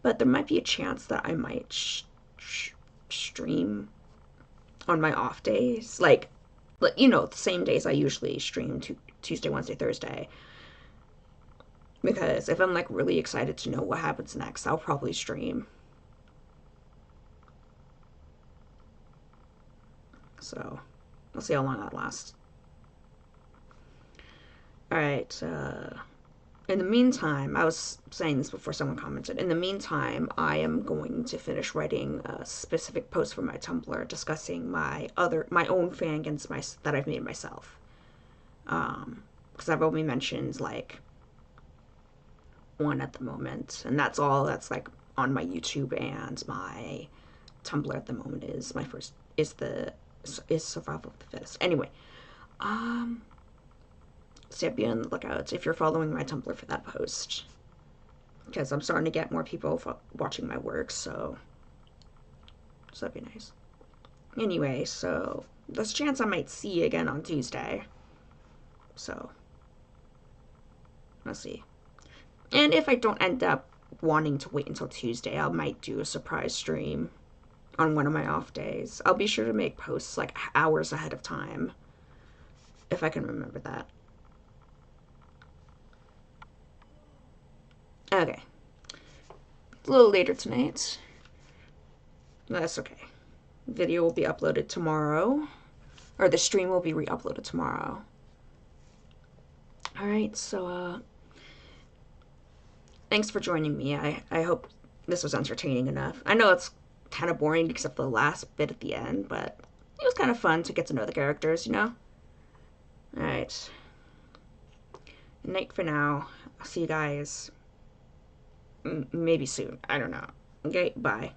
[SPEAKER 1] but there might be a chance that I might stream on my off days. Like, you know, the same days I usually stream, Tuesday, Wednesday, Thursday. Because if I'm, like, really excited to know what happens next, I'll probably stream. So, we'll see how long that lasts. Alright, in the meantime, I was saying this before someone commented. In the meantime, I am going to finish writing a specific post for my Tumblr discussing my own fangans that I've made myself. Because I've only mentioned, like, one at the moment, and that's all that's, like, on my YouTube and my Tumblr at the moment is Survival of the Fittest. Anyway, so be on the lookout if you're following my Tumblr for that post, because I'm starting to get more people watching my work, so that'd be nice. Anyway, so there's a chance I might see you again on Tuesday, so let's see. And if I don't end up wanting to wait until Tuesday, I might do a surprise stream on one of my off days. I'll be sure to make posts like hours ahead of time, if I can remember that. Okay. It's a little later tonight. That's okay. Video will be uploaded tomorrow. Or the stream will be re-uploaded tomorrow. Alright, so, thanks for joining me. I hope this was entertaining enough. I know it's kind of boring except for the last bit at the end, but it was kind of fun to get to know the characters, you know? Alright. Night for now. I'll see you guys maybe soon. I don't know. Okay, bye.